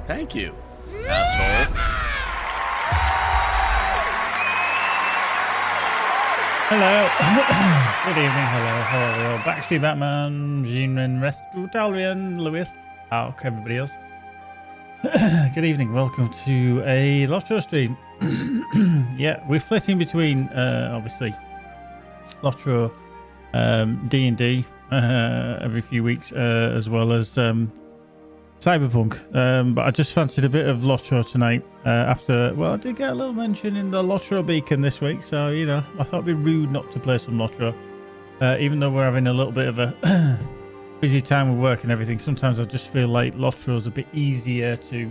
Thank you, asshole. Hello. Good evening. Hello. How are we all? Backstreet Batman, Jean, Rest, Italian, Lewis. Okay, everybody else. Good evening. Welcome to a LOTRO stream. Yeah, we're flitting between, obviously, LOTRO, D&D every few weeks, as well as Cyberpunk. But I just fancied a bit of LOTRO tonight after, well, I did get a little mention in the LOTRO beacon this week. So, you know, I thought it'd be rude not to play some LOTRO. Even though we're having a little bit of a busy time with work and everything, sometimes I just feel like LOTRO is a bit easier to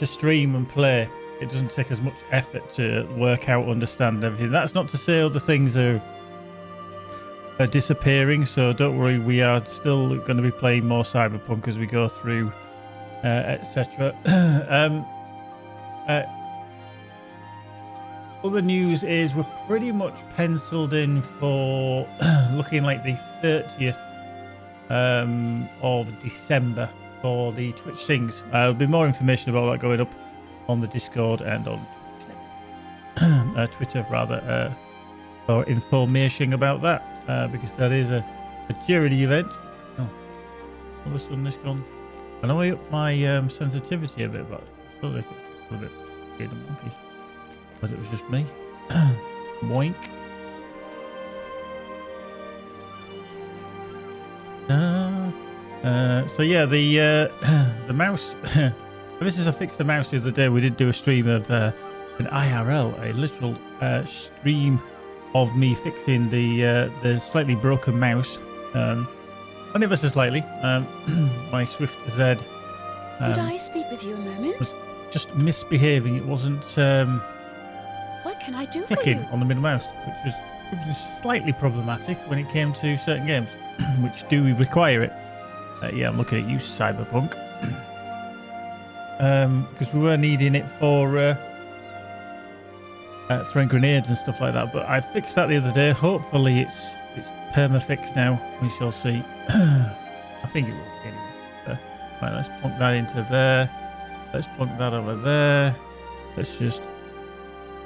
stream and play. It doesn't take as much effort to work out, understand everything. That's not to say other things are disappearing, so don't worry, we are still going to be playing more Cyberpunk as we go through, etc. Other news is we're pretty much penciled in for looking like the 30th of December for the Twitch things. There'll be more information about that going up on the Discord and on Twitter rather, for information about that. Because that is a charity event. Oh, all of a sudden this gone. I know I upped my sensitivity a bit, but I feel like it's a bit weird and monkey. But it was just me. Boink. So yeah, the mouse. Ever since I fixed the mouse the other day, we did do a stream of an IRL, a literal stream of me fixing the slightly broken mouse, only ever so slightly. My Swift Z Could I speak with you a moment? was just misbehaving. It wasn't What can I do for clicking you? on the middle mouse, which was slightly problematic when it came to certain games, which do require it. Yeah, I'm looking at you, Cyberpunk, because we were needing it for throwing grenades and stuff like that, but I fixed that the other day. Hopefully it's perma-fixed now. We shall see. I think it will be anyway. Right, let's plunk that into there. Let's plunk that over there. Let's just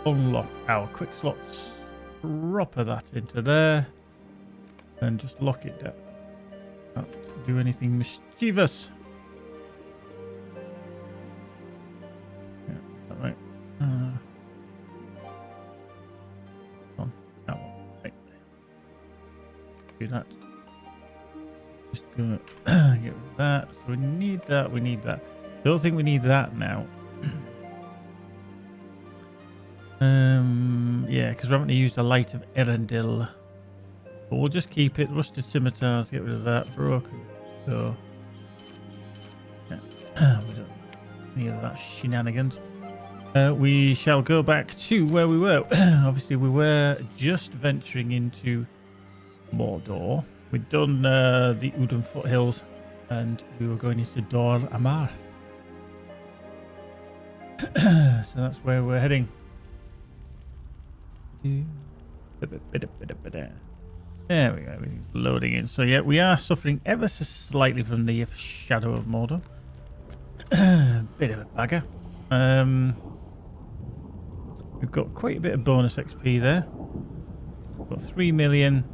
unlock our quick slots. Proper that into there. And just lock it down. Not do anything mischievous. Yeah, that right. Do that. Just go get rid of that. So we need that. We need that. Don't think we need that now. Yeah, because we haven't used the light of Erendil. But we'll just keep it. Rusted scimitars. Get rid of that. Broken. So yeah, we don't need any of that shenanigans. We shall go back to where we were. Obviously, we were just venturing into Mordor. We'd done the Udon foothills, and we were going into Dor Amarth. So that's where we're heading. There we go. Everything's loading in. So yeah, we are suffering ever so slightly from the shadow of Mordor. Bit of a bugger. We've got quite a bit of bonus XP there. We've got 3 million.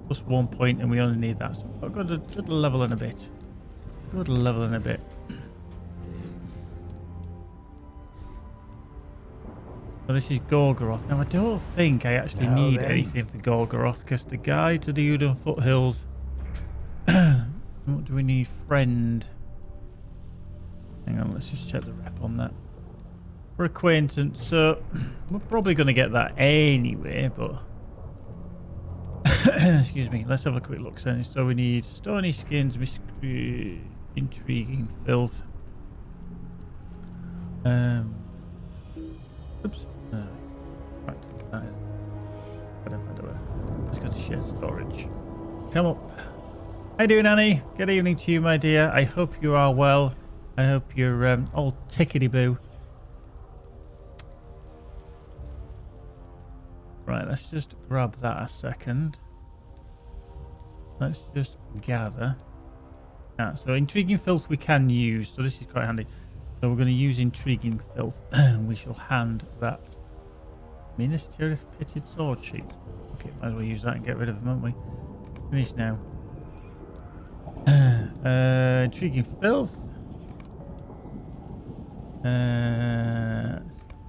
Plus 1 point, and we only need that. So I've got a good level in a bit. Good level in a bit. So this is Gorgoroth. Now I don't think I actually need anything for Gorgoroth, because the guide to the Udon foothills. What do we need? Friend. Hang on, let's just check the rep on that. For acquaintance, so we're probably going to get that anyway, but. Excuse me, let's have a quick look then. So we need stony skins, intriguing filth. Oops. Right, that is. Let's go to shared storage. Come up. How you doing, Annie? Good evening to you, my dear. I hope you are well. I hope you're all tickety-boo. Right, let's just grab that a second. Let's just gather. So intriguing filth we can use, so this is quite handy. So we're going to use intriguing filth. We shall hand that Ministerious pitted sword sheet. Okay, might as well use that and get rid of them, won't we? Finish now. Intriguing filth.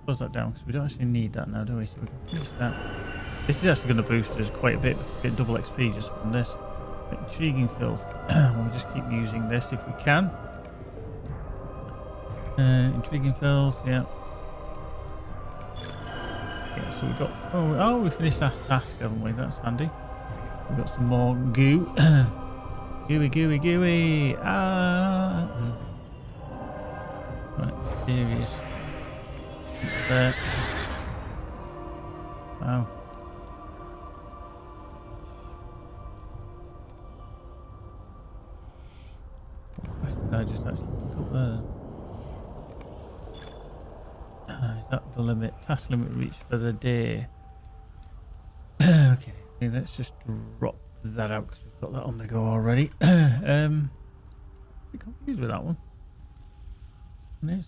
Close that down because we don't actually need that now, do we? So we can finish that. This is actually going to boost us quite a bit. Get double XP just from this. Intriguing filth. We'll just keep using this if we can. Intriguing filth, yeah. Yeah, so we got. Oh, we finished that task, haven't we? That's handy. We've got some more goo. Gooey, gooey, gooey. Ah. Right, serious. There. Wow. I just actually look up there. Is that the limit? Task limit reached for the day. Okay, let's just drop that out because we've got that on the go already. I'm confused with that one.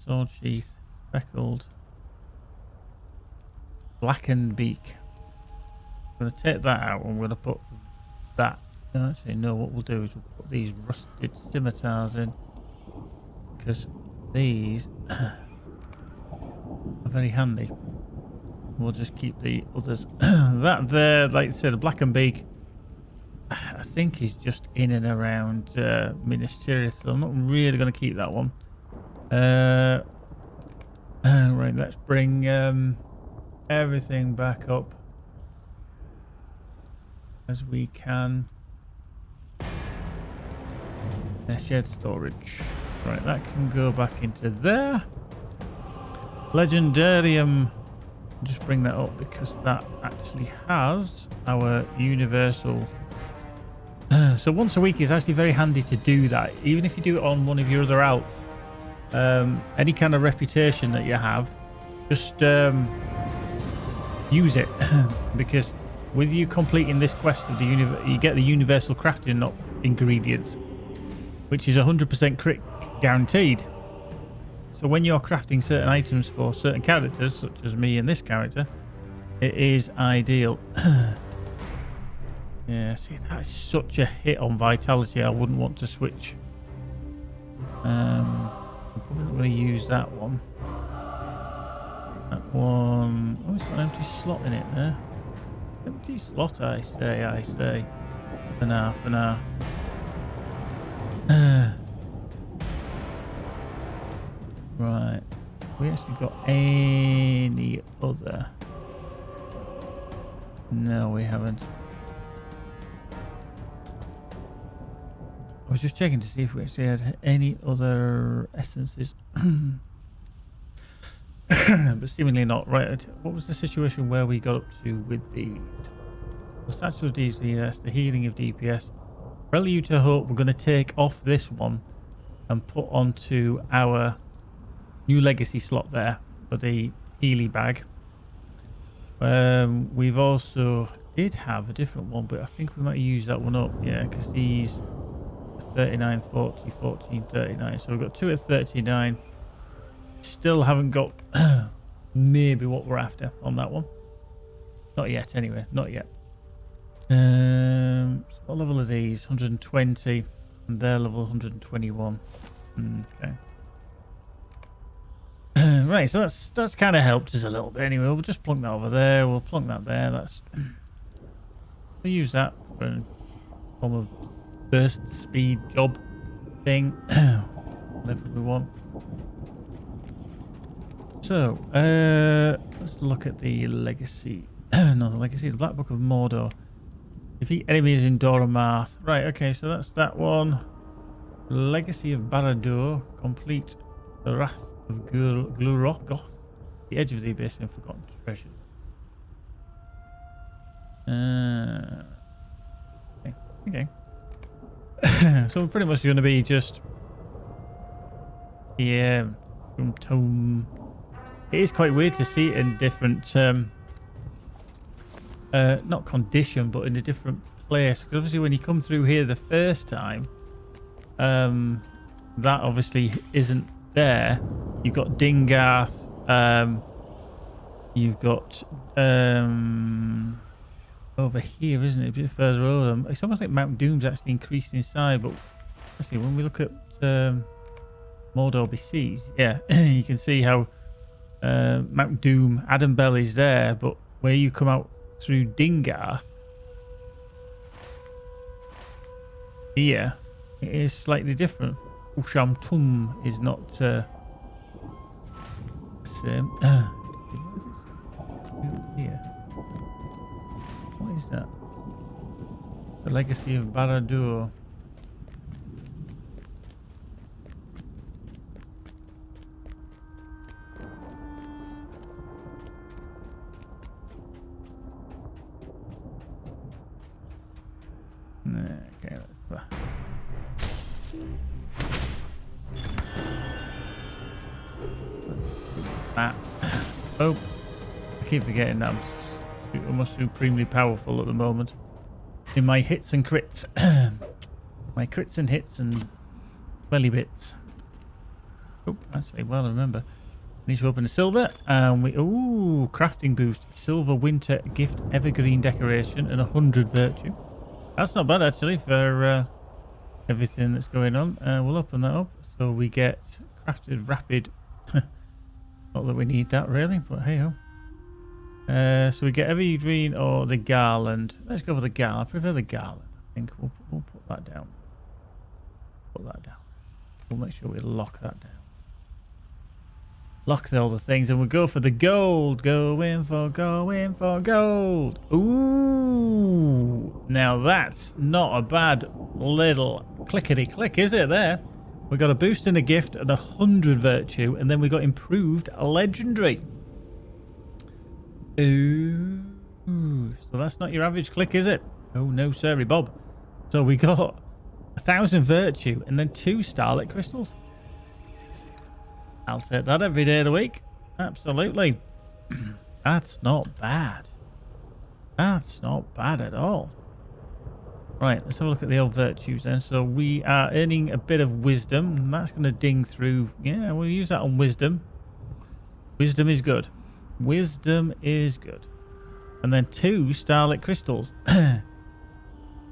Sword sheath, speckled, blackened beak. I'm going to take that out and we're going to put that. Actually, no, what we'll do is we'll put these rusted scimitars in because these are very handy. We'll just keep the others. That there, like I said, the blackened beak, I think is just in and around Ministerious, so I'm not really going to keep that one. Right, let's bring everything back up as we can. Shared storage. Right, that can go back into there. Legendarium. Just bring that up because that actually has our universal. So once a week is actually very handy to do that, even if you do it on one of your other outs. Any kind of reputation that you have, just use it because with you completing this quest of the you get the universal crafting ingredients, which is 100% crit guaranteed. So when you're crafting certain items for certain characters, such as me and this character, it is ideal. Yeah, see, that is such a hit on vitality. I wouldn't want to switch. I'm probably not going to use that one. That one. Oh, it's got an empty slot in it there. Empty slot, I say. For now. Right. We actually got any other? No, we haven't. I was just checking to see if we actually had any other essences. But seemingly not. Right. What was the situation where we got up to with these? The Statue of DPS, the healing of DPS. Prelude to Hope, we're going to take off this one and put onto our new legacy slot there for the Healy bag. We've also did have a different one, but I think we might use that one up. Yeah, because these 39, 40, 14, 39. So we've got two at 39. Still haven't got maybe what we're after on that one. Not yet, anyway. Not yet. So what level are these? 120. And they're level 121. Okay. Right, so that's kind of helped us a little bit. Anyway, we'll just plunk that over there. We'll plunk that there. We'll use that for a form of burst speed job thing. Whatever we want. So, let's look at the legacy. No, the legacy, the Black Book of Mordor. Defeat enemies in Doromarth. Right, okay, so that's that one. Legacy of Barad-dûr. Complete the Wrath of Glurgoth. The Edge of the Abyss and Forgotten Treasures. Okay. So we're pretty much going to be just... Yeah, from Tome... It is quite weird to see it in different... not condition, but in a different place. Because obviously when you come through here the first time, that obviously isn't there. You've got Dingath. You've got over here, isn't it? A bit further over. It's almost like Mount Doom's actually increased in size, but actually when we look at Mordor Besieged, yeah, you can see how Mount Doom, Adonbell is there, but where you come out through Dingath, here it is slightly different. Ushamtum is not same. Here. What is that? The Legacy of Barad-dûr. Okay, that's that. Oh, I keep forgetting that I'm almost supremely powerful at the moment in my hits and crits. My crits and hits and belly bits. Oh, actually, well, I remember. Need to open the silver, and crafting boost, silver winter gift evergreen decoration, and 100 virtue. That's not bad actually for everything that's going on. We'll open that up so we get crafted rapid. Not that we need that really, but hey ho. So we get evergreen or the garland. Let's go for the garland. I prefer the garland. I think we'll put that down. Put that down. We'll make sure we lock that down. Lock all the things, and we'll go for the gold. Going for gold. Ooh, now that's not a bad little clickety click, is it? There, we got a boost in a gift and 100 virtue, and then we got improved legendary. Ooh, so that's not your average click, is it? Oh no, sorry, Bob. So we got 1,000 virtue and then 2 starlit crystals. I'll take that every day of the week. Absolutely. That's not bad. That's not bad at all. Right, let's have a look at the old virtues then. So we are earning a bit of wisdom, and that's going to ding through. Yeah, we'll use that on wisdom. Wisdom is good. Wisdom is good. And then 2 starlit crystals.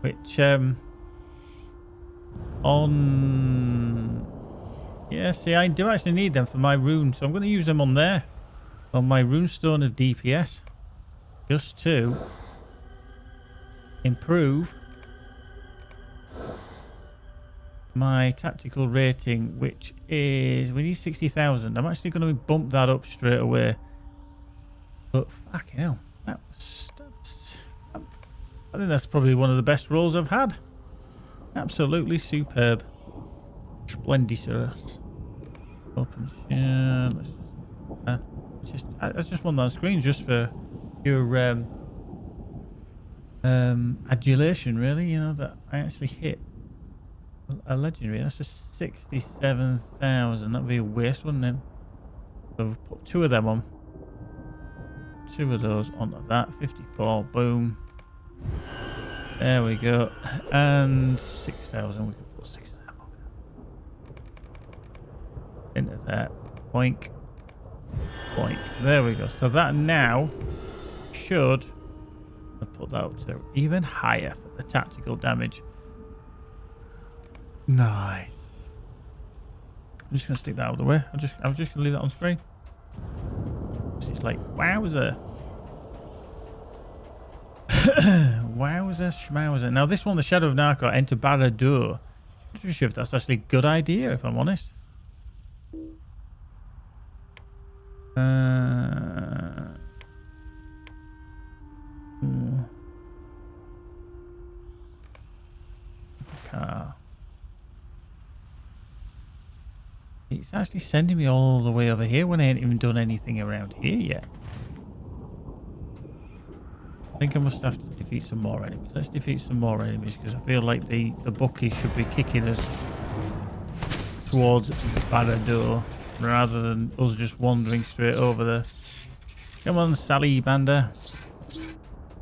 Which, on... Yeah, see, I do actually need them for my rune, so I'm going to use them on there. On my runestone of DPS. Just to improve my tactical rating, which is... We need 60,000. I'm actually going to bump that up straight away. But fucking hell. I think that's probably one of the best rolls I've had. Absolutely superb. Splendidous. Open share. I just want that screen just for your adulation, really. You know that I actually hit a legendary. That's just 67,000. That'd be a waste, wouldn't it? So we'll put 2 of them on. 2 of those onto that. 54. Boom. There we go. And 6,000. We can put 6 of them. Into that. Boink. Boink. There we go. So that now should have put that up to even higher for the tactical damage. Nice. I'm just going to stick that out of the way. I was just going to leave that on screen. It's like, wowzer. Wowzer schmowzer. Now this one, the Shadow of Narkor, enter Barad-dûr. I'm not sure if that's actually a good idea, if I'm honest. Car. It's actually sending me all the way over here when I ain't even done anything around here yet. I think I must have to defeat some more enemies. Let's defeat some more enemies because I feel like the bookies should be kicking us towards Barad-dûr rather than us just wandering straight over there. Come on, Sally Banda.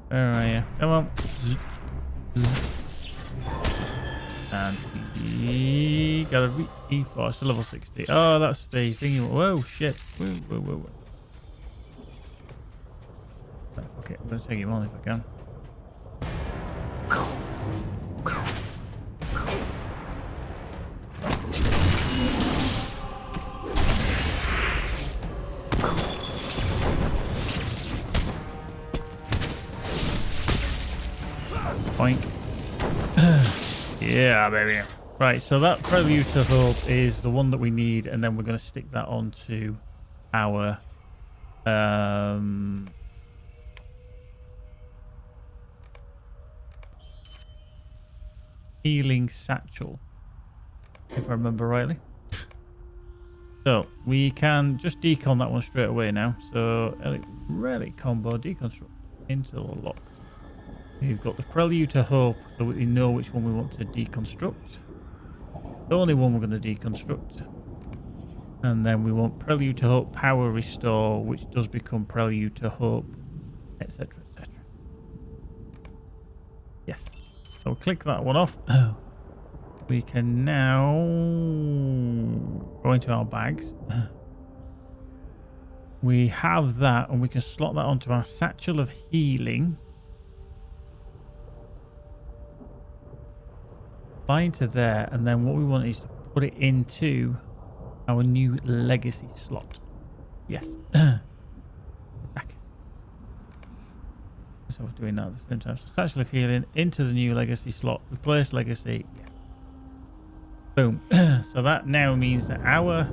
Where are you? Come on. And Gotta reach E4. It's a level 60. Oh, that's the thing. Whoa, shit. Whoa, whoa, whoa, whoa. Right, fuck it. I'm gonna take him on if I can. Boink. Yeah, baby. Right, so that Prelude to Hope is the one that we need, and then we're going to stick that onto our healing satchel, if I remember rightly. So we can just decon that one straight away now. So relic combo deconstruct into locked. We've got the Prelude to Hope, so we know which one we want to deconstruct. The only one we're going to deconstruct. And then we want Prelude to Hope Power Restore, which does become Prelude to Hope, etc., etc. Yes. So we'll click that one off. We can now go into our bags. We have that, and we can slot that onto our Satchel of Healing. Bind to there, and then what we want is to put it into our new legacy slot. Yes. Back. So we're doing that at the same time. So Satchel of Healing into the new legacy slot. Replace legacy. Yes. Boom. So that now means that our...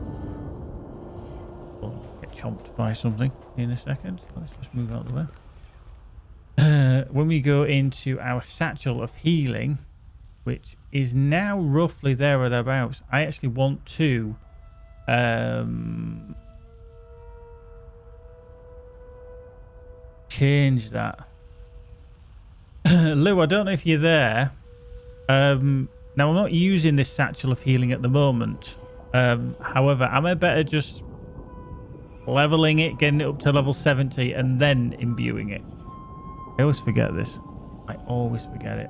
We'll get chomped by something in a second. Let's just move out of the way. When we go into our Satchel of Healing, which is now roughly there or thereabouts, I actually want to change that. Lou, I don't know if you're there. Now, I'm not using this Satchel of Healing at the moment. However, am I better just leveling it, getting it up to level 70, and then imbuing it? I always forget this. I always forget it.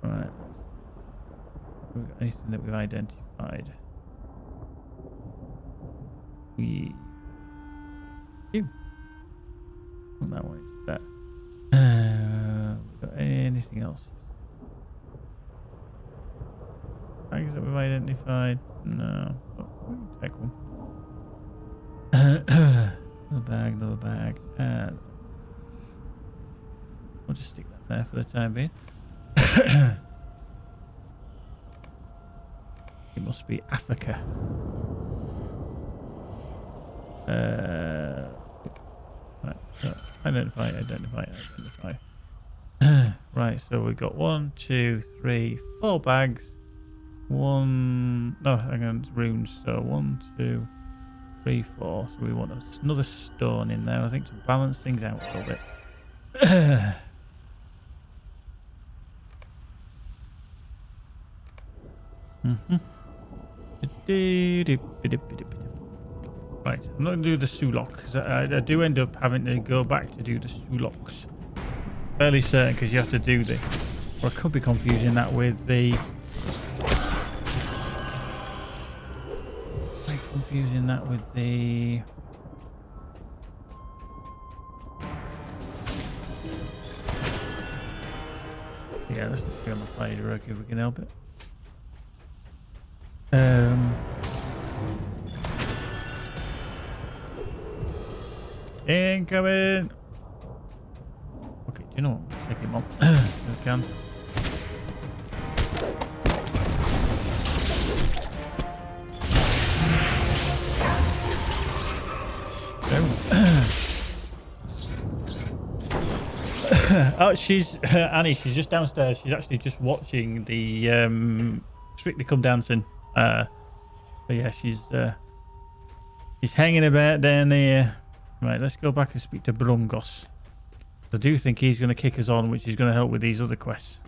Right. Have we got anything that we've identified? We do. Well, that one is that. We got anything else? Bags that we've identified? No. Oh, we can take one. Another bag, and we'll just stick that there for the time being. It must be Africa. Right, so identify. Right, so we've got 1, 2, 3, 4 bags. No, hang on, it's runes. So 1, 2, 3, 4. So we want another stone in there, I think, to balance things out a little bit. Right, I'm not going to do the Sulok, because I do end up having to go back to do the Suloks. Fairly certain, because you have to do the... Or I could be confusing that with the... Yeah, let's be on the fire rock if we can help it. Incoming! Okay, do you know what? Let's take him on. If we can. Oh, she's Annie. She's just downstairs. She's actually just watching the Strictly Come Dancing. But yeah, she's hanging about down there. Right, let's go back and speak to Brungos. I do think he's going to kick us on, which is going to help with these other quests.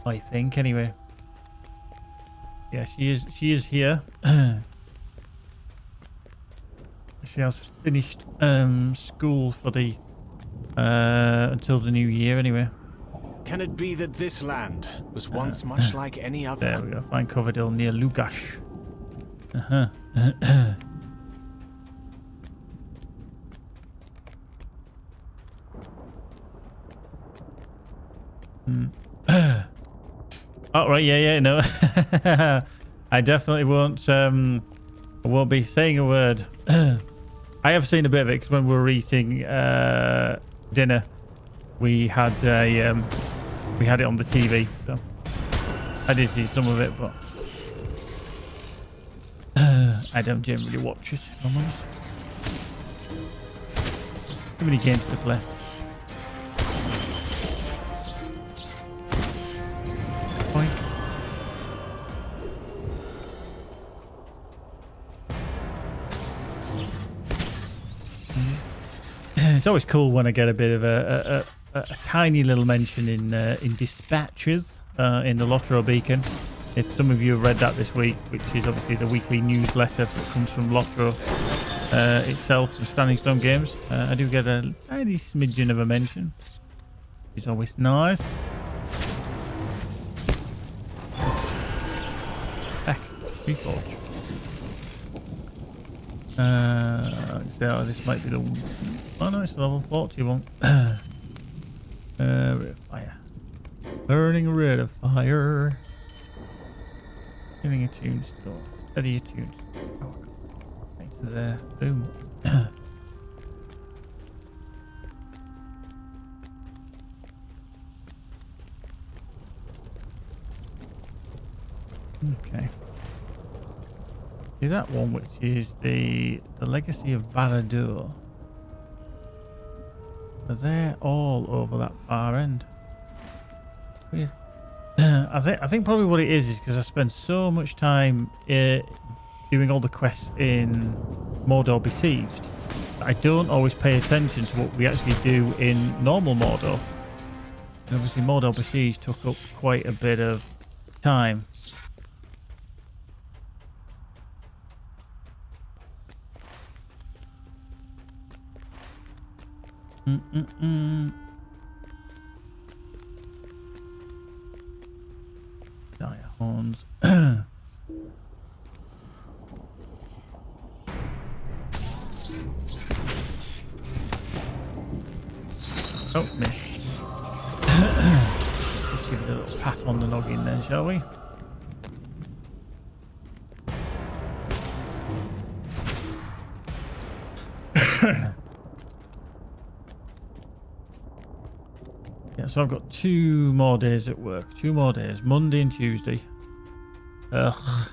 I think, anyway. Yeah, she is here. She has finished school for the Until the new year, anyway. Can it be that this land was once much like any other? There we go. Find Coverdale near Lugash. Oh, right, yeah, no. I definitely won't, I won't be saying a word. I have seen a bit of it, because when we were eating dinner, we had it on the TV, so I did see some of it, but I don't generally watch it, if I'm honest. Too many games to play. Boink. It's always cool when I get a bit of a tiny little mention in dispatches in the LOTRO beacon. If some of you have read that this week, which is obviously the weekly newsletter that comes from LOTRO itself, from Standing Stone Games, I do get a tiny smidgen of a mention. It's always nice. Back, Reforge. So this might be the... Oh no, it's the level 41. Rate of fire. Burning rate of fire. Giving a tune store. Steady attuned. Oh, right to there. Boom. Okay. See that one, which is the Legacy of Barad-dûr. So they're all over that far end. Weird. I think probably what it is because I spend so much time doing all the quests in Mordor Besieged. I don't always pay attention to what we actually do in normal Mordor. And obviously Mordor Besieged took up quite a bit of time. Dire horns. Oh, missed. Let's give it a little pat on the noggin then, shall we? Yeah, so I've got 2 more days at work. 2 more days, Monday and Tuesday. Ugh.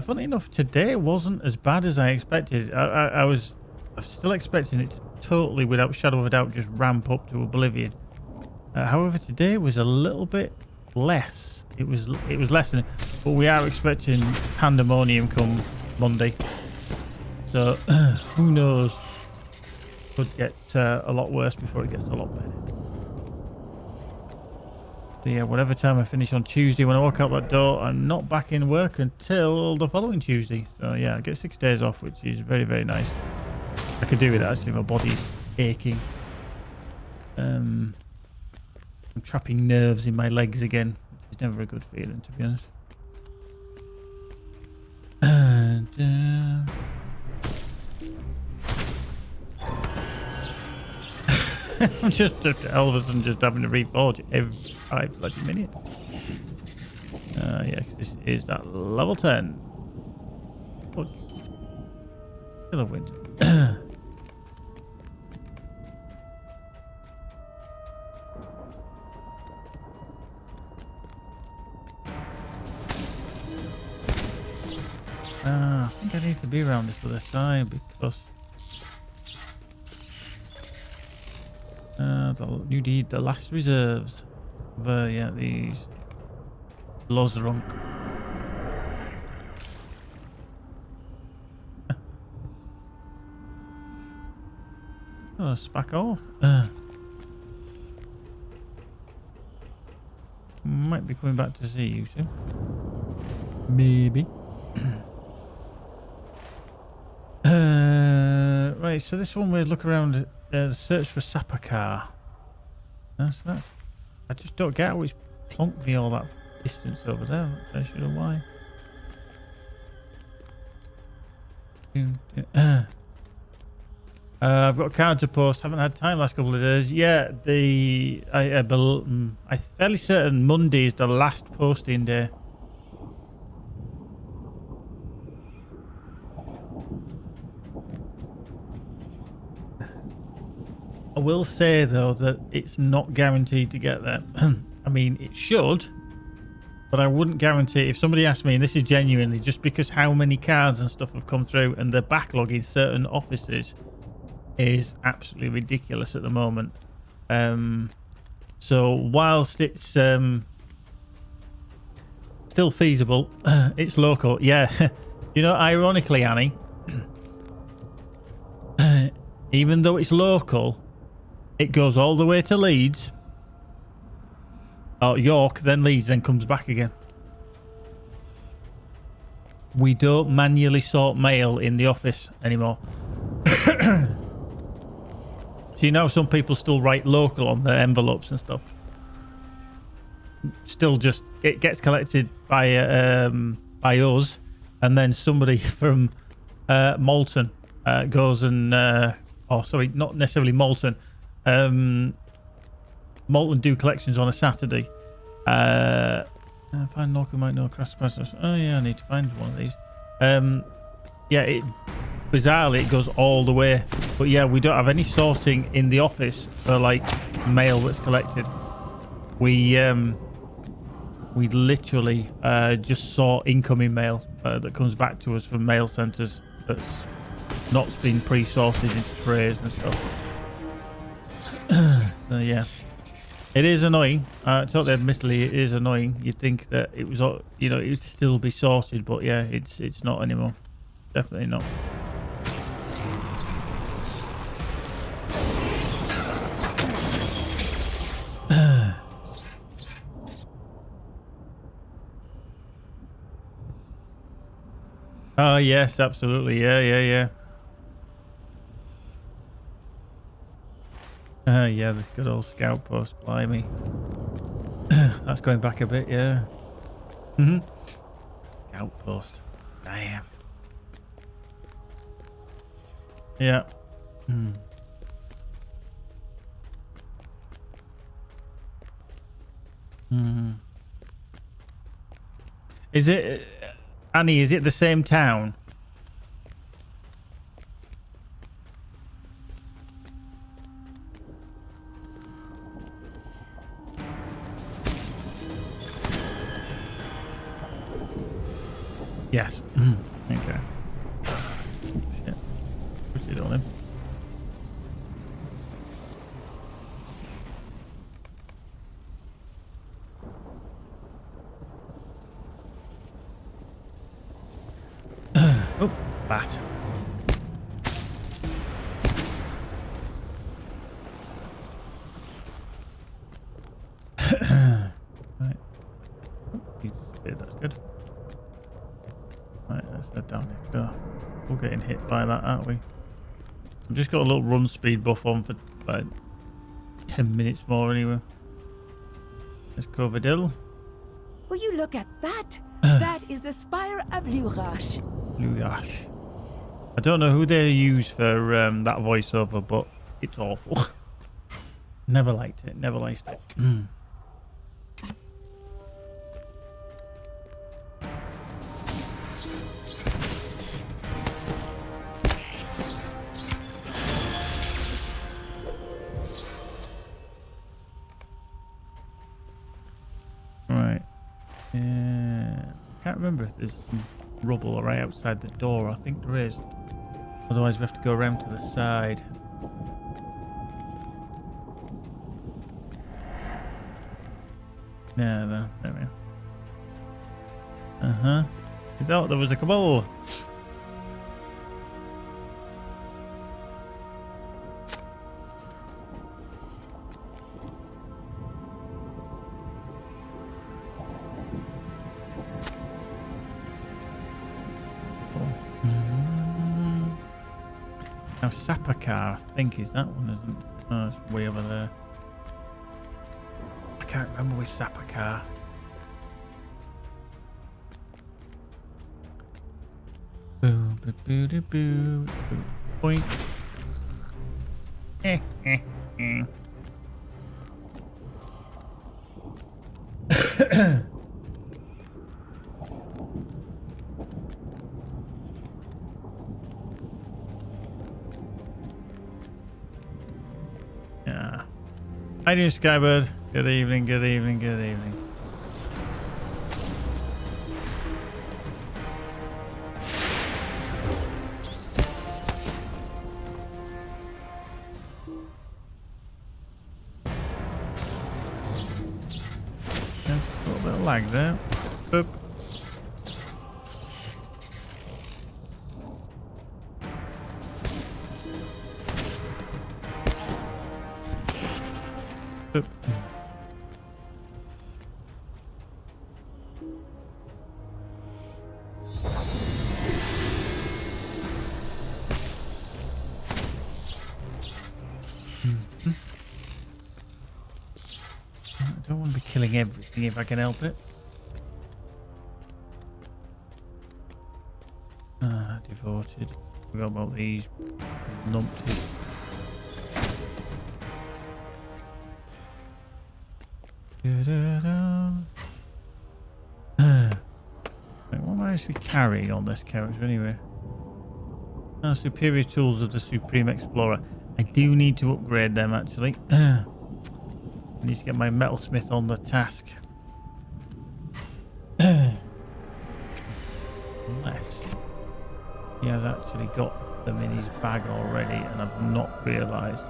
Funny enough, today wasn't as bad as I expected. I was still expecting it to totally, without shadow of a doubt, just ramp up to oblivion. However, today was a little bit less. It was less than it, but we are expecting pandemonium come Monday. So who knows? Could get a lot worse before it gets a lot better. So yeah, whatever time I finish on Tuesday, when I walk out that door, I'm not back in work until the following Tuesday. So yeah, I get 6 days off, which is very, very nice. I could do with that actually. My body's aching. I'm trapping nerves in my legs again, which is never a good feeling, to be honest. And I'm just all of a sudden just having to reforge every 5 bloody minutes. Yeah, 'cause this is that level 10. Oh, still of winter. I think I need to be around this other side because you need the last reserves of yeah, these Losrunk. Oh, spack off. Might be coming back to see you soon. Maybe. Right, so this one we look around search for Sapper car. That's. I just don't get how it's plonked me all that distance over there. I'm not sure why. I've got a card to post. Haven't had time last couple of days. Yeah, I'm fairly certain Monday is the last posting day. I will say though that it's not guaranteed to get there. I mean, it should, but I wouldn't guarantee it. If somebody asked me, and this is genuinely just because how many cards and stuff have come through, and the backlog in certain offices is absolutely ridiculous at the moment. So whilst it's still feasible, it's local. Yeah, you know, ironically, Annie, even though it's local, it goes all the way to Leeds, or York, then Leeds, then comes back again. We don't manually sort mail in the office anymore. So you know, some people still write local on their envelopes and stuff. Still, just it gets collected by us, and then somebody from Malton goes and oh, sorry, not necessarily Malton. Malton do collections on a Saturday. Find local might know cross process. Oh yeah, I need to find one of these. Yeah, bizarrely it goes all the way, but yeah, we don't have any sorting in the office for like mail that's collected. We literally just sort incoming mail that comes back to us from mail centres that's not been pre-sorted into trays and stuff. So yeah, it is annoying. Totally admittedly, it is annoying. You'd think that it was, you know, it would still be sorted, but yeah, it's not anymore. Definitely not. Oh yes, absolutely. Yeah. Yeah, the good old scout post, blimey. That's going back a bit, yeah. Scout post. Damn. Yeah. Is it, Annie, is it the same town? Yes. Okay. Shit. Push it on him. Oh, bat. Right. Oh, that's good. Right, let's head down here. Go. We're getting hit by that, aren't we? I've just got a little run speed buff on for about 10 minutes more anyway. Let's go over Dill. Will you look at that? That is the spire of Lurash. Lugash. I don't know who they use for that voiceover, but it's awful. Never liked it. Never liked it. Right. Can't remember if there's some rubble right outside the door. I think there is. Otherwise, we have to go around to the side. Yeah, there we are. I thought there was a cabal. Now Sapakar, I think, is that one, isn't it? Oh, it's way over there. I can't remember with Sapakar. Boo, boo, boo, boo, boo, boo. Boink. Eh, eh, eh. Yeah. Hi, dear Skybird. Good evening, good evening, good evening. There's a little bit of lag there. Boop. Boop. I don't want to be killing everything if I can help it. Devoted. Forgot about these numpties. Right, what am I actually carrying on this character anyway? Superior tools of the Supreme Explorer. I do need to upgrade them actually. I need to get my metalsmith on the task. Unless he has actually got them in his bag already and I've not realised.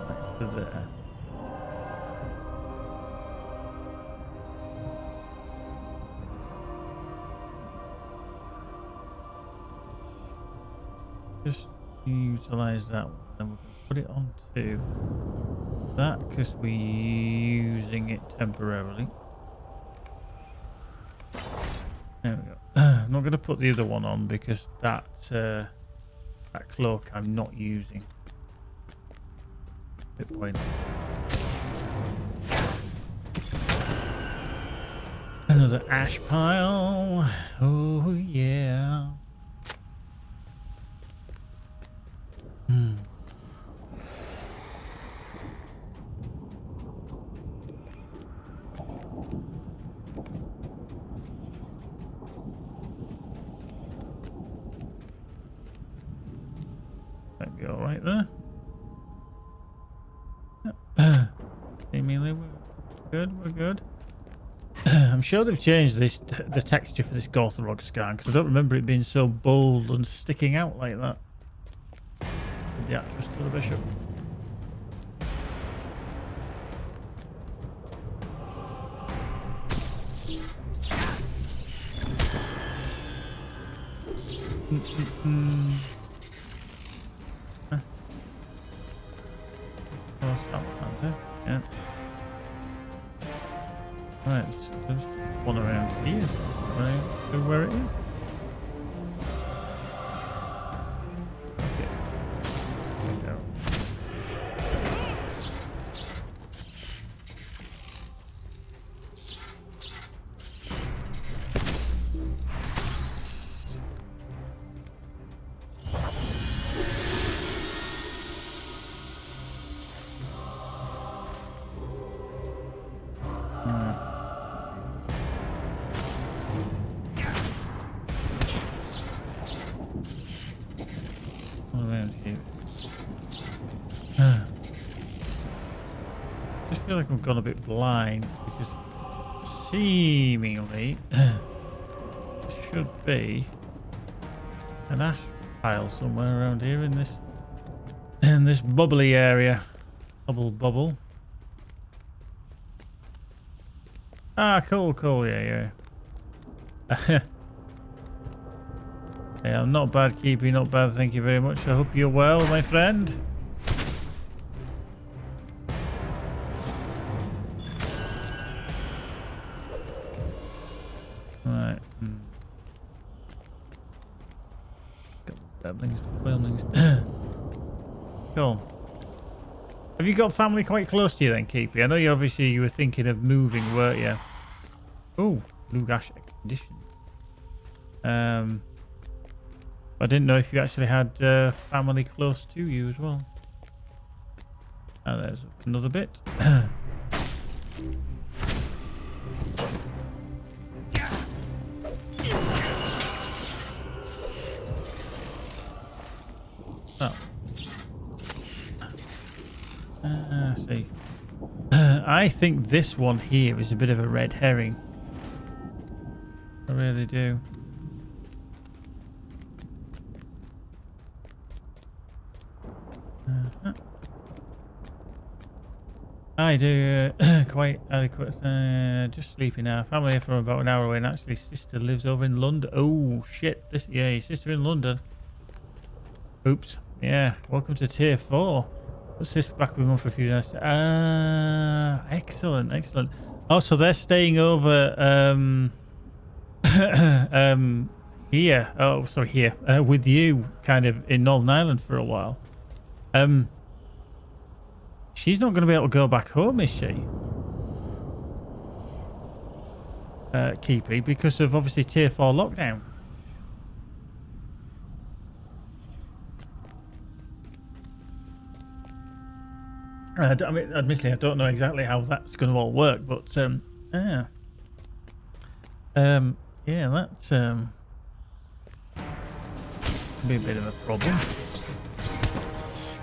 Back to there. Just utilize that one, then we can put it onto that because we're using it temporarily. There we go. I'm not going to put the other one on because that cloak I'm not using. Bit pointless. Another ash pile. Oh yeah. Might be all right there. Seemingly we're good. We're good. I'm sure they've changed the texture for this Gortharog scan because I don't remember it being so bold and sticking out like that. The actress to the bishop. Yeah. Right, so there's one around here. Right, so where it is. Okay. There we go. Around here. I just feel like I've gone a bit blind because seemingly there should be an ash pile somewhere around here in this bubbly area. Bubble. Ah, cool, yeah. Yeah, I'm not bad, Keepy, not bad. Thank you very much. I hope you're well, my friend. Right. Whalings. Cool. Have you got family quite close to you then, Keepy? I know you were thinking of moving, weren't you? Oh, blue gash expedition. I didn't know if you actually had family close to you as well. And there's another bit. Oh. See. I think this one here is a bit of a red herring. I really do. I do quite adequate. Just sleeping now. Family here from about an hour away, and actually, sister lives over in London. Oh shit! Yeah, your sister in London. Oops. Yeah. Welcome to Tier 4. What's this? Back with mum for a few days. Excellent, excellent. Oh, so they're staying over. Here. Oh, sorry, here. With you, kind of in Northern Ireland for a while. She's not going to be able to go back home, is she? Keepy, because of obviously Tier 4 lockdown. I mean, admittedly, I don't know exactly how that's going to all work, but yeah, that's be a bit of a problem.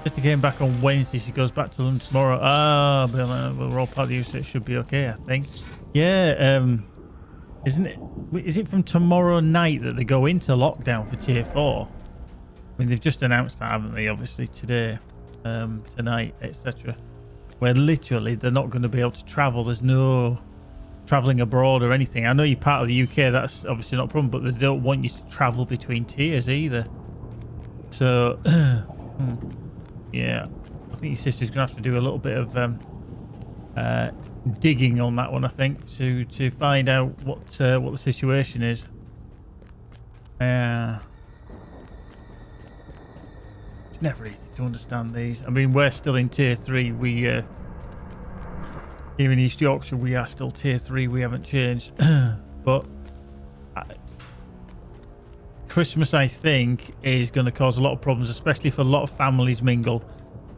Sister came back on Wednesday. She goes back to London tomorrow. Ah, we're all part of you, so it should be okay, I think. Yeah, isn't it? Is it from tomorrow night that they go into lockdown for Tier 4? I mean, they've just announced that, haven't they? Obviously today, tonight, etc. Where literally they're not going to be able to travel. There's no traveling abroad or anything. I know you're part of the UK. That's obviously not a problem, but they don't want you to travel between tiers either. So, yeah, I think your sister's going to have to do a little bit of digging on that one, I think, to find out what the situation is. It's never easy to understand these. I mean, we're still in Tier 3. We here in East Yorkshire, we are still Tier 3. We haven't changed. But Christmas, I think, is going to cause a lot of problems, especially if a lot of families mingle.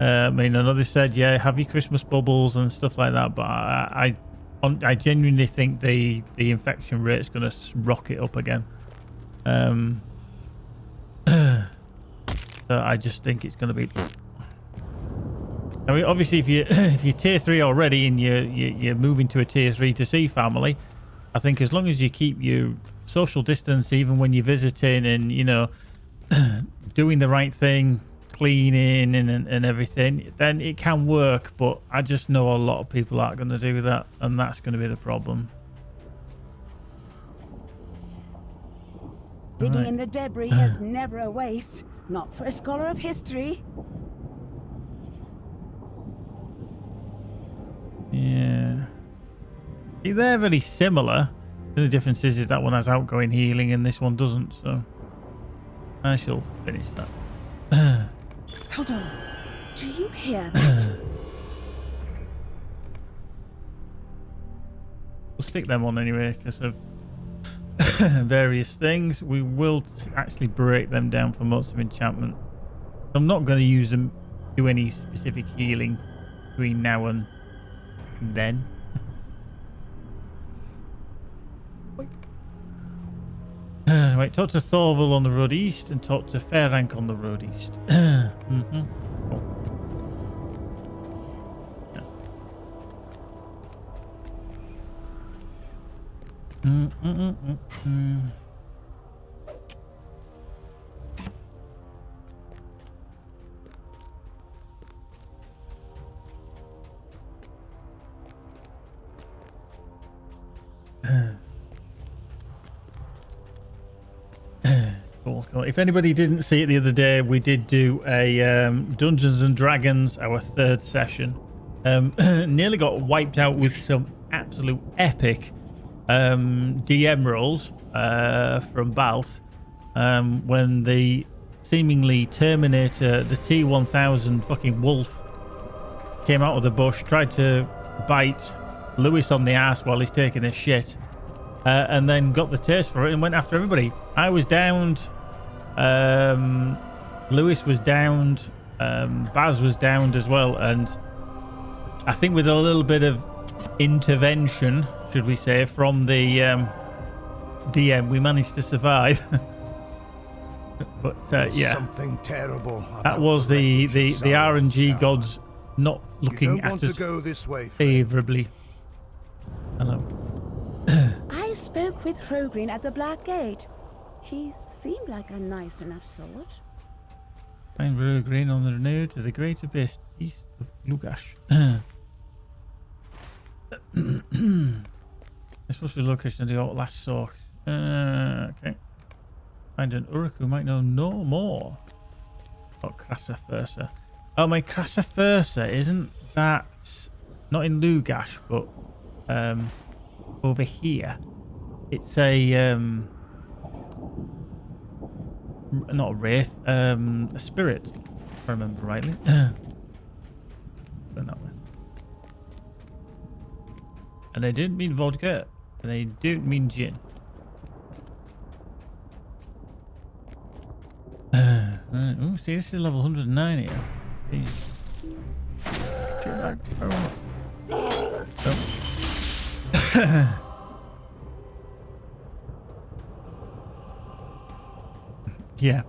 I mean, I know they said, yeah, have your Christmas bubbles and stuff like that, but I genuinely think the infection rate is going to rocket up again. So I just think it's going to be. I mean, obviously, if you're Tier 3 already and you're moving to a Tier 3 to see family, I think as long as you keep your social distance, even when you're visiting, and you know, doing the right thing, cleaning and everything, then it can work. But I just know a lot of people aren't going to do that, and that's going to be the problem. Digging in the debris is never a waste, not for a scholar of history. Yeah. See, they're very similar. The difference is that one has outgoing healing and this one doesn't, so I shall finish that. Hold on. Do you hear that? We'll stick them on anyway because of various things. We will actually break them down for motes of enchantment. I'm not going to use them to do any specific healing between now and then. Right, talk to Thorville on the road east and talk to Fairrank on the road east. Cool. Cool. cool. If anybody didn't see it the other day, we did do a Dungeons and Dragons, our 3rd session. Nearly got wiped out with some absolute epic DM rolls from Balth when the seemingly Terminator, the T-1000 fucking wolf, came out of the bush, tried to bite Lewis on the ass while he's taking a shit, and then got the taste for it and went after everybody. I was downed, Lewis was downed, Baz was downed as well, and I think with a little bit of intervention, should we say, from the DM, we managed to survive. But yeah, something terrible. That was the RNG gods not looking at us favorably. Hello. I spoke with Hrogrin at the Black Gate. He seemed like a nice enough sort. Find Rune on the road to the Great Abyss east of Lugash. This must be the location of the last source. Okay. Find an Uruk who might know no more about Crassa Fursa. Oh, my Crassa Fursa, isn't that not in Lugash, but over here? It's a not a wraith, a spirit, if I remember rightly. Going that way. And they didn't mean vodka, and they don't mean gin. Oh, see, this is level 109 here. Yeah.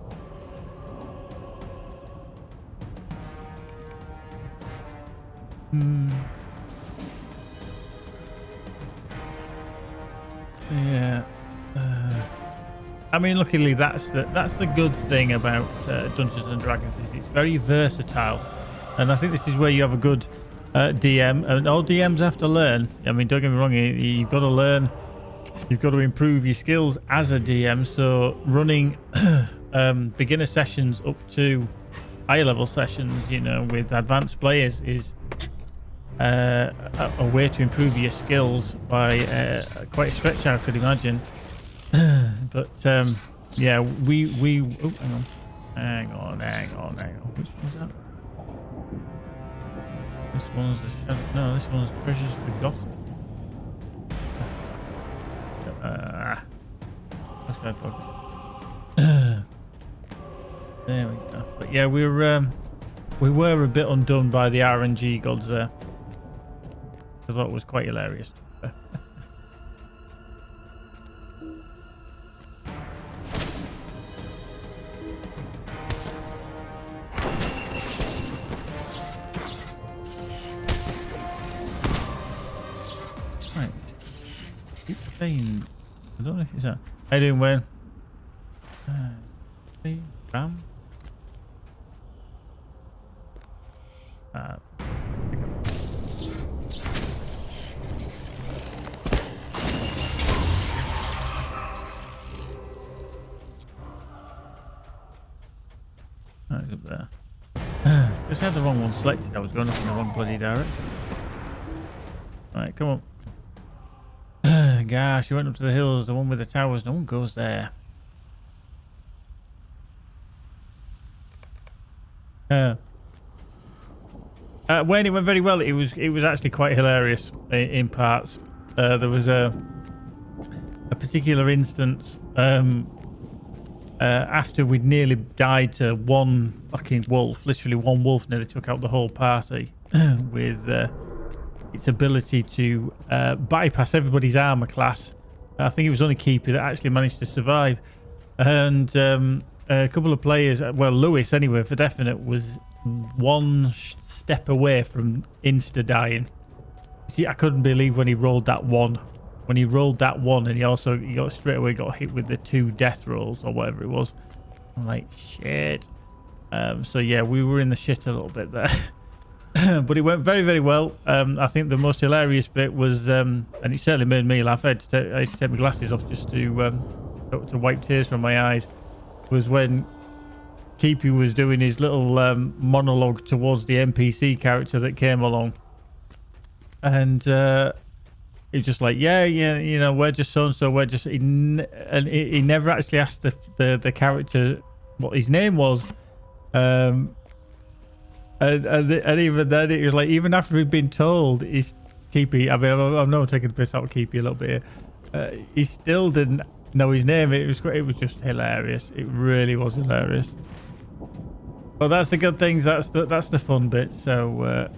Yeah. I mean, luckily that's the good thing about Dungeons and Dragons is it's very versatile, and I think this is where you have a good DM, and all DMs have to learn. I mean, don't get me wrong, you've got to learn, you've got to improve your skills as a DM. So running beginner sessions up to higher level sessions, you know, with advanced players is a way to improve your skills by quite a stretch, I could imagine. But yeah, we oh, hang on. Which one's that? This one's the shadow. No, this one's Treasures Forgotten. Let's go for there we go. But yeah, we were a bit undone by the RNG gods there. I thought it was quite hilarious. I don't know if it's that. How you doing, Wayne? Ram? Right, up there. Just had the wrong one selected. I was going up in the wrong bloody direction. Right, come on. Gosh, you went up to the hills, the one with the towers. No one goes there. When it went very well, it was actually quite hilarious in parts. There was a particular instance after we'd nearly died to one fucking wolf. Literally, one wolf nearly took out the whole party with its ability to bypass everybody's armor class. I think it was only Keeper that actually managed to survive, and a couple of players, well, Lewis anyway for definite, was one step away from insta dying. See, I couldn't believe when he rolled that one. When he rolled that one, and he got straight away got hit with the 2 death rolls or whatever it was. I'm like, shit. So yeah, we were in the shit a little bit there. But it went very, very well. I think the most hilarious bit was, and it certainly made me laugh. I had to take my glasses off just to wipe tears from my eyes. was when Keepy was doing his little monologue towards the NPC character that came along. And he's just like, yeah, you know, we're just so-and-so, we're just... he never actually asked the character what his name was. And even then, it was like, even after he'd been told, he's Keepy, I mean, I'm not taking the piss out of Keepy a little bit here. He still didn't know his name. It was just hilarious. It really was hilarious. Well, that's the good things. That's the fun bit. So,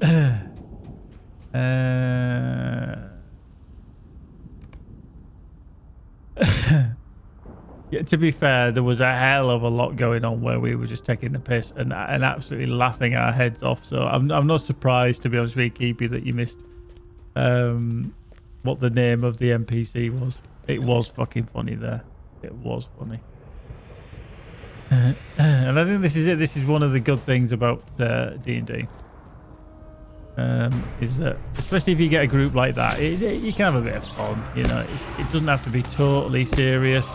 yeah, to be fair, there was a hell of a lot going on where we were just taking the piss and absolutely laughing our heads off. So I'm not surprised, to be honest with you, Keepy, that you missed what the name of the NPC was. It was fucking funny there. It was funny. And I think this is it. This is one of the good things about D&D. Is that, especially if you get a group like that, you can have a bit of fun. You know, it doesn't have to be totally serious.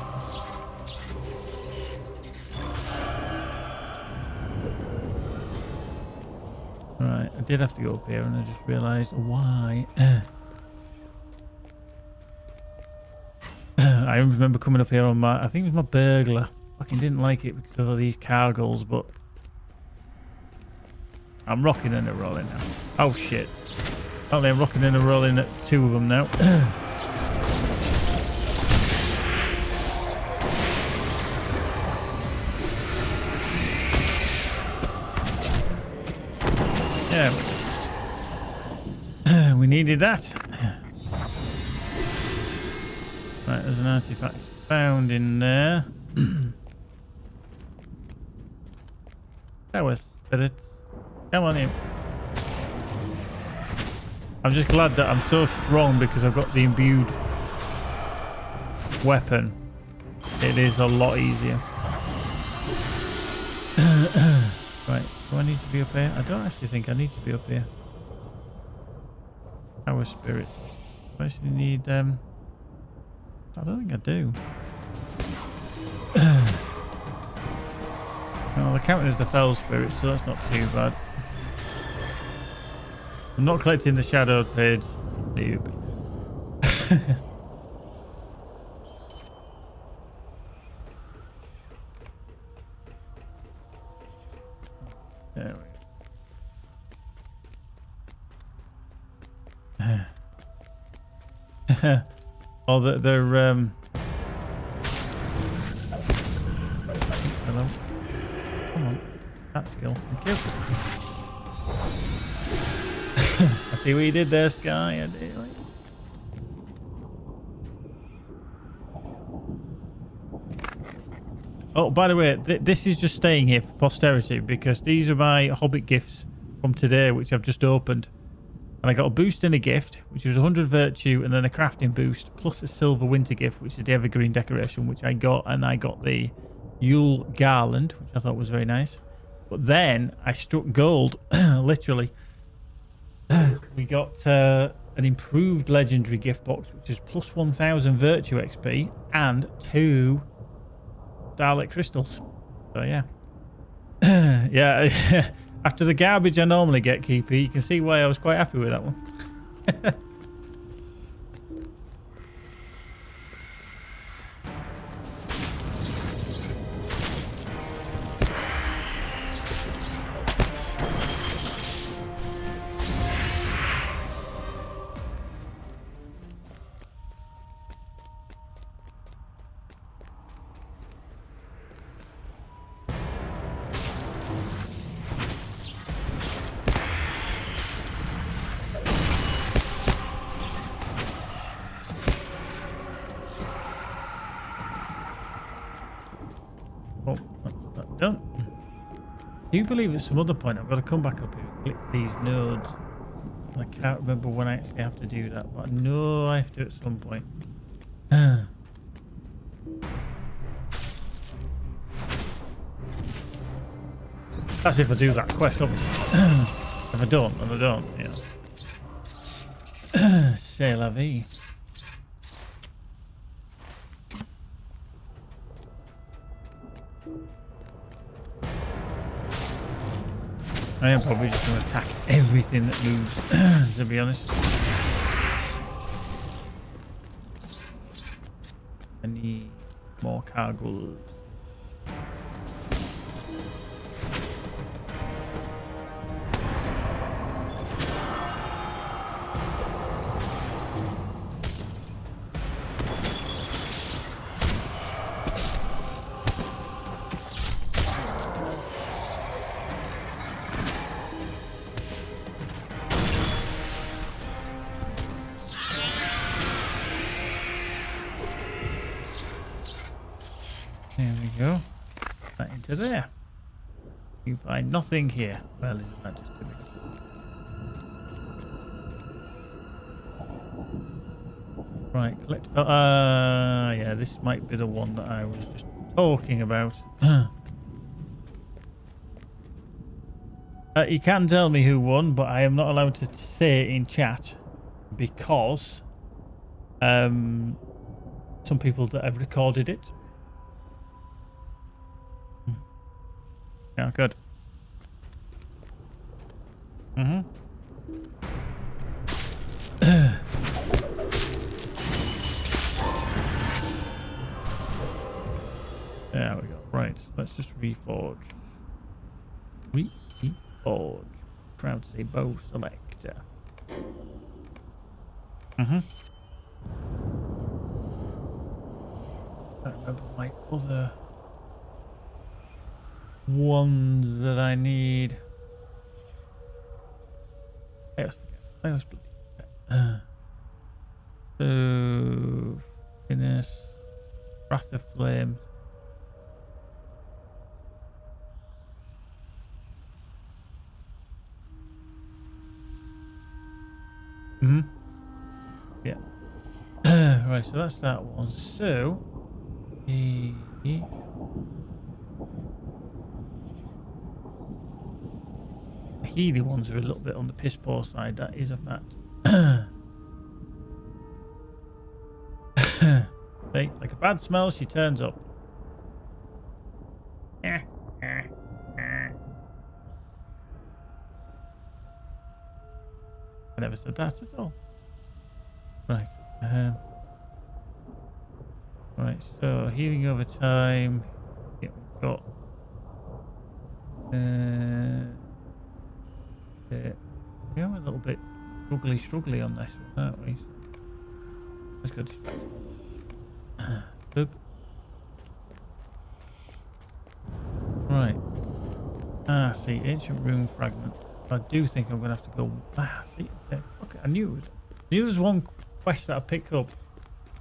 Right, I did have to go up here, and I just realised why. I remember coming up here on my, I think it was my burglar. Fucking didn't like it because of all these cargols, but I'm rocking and a rolling now. Oh shit. Apparently I'm rocking and a rolling at 2 of them now. Yeah. We needed that. Right, there's an artifact found in there. That was spirits. Come on in. I'm just glad that I'm so strong because I've got the imbued weapon. It is a lot easier. Right, do I need to be up here? I don't actually think I need to be up here. Our spirits. Do I actually need I don't think I do. Well, they're counting as the fell spirits, so that's not too bad. I'm not collecting the shadowed page. Noob. There we go. Oh, they're hello. Come on. That skill. Thank you. I see what you did there, Sky. I did. Oh, by the way, this is just staying here for posterity because these are my Hobbit gifts from today, which I've just opened. And I got a boost and a gift, which was 100 virtue, and then a crafting boost, plus a silver winter gift, which is the evergreen decoration, which I got. And I got the Yule garland, which I thought was very nice. But then I struck gold, literally. We got an improved legendary gift box, which is plus 1000 virtue XP and 2 starlit crystals. So yeah. Yeah. After the garbage I normally get, Keepy, you can see why I was quite happy with that one. Oh, that's that done. Do you believe at some other point I've got to come back up here and click these nodes? I can't remember when I actually have to do that, but I know I have to at some point. That's if I do that quest, obviously. If I don't, then I don't, yeah. C'est la vie. I am probably just going to attack everything that moves, to be honest. I need more cargoes. There we go. That into there. You find nothing here. Well, isn't that just typical? Right, collect. Yeah, this might be the one that I was just talking about. You can tell me who won, but I am not allowed to say it in chat because some people that have recorded it. Yeah, good. There we go. Right, let's just reforge. Reforge. Crowd say bow selector. I don't remember my other ones that I need. I always forget. So, Finesse, Wrath of Flame. Yeah. Right, so that's that one. So, the healy ones are a little bit on the piss poor side. That is a fact. See, like a bad smell, she turns up. I never said that at all. Right. Right, so healing over time. Yeah, we've got we are a little bit struggly on this one, aren't we? Let's go distract. Boop. Right. See, ancient rune fragment. I do think I'm gonna have to go. See, fuck it, I knew there's one quest that I picked up,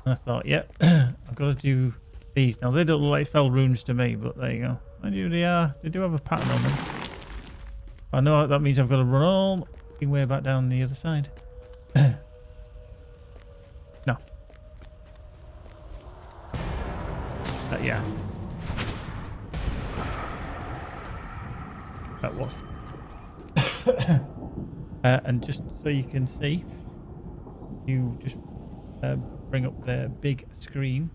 and I thought, yep, I've got to do these. Now they don't look like fell runes to me, but there you go. I knew they are. They do have a pattern on them. I know that means I've got to run all the way back down the other side. No. Yeah. That was. And just so you can see, you just bring up the big screen.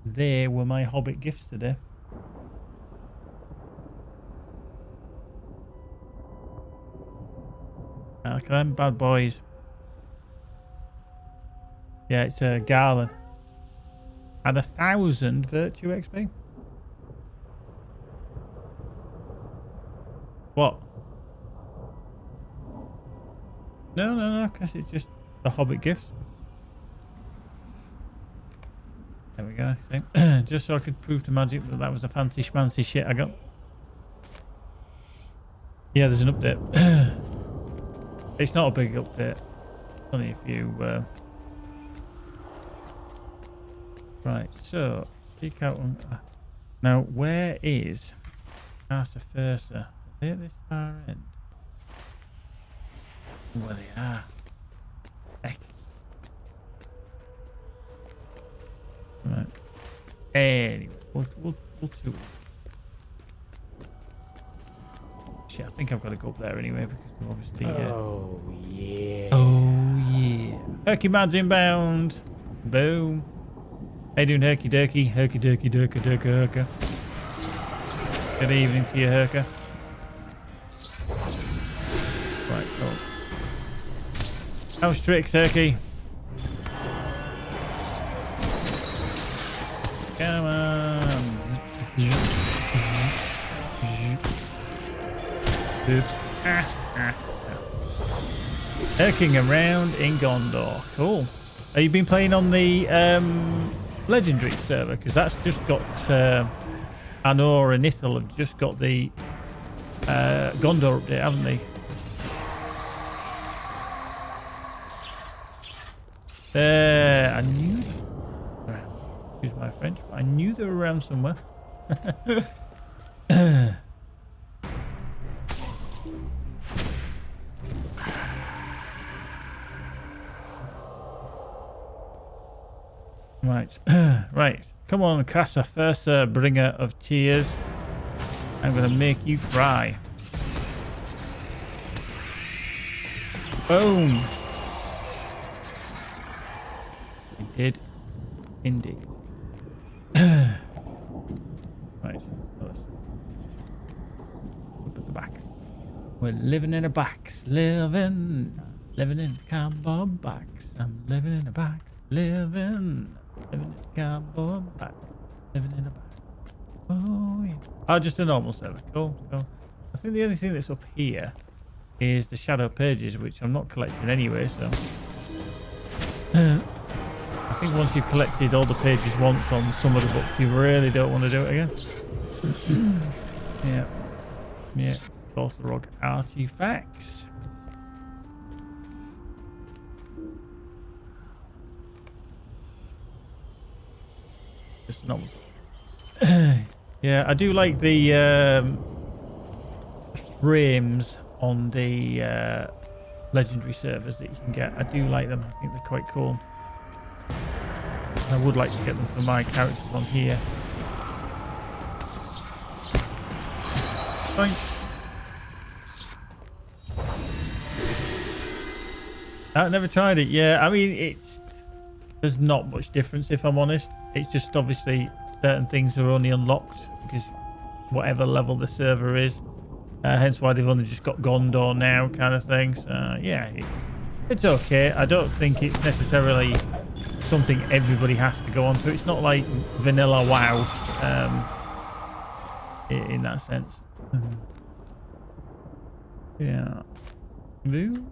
There were my Hobbit gifts today. Look at them bad boys. Yeah, it's a Garland. Had 1,000 virtue XP. What? No, because it's just the Hobbit gifts. There we go. See? Just so I could prove to Magic that that was the fancy schmancy shit I got. Yeah, there's an update. It's not a big update. Only a few. Right, so speak out on. Now, where is Master Fursa? Are they at this far end? Where they are. Heck. Right. Anyway, we'll do. Shit, I think I've got to go up there anyway because we're obviously. Oh yeah. Oh yeah. Herky Mad's inbound. Boom. How you doing, Herky Durky? Herky Durky Durka Durka Herka. Good evening to you, Herka. Right, cool. How's tricks, Herky? Come on. Herking around in Gondor. Cool. Have you been playing on the legendary server? Because that's just got Anor and Ithil have just got the Gondor update, haven't they? I knew. Excuse my French, but I knew they were around somewhere. Right, right. Come on, Casa Fursa, bringer of tears. I'm gonna make you cry. Boom. I did, indeed. Right. Up at the back. We're living in a box. Living in a cardboard box. I'm living in a box. Living in a cardboard box. Living in a box. Oh, yeah. Oh, just a normal server. Cool, cool. I think the only thing that's up here is the shadow pages, which I'm not collecting anyway, so... I think once you've collected all the pages once on some of the books, you really don't want to do it again. Yeah. Yeah. Orthorog artifacts. Just normal. Yeah, I do like the frames on the legendary servers that you can get. I do like them. I think they're quite cool. I would like to get them for my characters on here. Fine. I've never tried it. Yeah, I mean, there's not much difference if I'm honest. It's just obviously certain things are only unlocked because whatever level the server is. Hence why they've only just got Gondor now, kind of thing. So yeah, it's okay. I don't think it's necessarily something everybody has to go on to. It's not like vanilla WoW in that sense. Yeah. Move.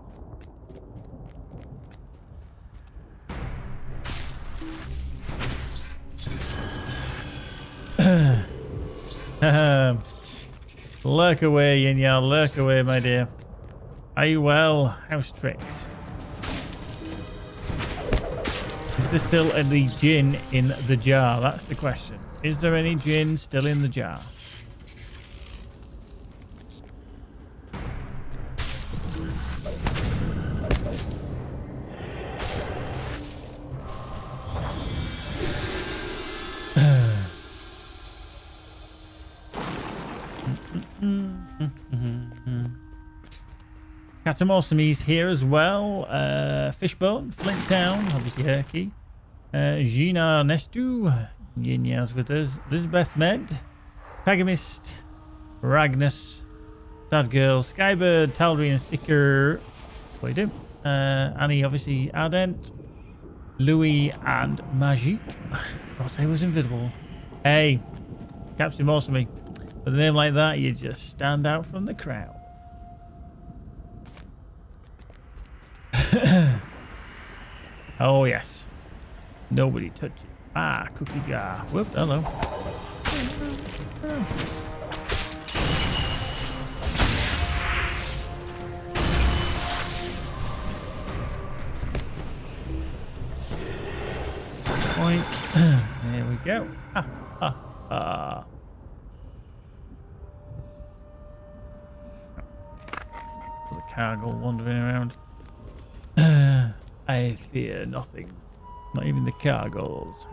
Lurk away, Yinyar. Lurk away, my dear. Are you well? House tricks. Is there still any gin in the jar? That's the question. Is there any gin still in the jar? Katamorsame's here as well. Fishbone, Flinttown, obviously Herky. Gina Nestu, Yinyar's with us. Elizabeth Med, Pagamist, Ragnus, Sad Girl, Skybird, Talrian Thicker. What do you do? Annie, obviously Ardent, Louis, and Magic. I thought I was invisible. Hey, Captain Morsamy. With a name like that, you just stand out from the crowd. Oh yes, nobody touches cookie jar. Whoop, hello. Point. There we go. The cargo wandering around. I fear nothing. Not even the cargoes.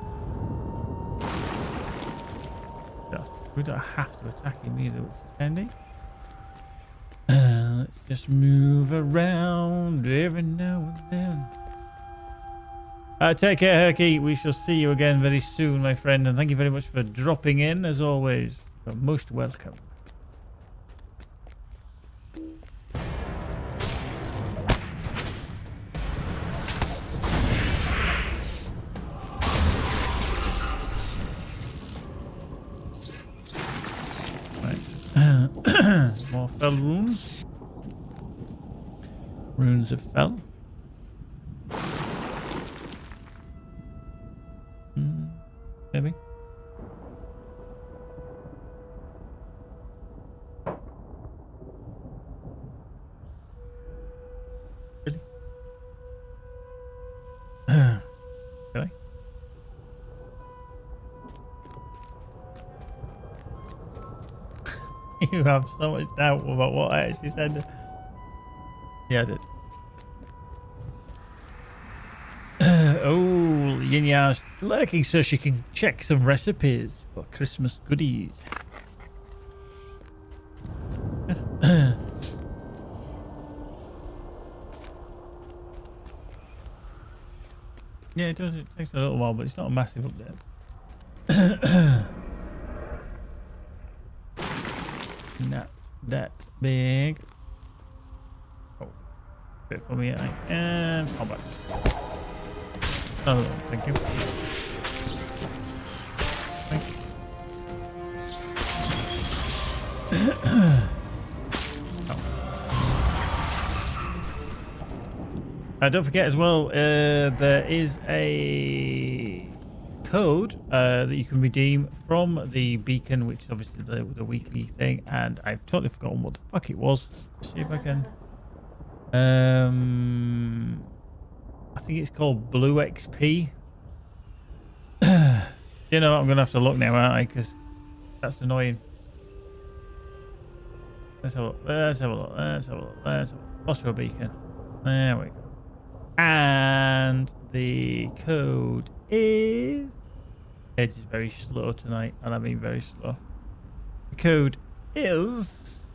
We don't have to attack him either, which is handy. Let's just move around every now and then. Take care, Herky. We shall see you again very soon, my friend. And thank you very much for dropping in, as always. You're most welcome. More fell runes. Runes of fell. Maybe. Really? Really? You have so much doubt about what I actually said. Yeah, I did. Oh, Yinya's lurking so she can check some recipes for Christmas goodies. Yeah, it does. It takes a little while, but it's not a massive update. Not that big. Oh, bit for me, and how about? Oh, thank you. Thank you. Don't forget as well, there is a code that you can redeem from the beacon, which is obviously the weekly thing, and I've totally forgotten what the fuck it was. Let's see if I can. I think it's called Blue XP. You know, I'm gonna have to look now, aren't I? Because that's annoying. Let's have a look. Let's have a look. Let's have a look. Let's have a look. LOTRO beacon. There we go. And the code is... Edge is very slow tonight, and I mean very slow. The code is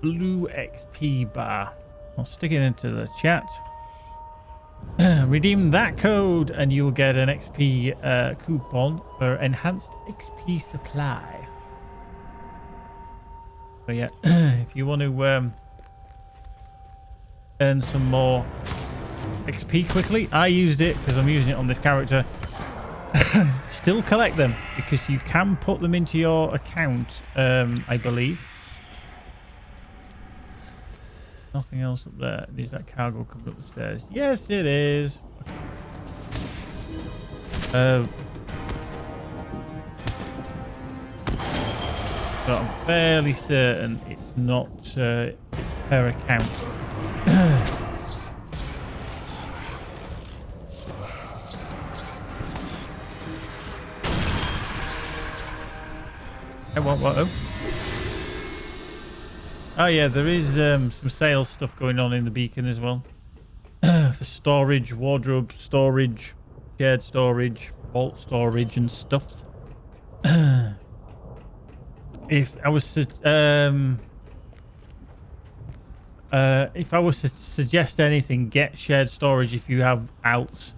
Blue XP bar. I'll stick it into the chat. Redeem that code and you will get an XP coupon for enhanced XP supply. So yeah, if you want to earn some more XP quickly, I used it because I'm using it on this character. Still collect them because you can put them into your account, I believe. Nothing else up there. Is that cargo coming up the stairs? Yes, it is. So I'm fairly certain it's not it's per account. What? Oh yeah, there is some sales stuff going on in the beacon as well. For storage, wardrobe storage, shared storage, vault storage and stuff. If I was to suggest anything, get shared storage if you have outs.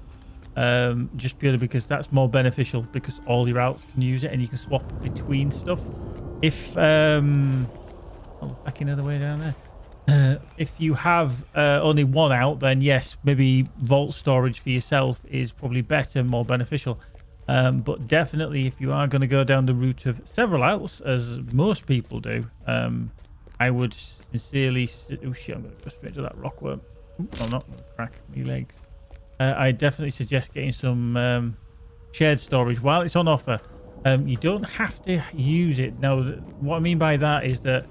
Just purely because that's more beneficial, because all your outs can use it and you can swap between stuff. If back another way down there. If you have only one out, then yes, maybe vault storage for yourself is probably better, more beneficial. But definitely, if you are going to go down the route of several outs, as most people do, I would sincerely... Oh shit, I'm going to go straight to that rockworm. I'm not going to crack my legs. I definitely suggest getting some shared storage while it's on offer. You don't have to use it. Now, what I mean by that is that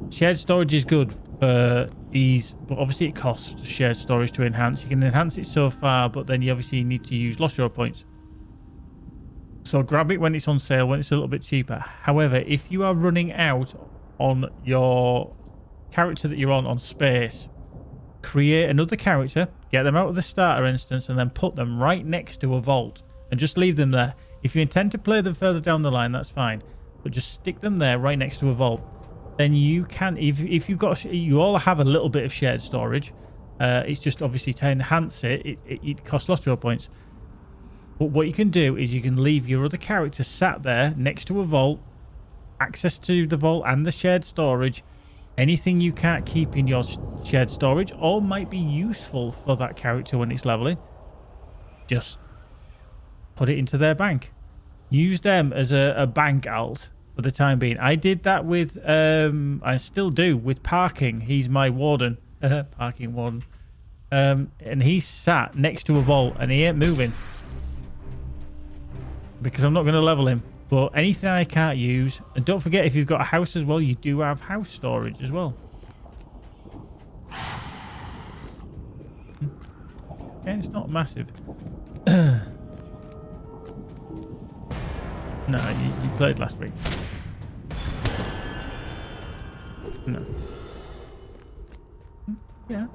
shared storage is good for ease, but obviously it costs shared storage to enhance. You can enhance it so far, but then you obviously need to use LOTRO points. So grab it when it's on sale, when it's a little bit cheaper. However, if you are running out on your character that you're on space, create another character, get them out of the starter instance, and then put them right next to a vault and just leave them there. If you intend to play them further down the line, that's fine, but just stick them there right next to a vault. Then you can, if you've got, you all have a little bit of shared storage. It's just obviously to enhance it, it costs LOTRO points. But what you can do is you can leave your other character sat there next to a vault, access to the vault and the shared storage. Anything you can't keep in your shared storage or might be useful for that character when it's leveling, just put it into their bank. Use them as a bank alt for the time being. I did that with, I still do, with parking. He's my warden, parking warden. And he sat next to a vault and he ain't moving because I'm not going to level him. But anything I can't use, and don't forget, if you've got a house as well, you do have house storage as well. And it's not massive. No, you played last week. No. Yeah.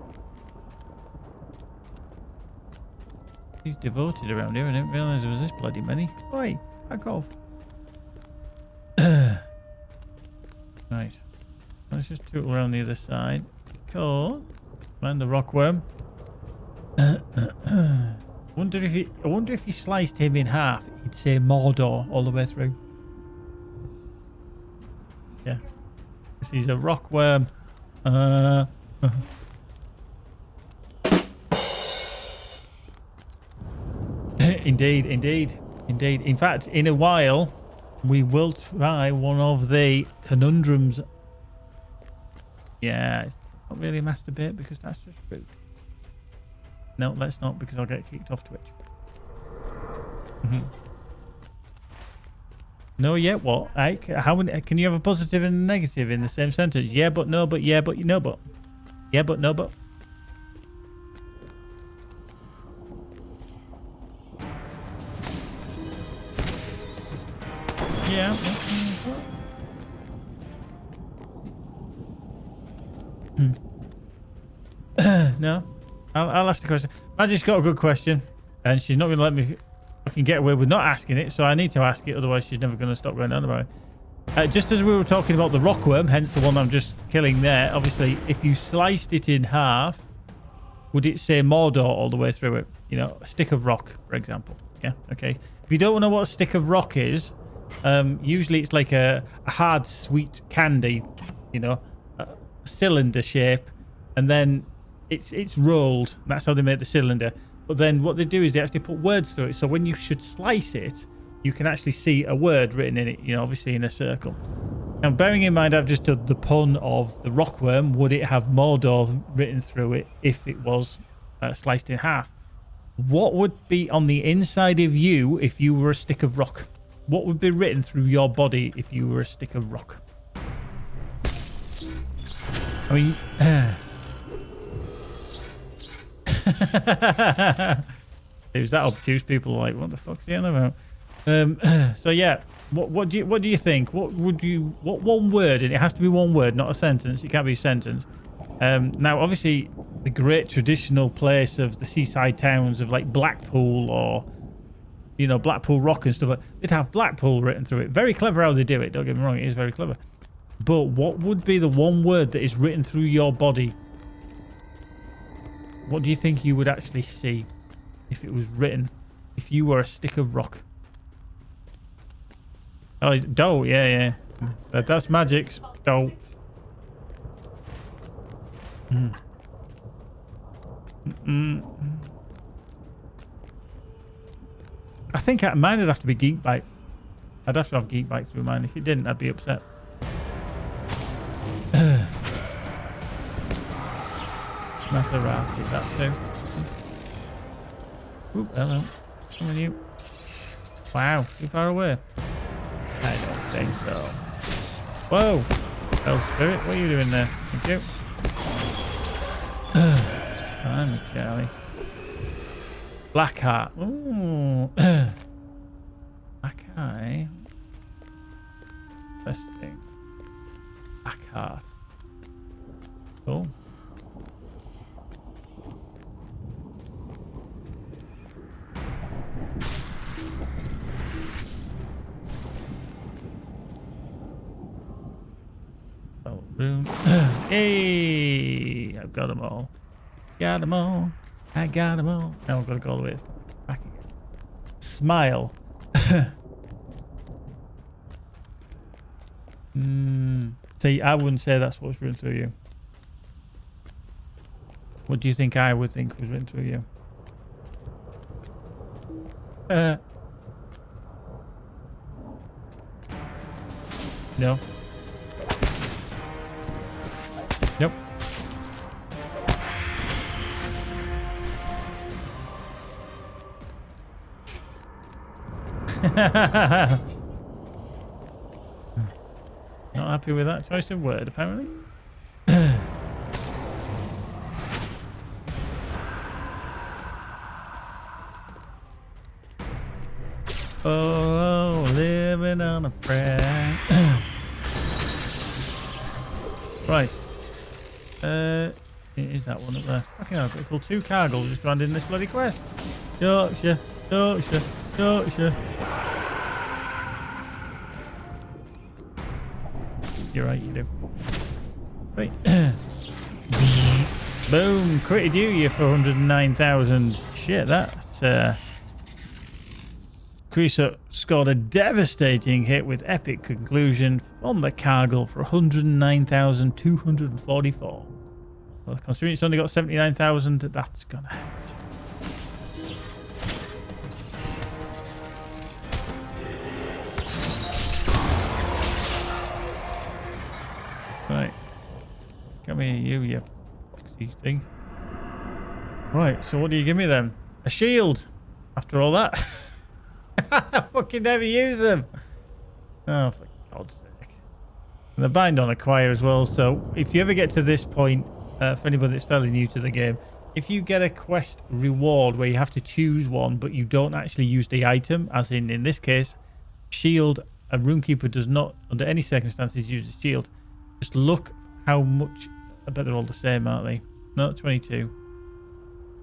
He's devoted around here. I didn't realise there was this bloody many. Oi, back off. Right. Let's just toot around the other side. Cool. Find the rockworm. I wonder if he sliced him in half, he'd say Mordor all the way through. Yeah. Because he's a rockworm. Indeed. In fact, in a while, we will try one of the conundrums. Yeah, it's not really a masturbate because that's just rude. No, let's not, because I'll get kicked off Twitch. No, yeah, what? How many, can you have a positive and a negative in the same sentence? Yeah, but no, but yeah, but no, but. Yeah, but no, but. Yeah. No. I'll ask the question. Magic's got a good question, and she's not going to let me fucking get away with not asking it, so I need to ask it, otherwise she's never going to stop going on about it. Just as we were talking about the rockworm, hence the one I'm just killing there, obviously, if you sliced it in half, would it say Mordor all the way through it? You know, a stick of rock, for example. Yeah, okay. If you don't know what a stick of rock is, usually it's like a hard, sweet candy, you know, a cylinder shape, and then it's rolled. That's how they make the cylinder. But then what they do is they actually put words through it. So when you should slice it, you can actually see a word written in it, you know, obviously in a circle. Now, bearing in mind, I've just done the pun of the rockworm. Would it have Mordor written through it if it was sliced in half? What would be on the inside of you if you were a stick of rock? What would be written through your body if you were a stick of rock? I mean... Who's that obtuse? People are like, what the fuck's he on about? So yeah, what do you think? What one word, and it has to be one word, not a sentence. It can't be a sentence. Now, obviously, the great traditional place of the seaside towns of like Blackpool or, you know, Blackpool Rock and stuff, they'd have Blackpool written through it. Very clever how they do it. Don't get me wrong, it is very clever. But what would be the one word that is written through your body? What do you think you would actually see if it was written, if you were a stick of rock? Oh, dough, yeah. That's magic's dough. I think mine would have to be Geek Bite. I'd have to have Geek Bite through mine. If it didn't, I'd be upset. Maserati, that too. Oop, hello. Come on, you. Wow, too far away. I don't think so. Whoa! Oh, Spirit, what are you doing there? Thank you. I'm Charlie. Black Heart. Ooh. Black Eye. Interesting. Black Heart. Cool. Room. Hey, I've got them all. Got them all. I got them all. Now I've got to go all the way back again. Smile. See, I wouldn't say that's what's written through you. What do you think I would think was written through you? No. Nope. Not happy with that choice of word, apparently. Oh, living on a prayer. Right. Is that one up there? Fucking hell, I've got to pull 2 cargoes just round in this bloody quest. Yorkshire, Yorkshire, Yorkshire. You're right, you do. Right. Boom, critted you for 109,000. Shit, that's Creaser scored a devastating hit with epic conclusion on the cargo for 109,244. Well, considering it's only got 79,000, that's gonna hurt. Right. Come here, you foxy thing. Right, so what do you give me then? A shield. After all that. I fucking never use them. Oh, for God's sake. And they're bind on acquire as well, so if you ever get to this point, for anybody that's fairly new to the game, if you get a quest reward where you have to choose one, but you don't actually use the item, as in this case, shield, a Rune-Keeper does not, under any circumstances, use a shield. Just look how much, I bet they're all the same, aren't they? No, 22.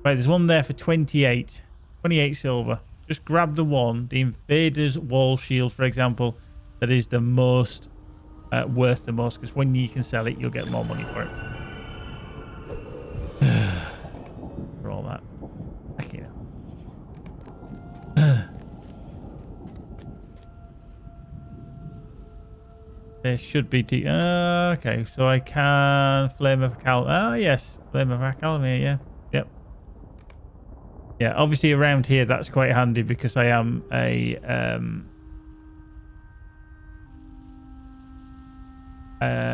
Right, there's one there for 28. 28 silver. Just grab the one, the Invader's Wall Shield, for example, that is the most worth the most, because when you can sell it, you'll get more money for it. For all that. Heck yeah. There should be... okay, so I can... Flame of Accalmia. Ah, yes. Flame of Accalmia, yeah. Yep. Yeah, obviously around here that's quite handy because I am a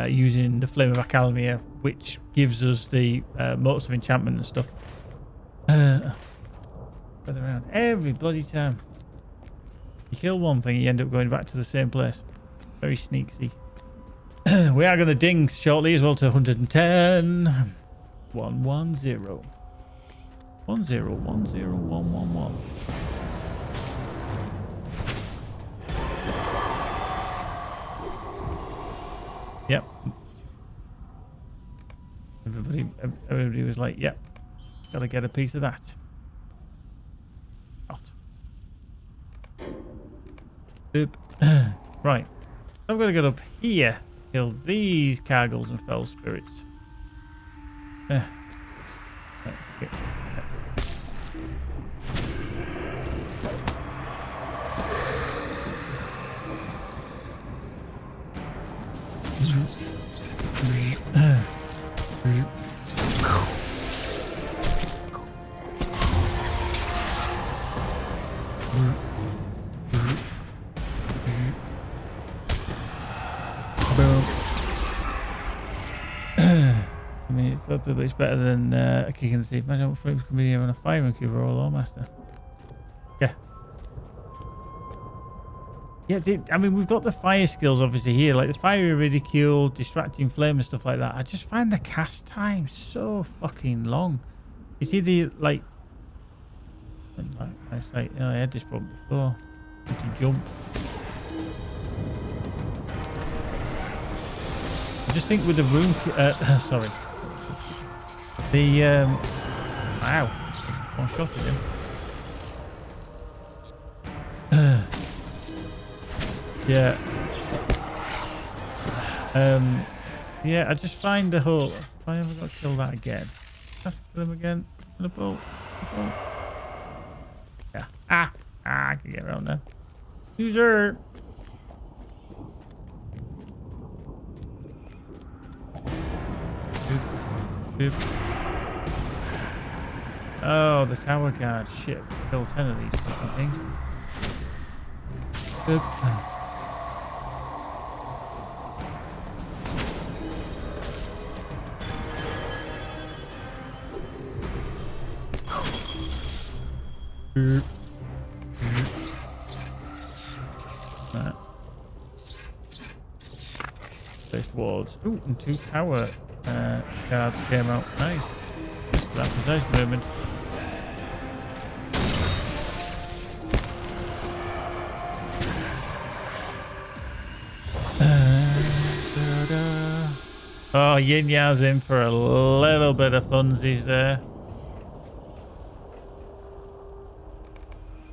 using the Flame of Accalmia, which gives us the motes of enchantment and stuff. Further around every bloody time. You kill one thing, you end up going back to the same place. Very sneaky. We are going to ding shortly as well to 110. 110. 1010111. Yep. Everybody was like, yep. Gotta get a piece of that. Out. Oop. Right. I'm gonna get up here. Kill these cargles and fell spirits. Okay. But it's better than a kick in the teeth. Imagine what flames can be here on a fire cube or a Lawmaster. Yeah. Yeah, I mean, we've got the fire skills obviously here, like the fiery ridicule, distracting flame and stuff like that. I just find the cast time so fucking long. You see the, like I say, oh, I had this problem before. You can jump. I just think with the room, sorry. The, wow. One shot at him. Yeah. Yeah, I just find the whole... I never got to kill that again. Have to kill him again. In a bolt. Yeah. I can get around there. User. Boop. Oh, the tower guard. Shit. Kill 10 of these fucking things. Boop. Boop. Right. Placed walls. Ooh, and 2 tower guards came out. Nice. That precise movement. Oh, Yin Ya's in for a little bit of funsies there.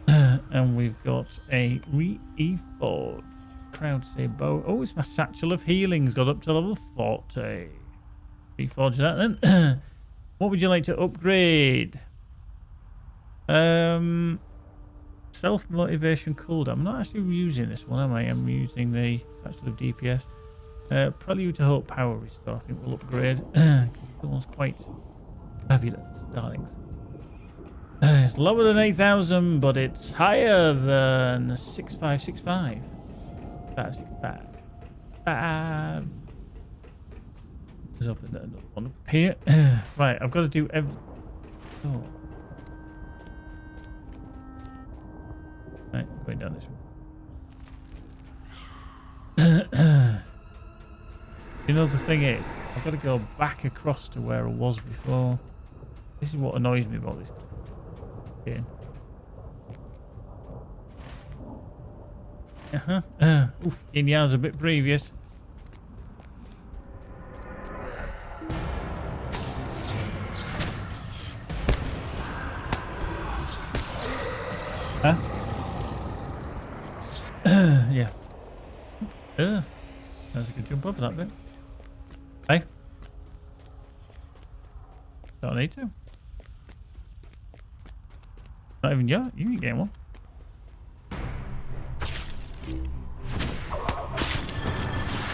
And we've got a re-e-forge. Crowd say bow. Oh, it's my satchel of healing's got up to level 40. Reforge that then. What would you like to upgrade? Self-motivation cooldown. I'm not actually using this one, am I? I'm using the satchel of DPS. Prelude to Hope Power Restore. I think we'll upgrade. Because the one's quite fabulous, darlings. It's lower than 8,000, but it's higher than 6565. 565. There's up in there, one up here. Right, I've got to do every. Oh. Right, going down this one. You know, the thing is, I've got to go back across to where I was before. This is what annoys me about this game. Oof, Inya's a bit previous. Huh? Yeah. That's a good jump over that bit. Hey. Don't need to. Not even yet. You can get one.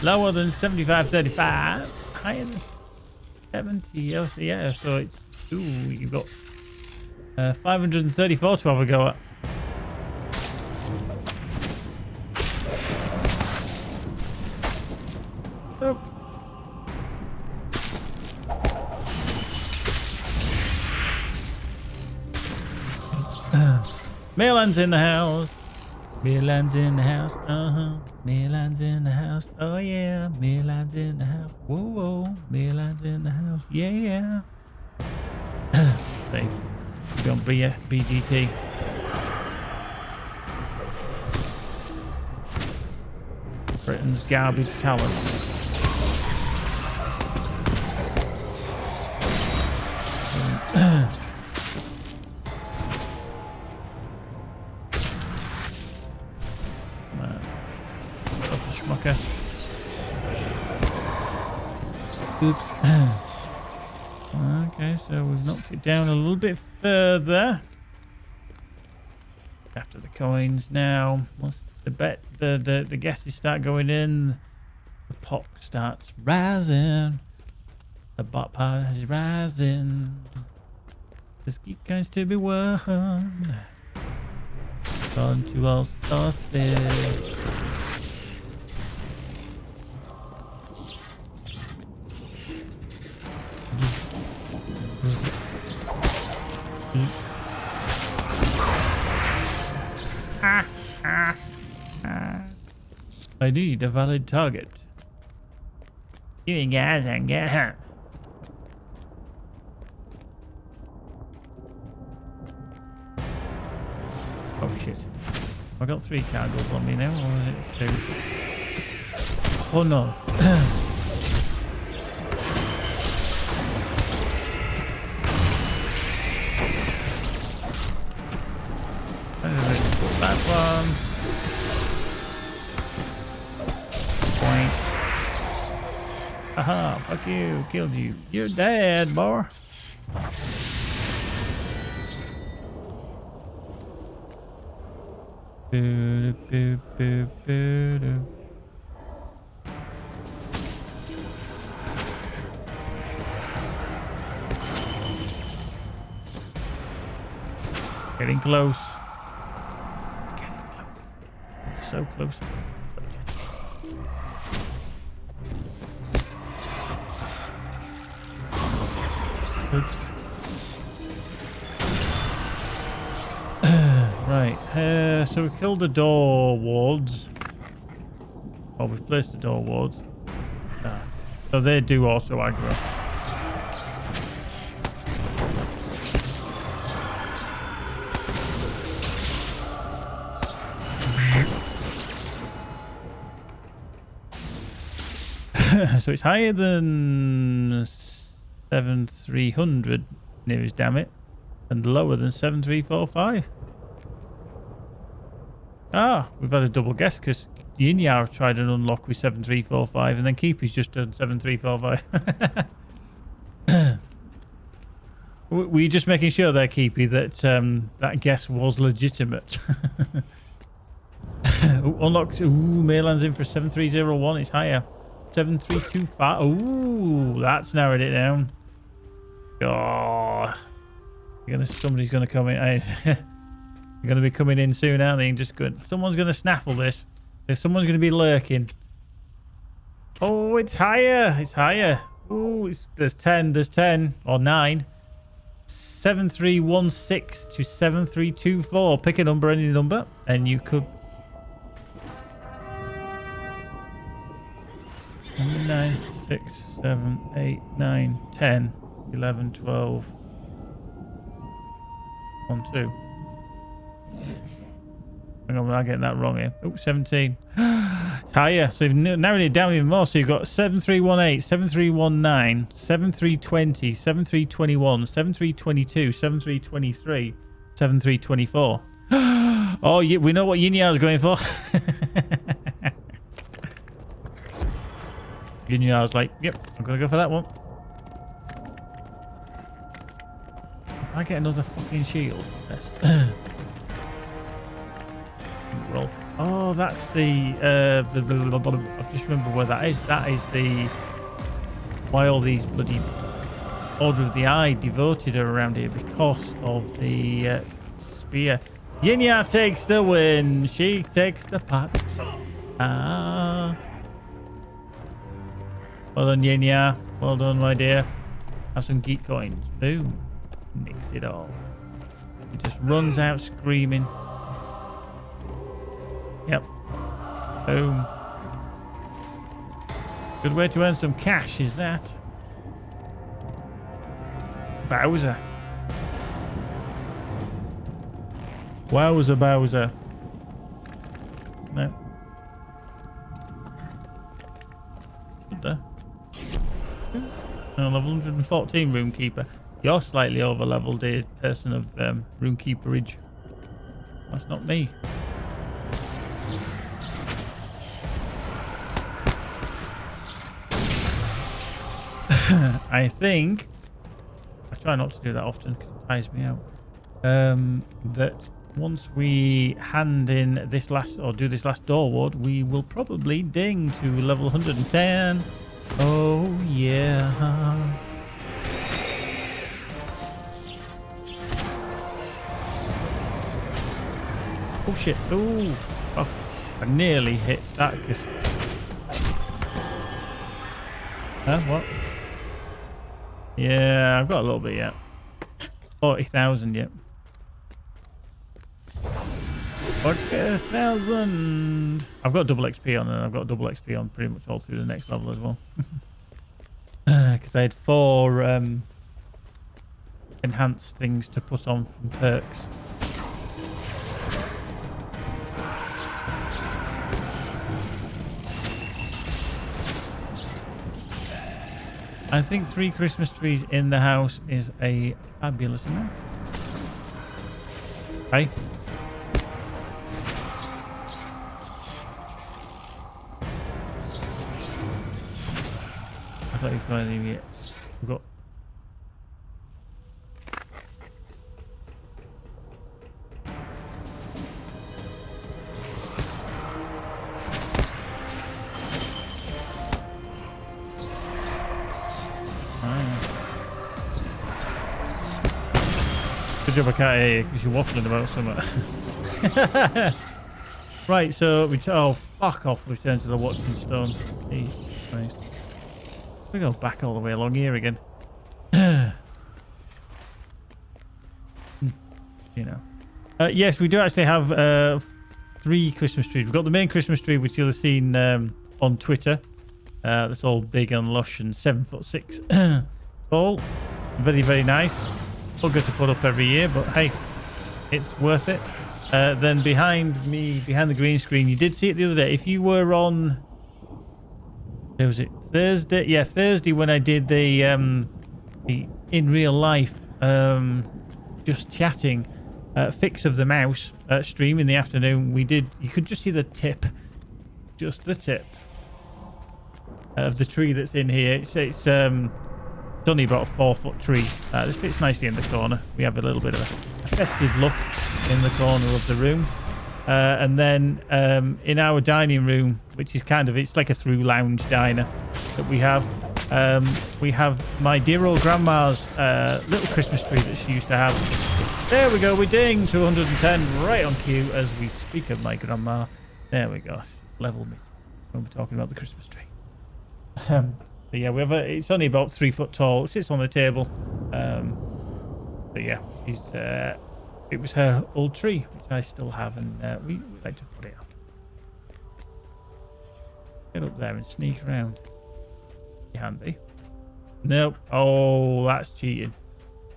Lower than 7535. Higher than 70. Oh, so yeah, so it's. Ooh, you've got 534 to have a go at. Oh. Milan's in the house. Milan's in the house. Milan's in the house. Oh yeah. Milan's in the house. Whoa, whoa. Milan's in the house. Yeah. See. Don't be a BGT. Britain's garbage talent. Okay, so we've knocked it down a little bit further. After the coins now. Once the guesses start going in, the pot starts rising. The bot part is rising. There's geek coins to be won. On to all sources. I need a valid target. You ain't got that, get her. Oh shit. I got 3 cargoes on me now, or is it 2? Oh no. That one. Point. Aha, fuck you, killed you. You're dead, boy. Getting close. Getting close. So close. Good. Right. So we killed the door wards. Oh, we've placed the door wards. So they do also aggro. So it's higher than 7,300 nearest damn it, and lower than 7,345. Ah, we've had a double guess because Yin Yao tried an unlock with 7,345 and then Keepy's just done 7,345. Were you just making sure there, Keepy, that that guess was legitimate? Unlocked. Ooh, Maylan's in for 7,301. It's higher. 7,325. Ooh, that's narrowed it down. Oh, somebody's gonna come in. You're gonna be coming in soon, aren't they? Just good. Someone's gonna snaffle this. Someone's gonna be lurking. Oh, it's higher. It's higher. Ooh, there's 10. There's 10 or 9. 7,316 to 7,324. Pick a number, any number, and you could. 9, 6, 7, 8, 9, 10, 11, 12, 1, 2. Hang on, I'm getting that wrong here. Oh, 17. It's higher. So you've narrowed it down even more. So you've got 7,318, 7,319, 7,320, 7,321, 7,322, 7,323, 7,324. Oh, we know what Yin Yao's going for. Yin Yao's like, yep, I'm going to go for that one. If I get another fucking shield. Roll. Oh, that's the I just remember where that is. That is the why all these bloody Order of the Eye devoted are around here, because of the spear. Yin Yao takes the win. She takes the pot. Well done, Yin Yao. Well done, my dear. Have some geek coins. Boom. Mix it all. He just runs out screaming. Yep. Boom. Good way to earn some cash, is that? Bowser. Wowzer Bowser. No. Good there. Level 114 Rune-Keeper. You're slightly over leveled, dear person of Rune-Keeperage. That's not me. I think I try not to do that often because it tires me out. That once we hand in this last or do this last door ward, we will probably ding to level 110. Oh yeah. Oh shit. Oh, I nearly hit that. Huh? What? Yeah, I've got a little bit yet. 40,000 yet. 40,000. I've got double XP on, and I've got double XP on pretty much all through the next level as well. Because I had 4 enhanced things to put on from perks. I think 3 Christmas trees in the house is a fabulous amount. Hey. I thought you could leave it. We've got. job I can't hear you because you're waffling about something. Right, so oh, fuck off. Return to the watching stone. Jesus Christ. We go back all the way along here again. You know. Yes, we do actually have 3 Christmas trees. We've got the main Christmas tree, which you'll have seen on Twitter. That's all big and lush and 7'6" tall. Very, very nice. Bugger to put up every year, but hey, it's worth it. Then behind me, behind the green screen, you did see it the other day. If you were on, where was it? Thursday? Yeah, Thursday when I did the in real life, just chatting fix of the mouse stream in the afternoon. We did. You could just see the tip, just the tip of the tree that's in here. It's only about a 4-foot tree. This fits nicely in the corner. We have a little bit of a festive look in the corner of the room. And then in our dining room, which is kind of, it's like a through lounge diner that we have my dear old grandma's little Christmas tree that she used to have. There we go. We ding 210 right on cue as we speak of my grandma. There we go. Level me when we're talking about the Christmas tree. But yeah, we have it's only about 3 foot tall. It sits on the table. But yeah, she's it was her old tree, which I still have, and we like to put it up. Get up there and sneak around. You handy. Nope. Oh, that's cheating.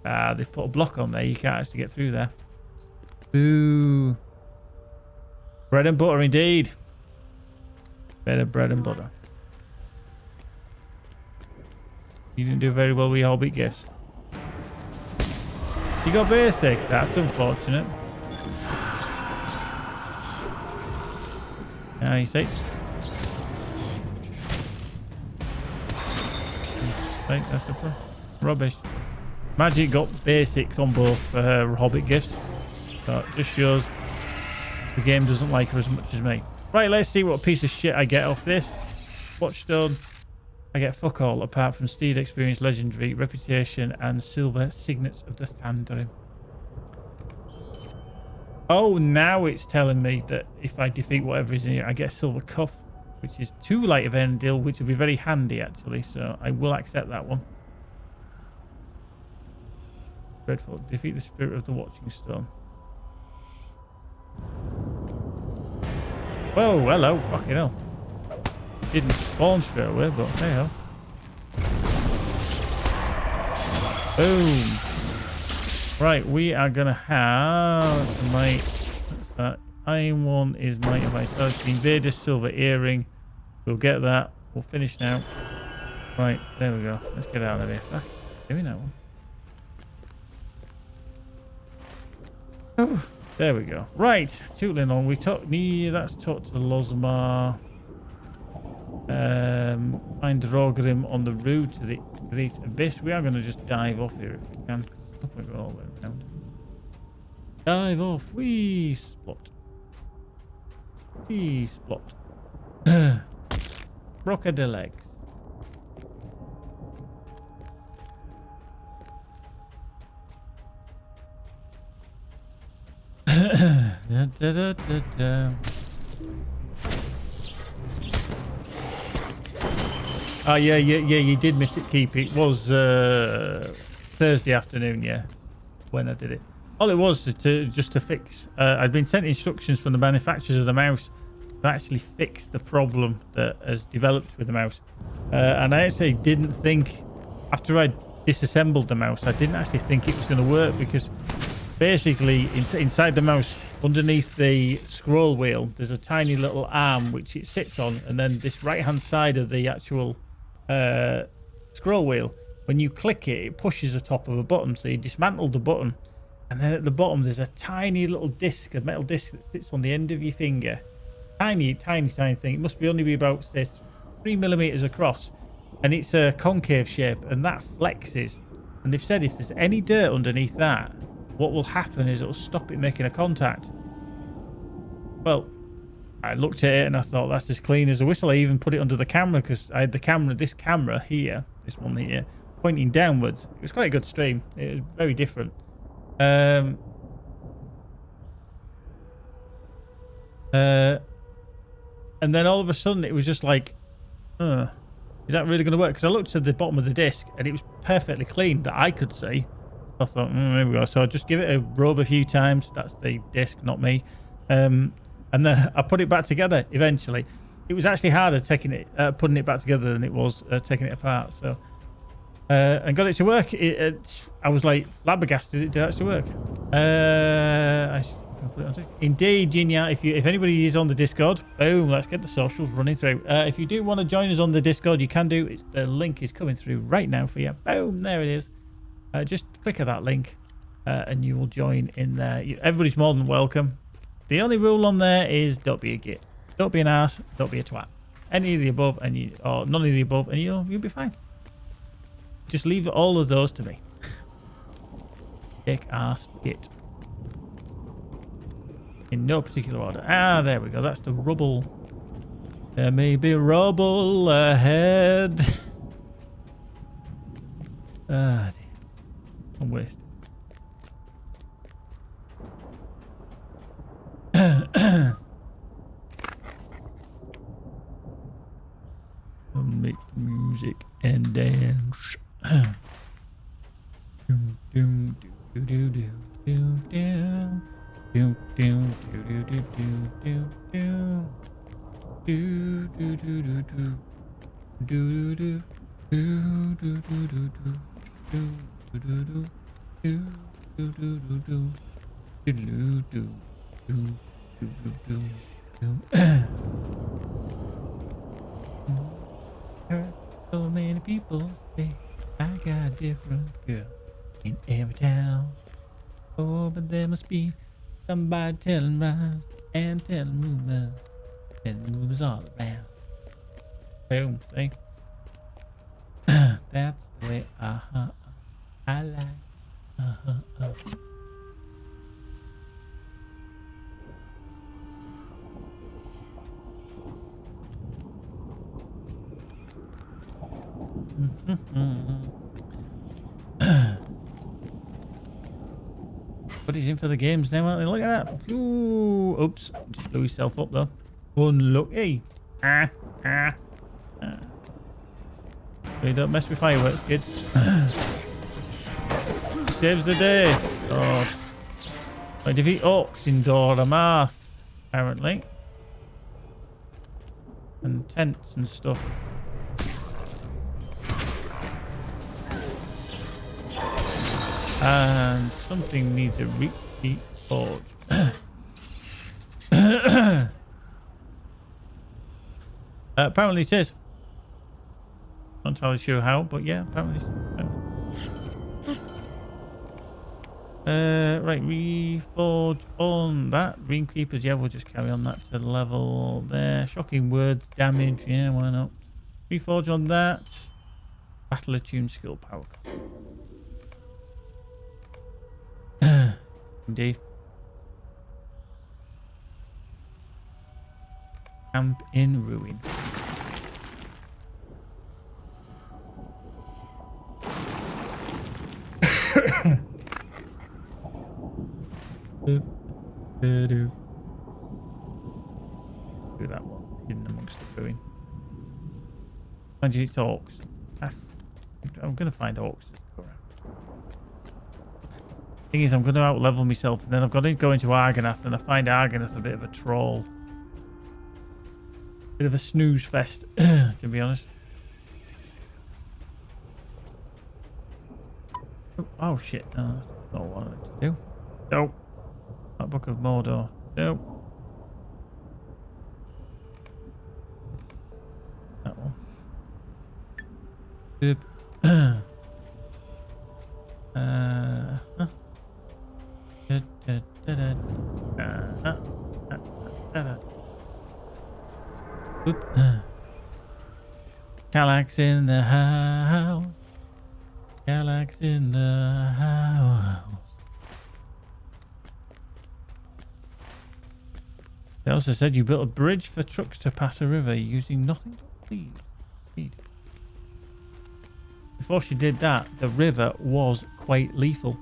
They've put a block on there. You can't actually get through there. Boo. Bread and butter indeed. Better bread and butter. You didn't do very well with your Hobbit Gifts. You got basic. That's unfortunate. You see. Right, that's the rubbish. Magic got basics on both for her Hobbit Gifts. So it just shows the game doesn't like her as much as me. Right, let's see what piece of shit I get off this. Watchstone. I get fuck all apart from Steed Experience, Legendary, Reputation, and Silver Signets of the Thandrim. Oh, now it's telling me that if I defeat whatever is in here, I get a Silver Cuff, which is 2 Light of Endil, which will be very handy actually, so I will accept that one. Dreadful. Defeat the Spirit of the Watching Stone. Whoa, hello, fucking hell. Didn't spawn straight away, but hey ho. Boom. Right, we are gonna have might. What's that? Iron one is might of ice. So it's the Invader Silver Earring. We'll get that. We'll finish now. Right, there we go. Let's get out of here. Ah, doing that one. Oh, there we go. Right, tootling on. We talked. That's talked to Losmar. Find Rogrim on the road to the Great Abyss. We are going to just dive off here if we can. Because we're all the way around. Dive off. Wee spot. Wee spot. Rocker de legs. Da, da, da, da, da. Oh, yeah, you did miss it, Keep. It was Thursday afternoon, yeah, when I did it. All it was just to fix. I'd been sent instructions from the manufacturers of the mouse to actually fix the problem that has developed with the mouse. And I actually didn't think, after I disassembled the mouse, I didn't actually think it was going to work because basically inside the mouse, underneath the scroll wheel, there's a tiny little arm which it sits on, and then this right-hand side of the actual scroll wheel, when you click it, it pushes the top of a button. So you dismantle the button, and then at the bottom there's a tiny little disc, a metal disc that sits on the end of your finger. Tiny thing. It must only be about, say, 3 millimeters across, and it's a concave shape, and that flexes. And they've said if there's any dirt underneath that, what will happen is it'll stop it making a contact. Well, I looked at it and I thought that's as clean as a whistle. I even put it under the camera because I had the camera, this one here, pointing downwards. It was quite a good stream. It was very different. And then all of a sudden it was just like, is that really going to work? Because I looked at the bottom of the disc and it was perfectly clean that I could see. I thought, there we go. So I just give it a rub a few times. That's the disc, not me. And then I put it back together eventually. It was actually harder putting it back together than it was taking it apart. So, and got it to work. I was like flabbergasted it did actually work. I should put it on. Indeed, Jinya. If anybody is on the Discord, boom, let's get the socials running through. If you do want to join us on the Discord, you can do. The link is coming through right now for you. Boom, there it is. Just click on that link, and you will join in there. Everybody's more than welcome. The only rule on there is don't be a git, don't be an ass, don't be a twat. Any of the above, or none of the above, and you'll be fine. Just leave all of those to me. Dick, ass, git. In no particular order. Ah, there we go. That's the rubble. There may be rubble ahead. Ah, dear. I'm wasted. Make music and dance. Doom, doom, doo, doo, doo, doo, doo. Doom, doom, doo, doo, doo, doo, doo, doo. Doo, doo, doo, doo, doo. Doo, doo, doo, doo, doo, doo, doo. Do do do do do do do do do do do do do do. Heard so many people say I got a different girl in every town. Oh, but there must be somebody telling lies and telling rumors all around. Boom, see? That's the way I like. But he's in for the games now, aren't they? Look at that. Ooh, oops. Just blew himself up though. Unlucky. We don't mess with fireworks, kids. Saves the day. Oh. I defeat orcs in Doramath, apparently. And tents and stuff. And something needs a repeat forge. Apparently it is. Not entirely sure how, but yeah, apparently. Right, reforge on that. Rune-Keepers, yeah, we'll just carry on that to the level there. Shocking word damage, yeah, why not? Reforge on that. Battle attuned skill power. Indeed. Camp in ruin. Do that one hidden amongst the ruin. Find you, it's orcs. I'm gonna find orcs. Thing is, I'm gonna out level myself, and then I've got to go into Argonath, and I find Argonath a bit of a troll, bit of a snooze fest, to be honest. Oh shit! No, that's not what I wanted to do. Nope. That Book of Mordor. Nope. That one. Yep. Kallax in the house. Kallax in the house. They also said you built a bridge for trucks to pass a river using nothing but leaves. Indeed. Before she did that, the river was quite lethal.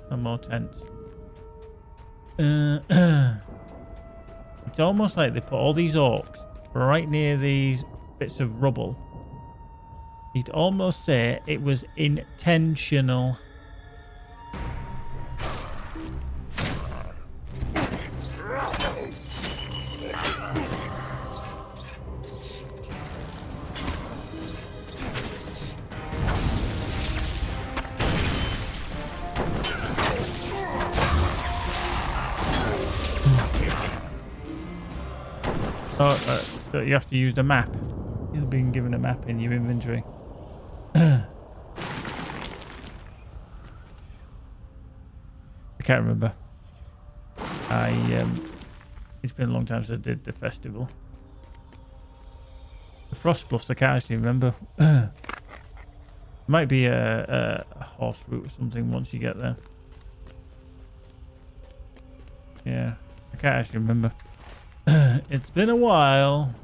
Some more tents. It's almost like they put all these orcs right near these bits of rubble. You'd almost say it was intentional. So you have to use the map. You've been given a map in your inventory. I can't remember. It's been a long time since I did the festival. The Frost Bluffs, I can't actually remember. Might be a horse route or something once you get there. Yeah, I can't actually remember. It's been a while.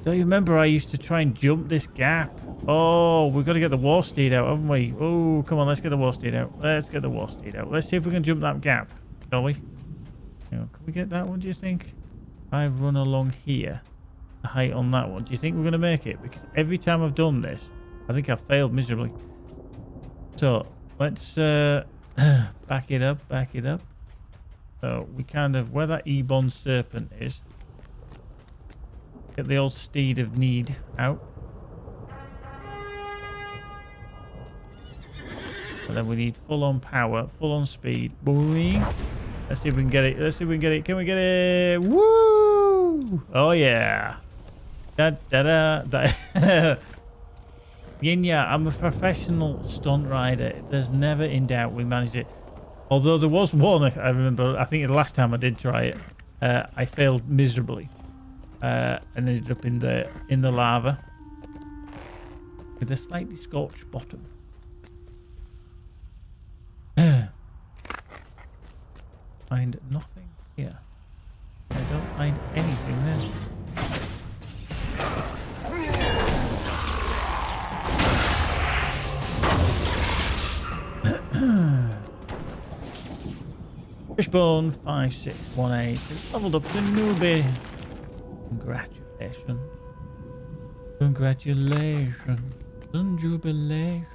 Don't you remember I used to try and jump this gap? Oh, we've got to get the war steed out, haven't we? Oh, come on, let's get the war steed out. Let's get the war steed out. Let's see if we can jump that gap, shall we? Can we get that one, do you think? I run along here, the height on that one. Do you think we're going to make it? Because every time I've done this, I think I've failed miserably. So, let's back it up, back it up. So, we kind of, where that Ebon serpent is, get the old steed of need out. And then we need full on power, full on speed. Boing. Let's see if we can get it. Let's see if we can get it. Can we get it? Woo! Oh yeah. Da da da. Yeah, I'm a professional stunt rider. There's never in doubt we managed it. Although there was one, I remember, I think the last time I did try it, I failed miserably. And ended up in the lava with a slightly scorched bottom. Find nothing here. I don't find anything there. Fishbone 5618 is leveled up to newbie. Congratulations. Congratulations and jubilation.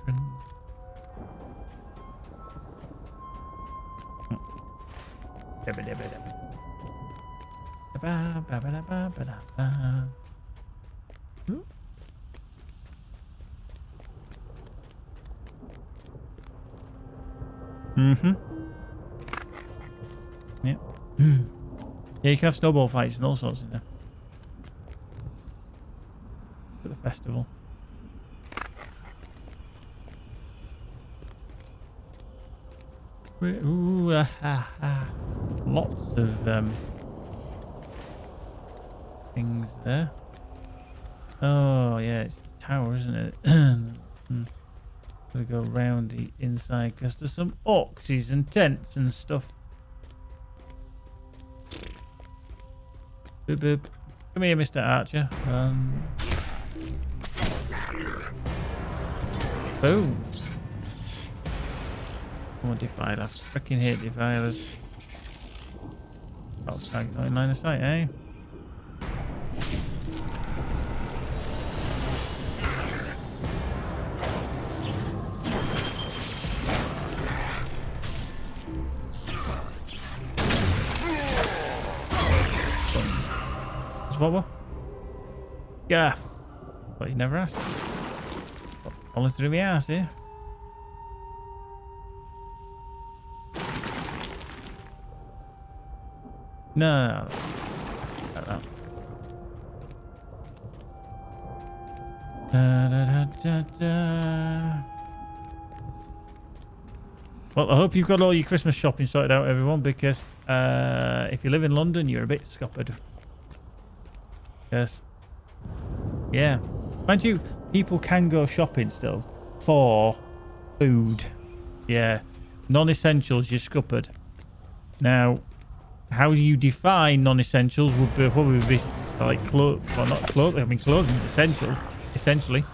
Mm-hmm. Yep. Yeah, you can have snowball fights and all sorts in there. For the festival. Ooh, lots of things there. Oh yeah, it's the tower, isn't it? Gotta go around the inside because there's some orcs and tents and stuff. Boop boop. Come here, Mr. Archer. Boom. Come on, Defiler. I freaking hate Defilers. Oh, not in line of sight, eh? What? Yeah. But you never asked. Only through my ass here. No. Well, I hope you've got all your Christmas shopping sorted out, everyone, because if you live in London, you're a bit scuppered. Yes. Yeah. Mind you, people can go shopping still for food. Yeah. Non-essentials, you're scuppered. Now, how do you define non-essentials? Would probably be like clothes. Well, not clothes. I mean, clothing is essential, essentially.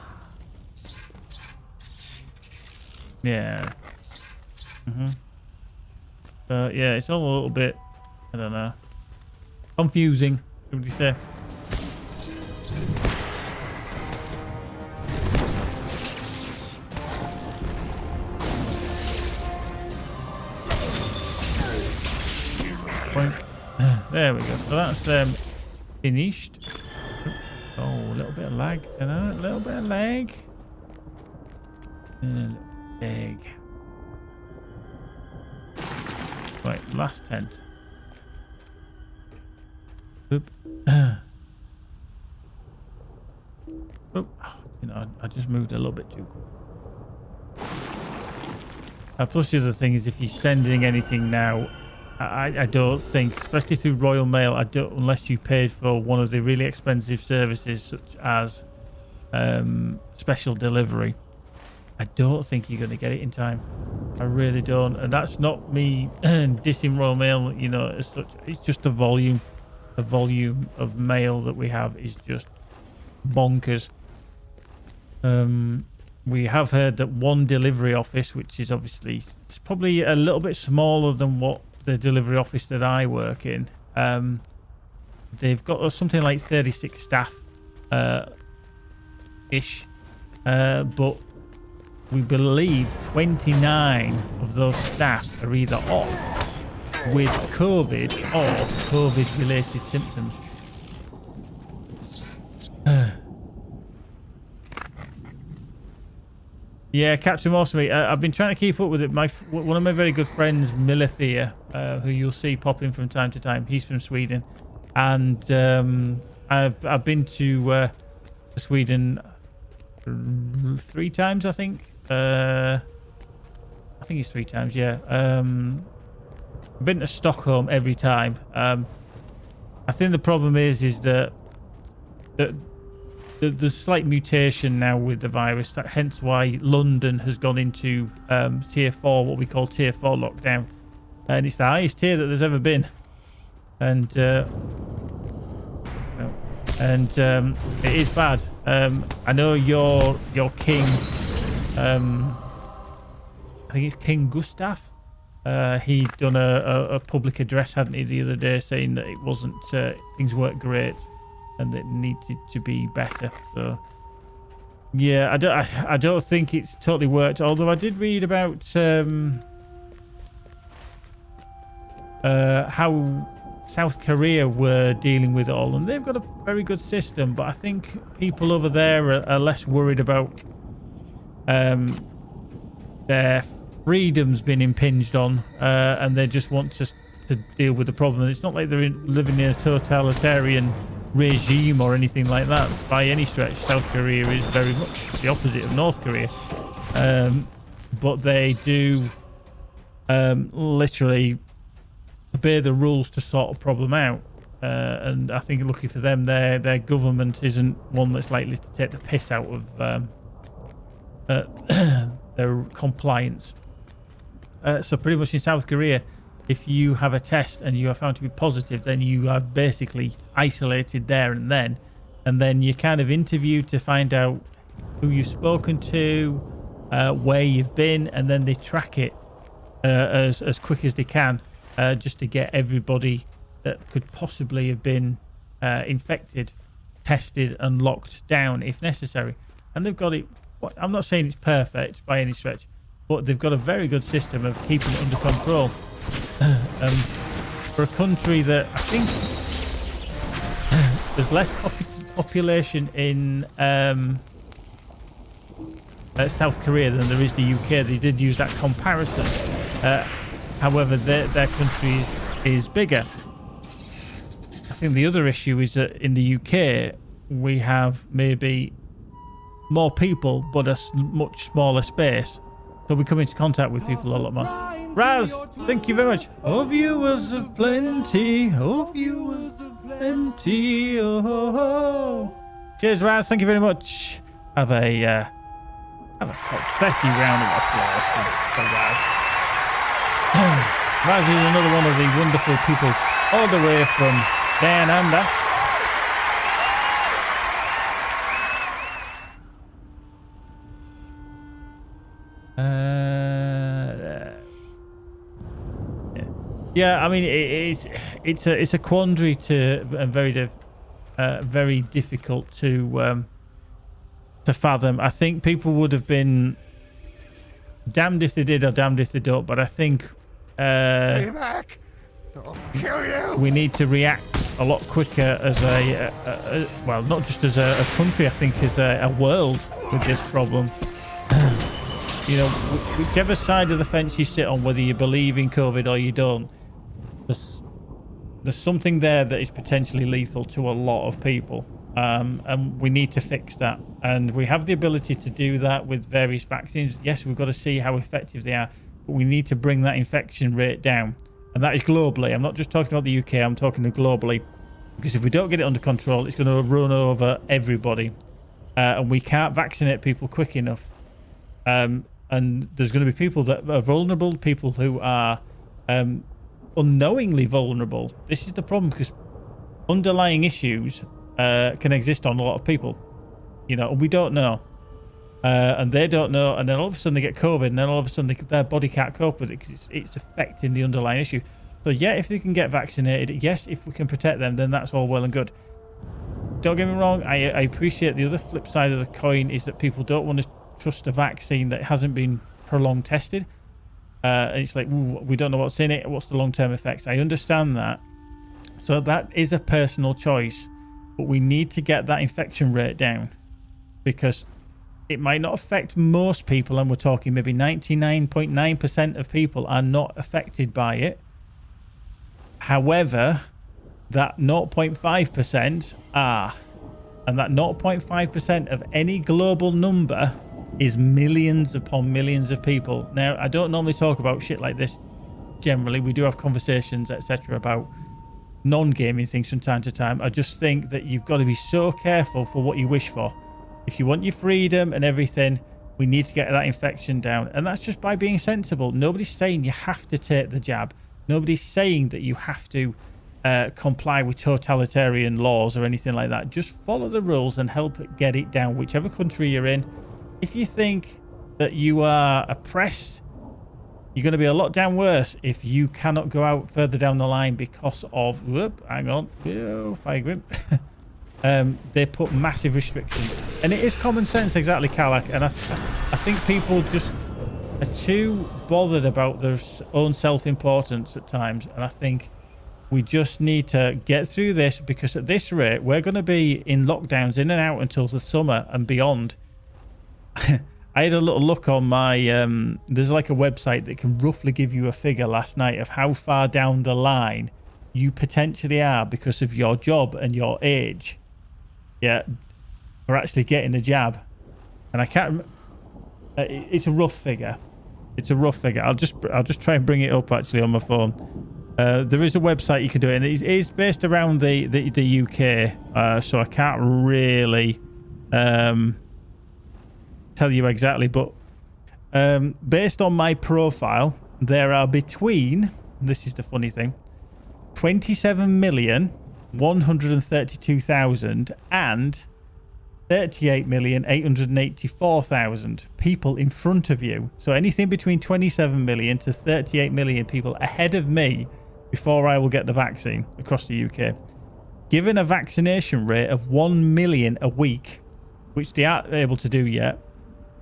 Yeah. Yeah, it's all a little bit, I don't know, confusing. What would you say? There we go. So that's finished. Oh, a little bit of lag. You know, a little bit of lag. A little lag. Right, last tent. Oop. Oop. You know, I just moved a little bit too quick. Plus the other thing is, if you're sending anything now, I don't think, especially through Royal Mail, unless you paid for one of the really expensive services such as special delivery, I don't think you're going to get it in time. I really don't. And that's not me dissing Royal Mail, you know, as such. It's just the volume. The volume of mail that we have is just bonkers. We have heard that one delivery office, which is obviously, it's probably a little bit smaller than what the delivery office that I work in, they've got something like 36 staff ish, but we believe 29 of those staff are either off with COVID or COVID related symptoms. Yeah, Captain Awesome. I've been trying to keep up with it. One of my very good friends, Milithia, who you'll see pop in from time to time. He's from Sweden, and I've been to Sweden 3 times, I think. I think it's 3 times. Yeah. I've been to Stockholm every time. I think the problem is that there's slight mutation now with the virus, hence why London has gone into tier 4, what we call tier 4 lockdown, and it's the highest tier that there's ever been. And it is bad. I know your king, I think it's King Gustav. He'd done a public address, hadn't he, the other day, saying that it wasn't things weren't great and that needed to be better. So yeah, I don't think it's totally worked. Although I did read about how South Korea were dealing with it all, and they've got a very good system. But I think people over there are less worried about their freedom's been impinged on, and they just want to deal with the problem. It's not like they're living in a totalitarian regime or anything like that by any stretch. South Korea is very much the opposite of North Korea, but they do literally obey the rules to sort a problem out, and I think lucky for them, their government isn't one that's likely to take the piss out of their compliance. So pretty much in South Korea, if you have a test and you are found to be positive, then you are basically isolated there and then you're kind of interviewed to find out who you've spoken to, where you've been, and then they track it as quick as they can, just to get everybody that could possibly have been infected tested and locked down if necessary. And they've got it. I'm not saying it's perfect by any stretch, but they've got a very good system of keeping it under control. For a country that I think there's less population in South Korea than there is the UK. They did use that comparison. However, their country is bigger. I think the other issue is that in the UK we have maybe more people but a much smaller space, so we come into contact with people a lot more. Raz, thank you very much. Oh, viewers of plenty. Oh, viewers of plenty. Oh, ho, ho. Cheers, Raz. Thank you very much. Have a confetti round of applause for Raz. Raz is another one of the wonderful people all the way from down under. Yeah, I mean it's a quandary to very difficult to fathom. I think people would have been damned if they did or damned if they don't. But I think Stay back! I'll kill you! We need to react a lot quicker as well, not just as a country. I think as a world with this problem. You know, whichever side of the fence you sit on, whether you believe in COVID or you don't, there's something there that is potentially lethal to a lot of people, and we need to fix that. And we have the ability to do that with various vaccines. Yes, we've got to see how effective they are, but we need to bring that infection rate down, and that is globally. I'm not just talking about the UK, I'm talking globally, because if we don't get it under control, it's going to run over everybody, and we can't vaccinate people quick enough. And there's going to be people that are vulnerable, people who are unknowingly vulnerable. This is the problem, because underlying issues can exist on a lot of people, you know, and we don't know. And they don't know, and then all of a sudden they get COVID, and then all of a sudden their body can't cope with it because it's affecting the underlying issue. So yeah, if they can get vaccinated, yes, if we can protect them, then that's all well and good. Don't get me wrong, I appreciate the other flip side of the coin is that people don't want to trust a vaccine that hasn't been prolonged tested. It's like, ooh, we don't know what's in it, what's the long-term effects. I understand that. So that is a personal choice, but we need to get that infection rate down, because it might not affect most people, and we're talking maybe 99.9% of people are not affected by it. However, that 0.5% are, and that 0.5% of any global number is millions upon millions of people. Now, I don't normally talk about shit like this generally. We do have conversations, etc., about non-gaming things from time to time. I just think that you've got to be so careful for what you wish for. If you want your freedom and everything, we need to get that infection down, and that's just by being sensible. Nobody's saying you have to take the jab. Nobody's saying that you have to comply with totalitarian laws or anything like that. Just follow the rules and help get it down, whichever country you're in. If you think that you are oppressed, you're going to be a lot down worse if you cannot go out further down the line because of, fire grim. They put massive restrictions, and it is common sense, exactly, Kalak. And I think people just are too bothered about their own self-importance at times, and I think we just need to get through this, because at this rate we're going to be in lockdowns in and out until the summer and beyond. I had a little look on my there's like a website that can roughly give you a figure last night of how far down the line you potentially are because of your job and your age, for actually getting the jab. And I can't it's a rough figure. I'll just try and bring it up actually on my phone. There is a website you can do it, and it is based around the UK, so I can't really tell you exactly, but based on my profile, there are between, this is the funny thing, 27,132,000 and 38,884,000 people in front of you. So anything between 27 million to 38 million people ahead of me before I will get the vaccine across the UK. Given a vaccination rate of 1 million a week, which they aren't able to do yet,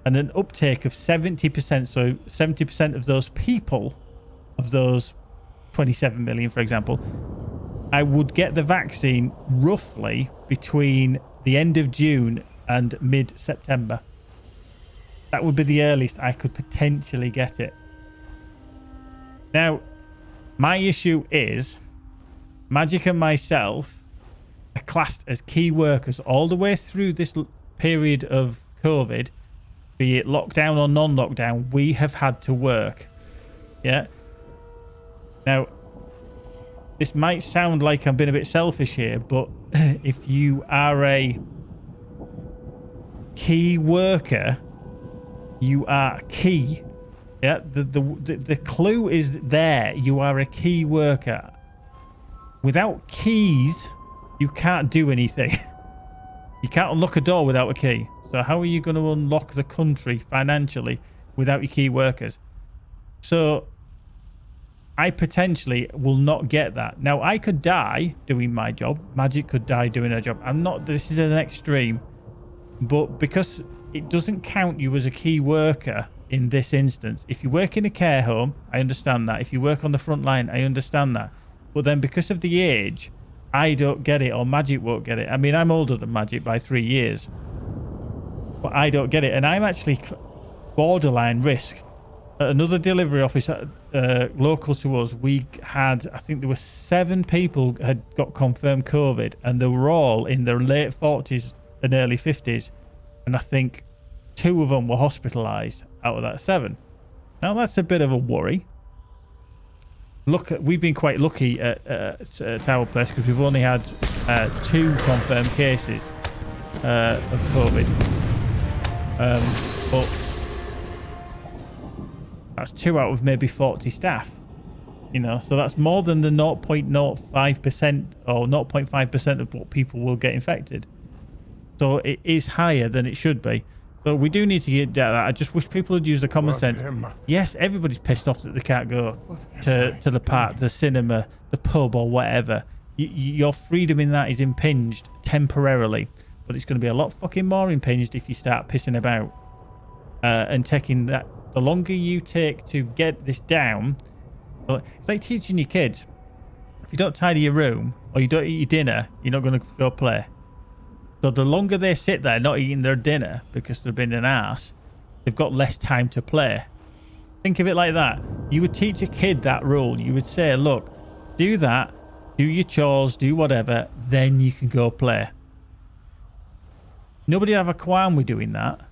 and an uptake of 70%, so 70% of those people, of those 27 million, for example, I would get the vaccine roughly between the end of June and mid-September. That would be the earliest I could potentially get it. Now, my issue is Magic and myself are classed as key workers all the way through this period of COVID. Be it lockdown or non-lockdown, we have had to work. Yeah. Now, this might sound like I'm being a bit selfish here, but if you are a key worker, you are key. Yeah. The clue is there. You are a key worker. without keys, you can't do anything. You can't unlock a door without a key. So how are you going to unlock the country financially without your key workers? So I potentially will not get that. Now, I could die doing my job. Magic could die doing her job. I'm not, this is an extreme. But because it doesn't count you as a key worker in this instance. If you work in a care home, I understand that. If you work on the front line, I understand that. But then because of the age, I don't get it, or Magic won't get it. I mean, I'm older than Magic by 3 years. But I don't get it. And I'm actually borderline risk. At another delivery office local to us, we had, I think there were 7 people had got confirmed COVID, and they were all in their late 40s and early 50s. And I think 2 of them were hospitalised out of that 7. Now, that's a bit of a worry. Look, we've been quite lucky at our place because we've only had 2 confirmed cases of COVID. But that's 2 out of maybe 40 staff, you know, so that's more than the 0.05% or 0.5% of what people will get infected. So it is higher than it should be. So we do need to get that. I just wish people would use the common sense. Yes, everybody's pissed off that they can't go to the park, the cinema, the pub or whatever. Your freedom in that is impinged temporarily, but it's going to be a lot fucking more impinged if you start pissing about and taking that. The longer you take to get this down, it's like teaching your kids. If you don't tidy your room or you don't eat your dinner, you're not going to go play. So the longer they sit there not eating their dinner because they've been an arse, they've got less time to play. Think of it like that. You would teach a kid that rule. You would say, look, do that, do your chores, do whatever, then you can go play. Nobody would have a qualm with doing that.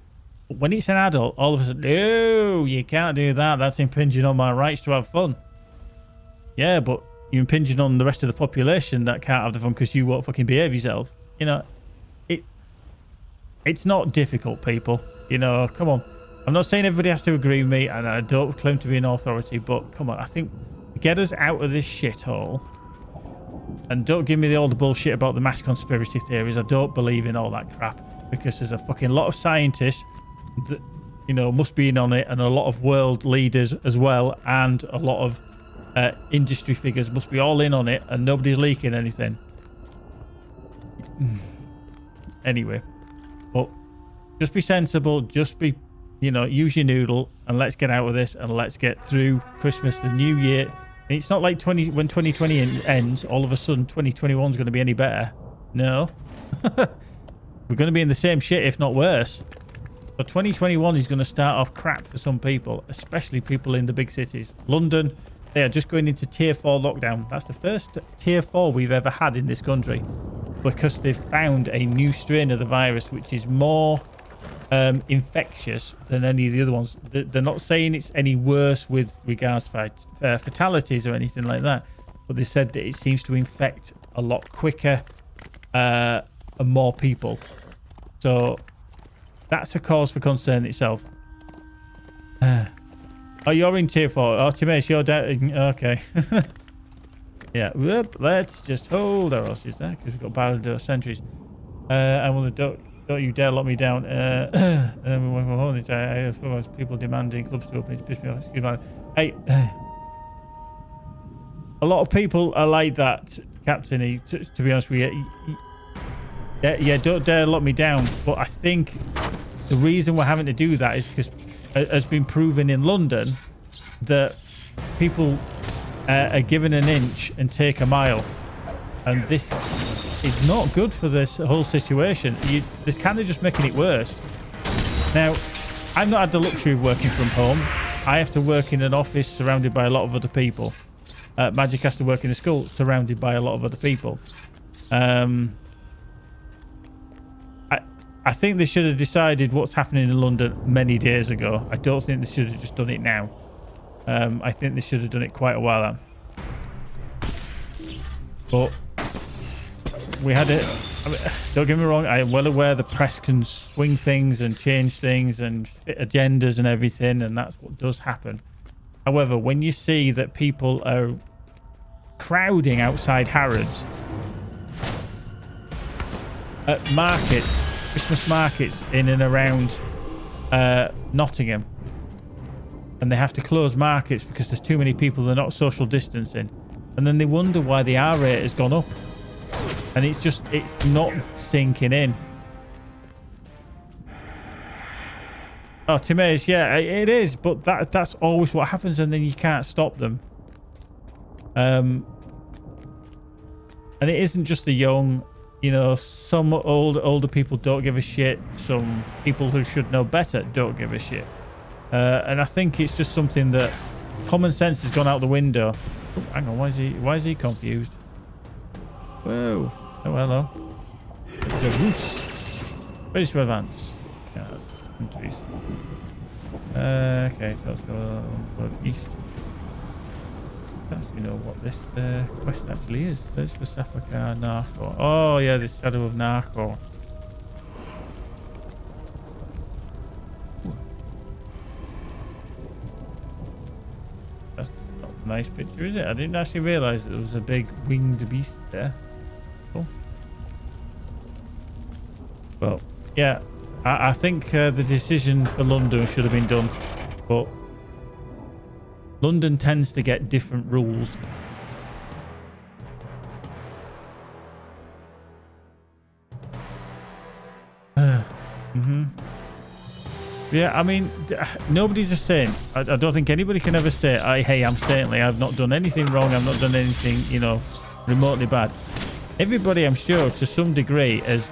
But when it's an adult, all of a sudden, no, you can't do that. That's impinging on my rights to have fun. Yeah, but you're impinging on the rest of the population that can't have the fun because you won't fucking behave yourself. You know, it's not difficult, people. You know, come on. I'm not saying everybody has to agree with me, and I don't claim to be an authority, but come on. I think to get us out of this shithole, and don't give me all the bullshit about the mass conspiracy theories. I don't believe in all that crap because there's a fucking lot of scientists that, you know, must be in on it, and a lot of world leaders as well, and a lot of industry figures must be all in on it, and nobody's leaking anything. Anyway, but just be sensible, just be, you know, use your noodle, and let's get out of this, and let's get through Christmas, the new year. It's not like when 2020 ends, all of a sudden 2021 is going to be any better. No. We're going to be in the same shit, if not worse. So 2021 is going to start off crap for some people, especially people in the big cities. London, they are just going into tier 4 lockdown. That's the first tier 4 we've ever had in this country, because they've found a new strain of the virus which is more infectious than any of the other ones. They're not saying it's any worse with regards to fatalities or anything like that, but they said that it seems to infect a lot quicker and more people. So that's a cause for concern itself. Oh, you're in tier 4. Oh, Timaeus, you're down. Okay. Yeah, whoop, let's just hold our horses there because we've got barred sentries. And well, don't you dare lock me down. And then we went from home. I have people demanding clubs to open. It's pissed me off. Excuse me. Hey, a lot of people are like that, Captain. To be honest with you, yeah, don't dare lock me down. But I think the reason we're having to do that is because it has been proven in London that people are given an inch and take a mile, and this is not good for this whole situation. They're kind of just making it worse. Now, I've not had the luxury of working from home. I have to work in an office surrounded by a lot of other people. Magic has to work in a school surrounded by a lot of other people. I think they should have decided what's happening in London many days ago. I don't think they should have just done it now. I think they should have done it quite a while ago. But we had it. I mean, don't get me wrong. I am well aware the press can swing things and change things and fit agendas and everything, and that's what does happen. However, when you see that people are crowding outside Harrods at markets, Christmas markets in and around Nottingham. And they have to close markets because there's too many people, they're not social distancing. And then they wonder why the R rate has gone up. And it's not sinking in. Oh, Timaeus, yeah, it is. But that's always what happens, and then you can't stop them. And it isn't just the young. You know, some older people don't give a shit. Some people who should know better don't give a shit. And I think it's just something that common sense has gone out the window. Oh, hang on, why is he confused? Whoa. Oh, hello. There's a roost. Ready to advance. Yeah, countries. Okay, so let's go east. You know what this quest actually is. Search for Sapphire Narco. Oh yeah, the Shadow of Narco. That's not a nice picture, is it? I didn't actually realise that there was a big winged beast there. Cool. Well, yeah, I think the decision for London should have been done, but London tends to get different rules. Yeah, I mean, nobody's a saint. I don't think anybody can ever say, hey, I'm saintly. I've not done anything wrong. I've not done anything, you know, remotely bad. Everybody, I'm sure, to some degree, has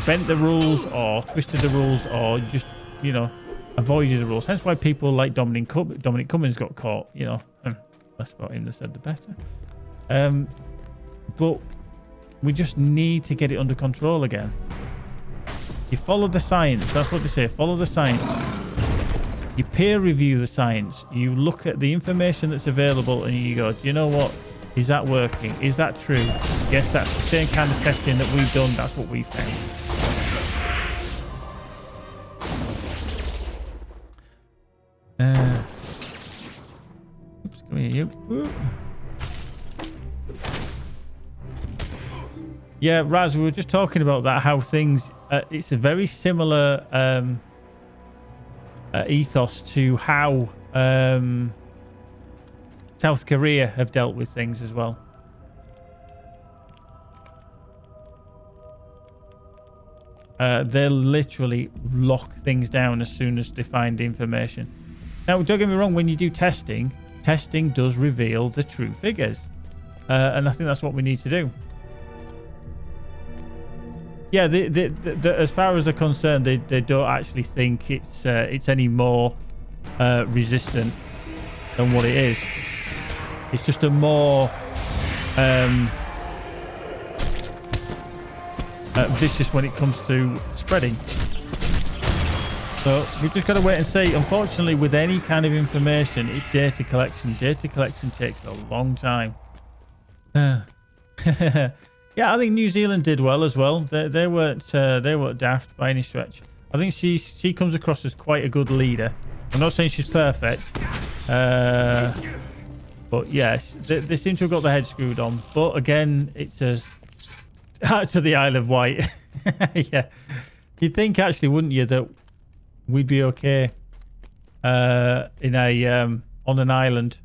bent the rules or twisted the rules or just, you know, avoided the rules. Hence why people like Dominic Cummings got caught, you know. Less about him than said the better. But we just need to get it under control again. You follow the science. That's what they say. Follow the science. You peer review the science. You look at the information that's available and you go, do you know what? Is that working? Is that true? Yes, that's the same kind of testing that we've done. That's what we found. Oops, come here, you. Ooh. Yeah, Raz, we were just talking about that, how things... it's a very similar ethos to how South Korea have dealt with things as well. They'll literally lock things down as soon as they find information. Now, don't get me wrong, when you do testing, testing does reveal the true figures. And I think that's what we need to do. Yeah, as far as they're concerned, they don't actually think it's any more resistant than what it is. It's just a more vicious when it comes to spreading. So we've just got to wait and see. Unfortunately, with any kind of information, it's data collection. Data collection takes a long time. Yeah, I think New Zealand did well as well. They weren't daft by any stretch. I think she comes across as quite a good leader. I'm not saying she's perfect, but yes, they seem to have got their head screwed on. But again, it's out to the Isle of Wight. Yeah, you'd think actually, wouldn't you, that we'd be okay in a on an island?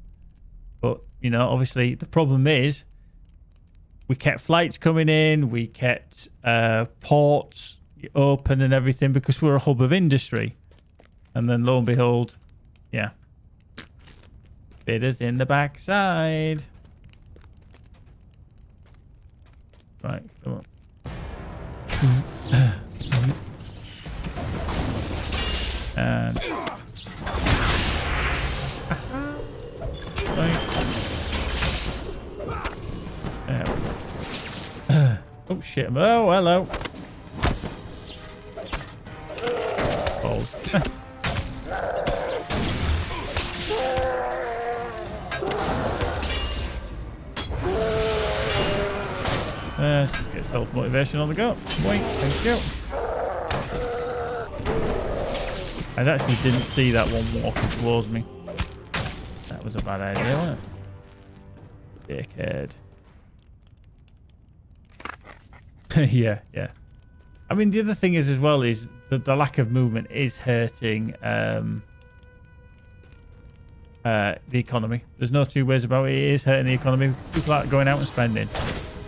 But you know, obviously, the problem is, we kept flights coming in, we kept ports open and everything because we're a hub of industry. And then lo and behold, yeah, bidders in the backside. Right, come on. And oh shit. Oh, hello. Oh. Let's just get self-motivation on the go. Wait, thank you. I actually didn't see that one walking towards me. That was a bad idea, wasn't it? Dickhead. Yeah. I mean, the other thing is as well is that the lack of movement is hurting the economy. There's no two ways about it. It is hurting the economy. People are going out and spending.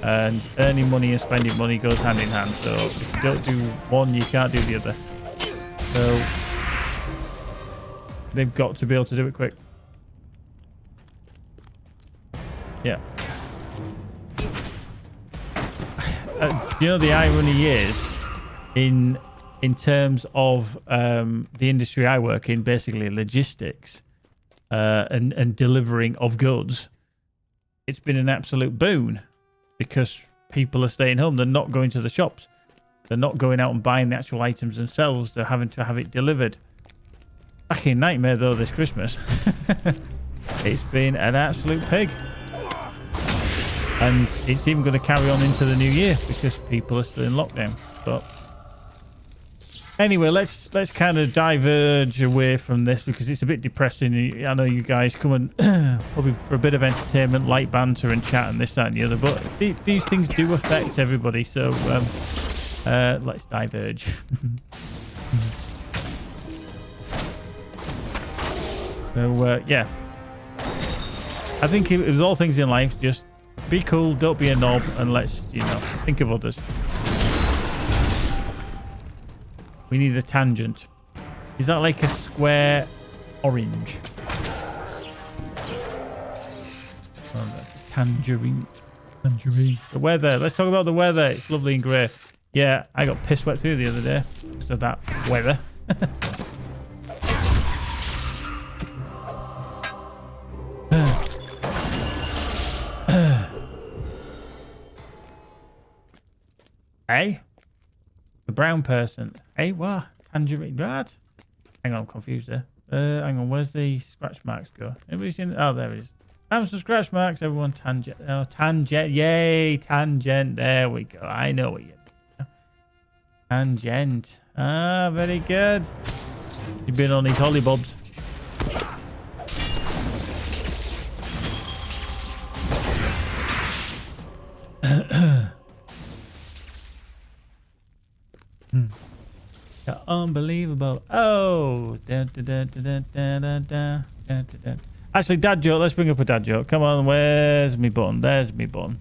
And earning money and spending money goes hand in hand. So if you don't do one, you can't do the other. So they've got to be able to do it quick. Yeah. You know, the irony is, in terms of the industry I work in, basically logistics and delivering of goods, it's been an absolute boon because people are staying home. They're not going to the shops. They're not going out and buying the actual items themselves. They're having to have it delivered. Fucking nightmare though this Christmas. It's been an absolute pig. And it's even going to carry on into the new year because people are still in lockdown. But anyway, let's kind of diverge away from this because it's a bit depressing. I know you guys come and probably for a bit of entertainment, light banter and chat and this, that and the other. But these things do affect everybody. So let's diverge. So yeah. I think it was all things in life. Just be cool, don't be a knob, and let's, you know, think of others. We need a tangent. Is that like a square orange? Oh, tangerine. Tangerine. The weather. Let's talk about the weather. It's lovely and grey. Yeah, I got piss wet through the other day because of that weather. Hey? The brown person. Hey, what? Tangerine. Right? Hang on, I'm confused there. Hang on, where's the scratch marks go? Anybody seen? Oh, there it is. Some scratch marks, everyone. Tangent. Oh, tangent. Yay, tangent. There we go. I know what you mean. Tangent. Ah, very good. You've been on these hollybobs. Unbelievable. Oh. Actually, dad joke. Let's bring up a dad joke. Come on. Where's me button? There's me button.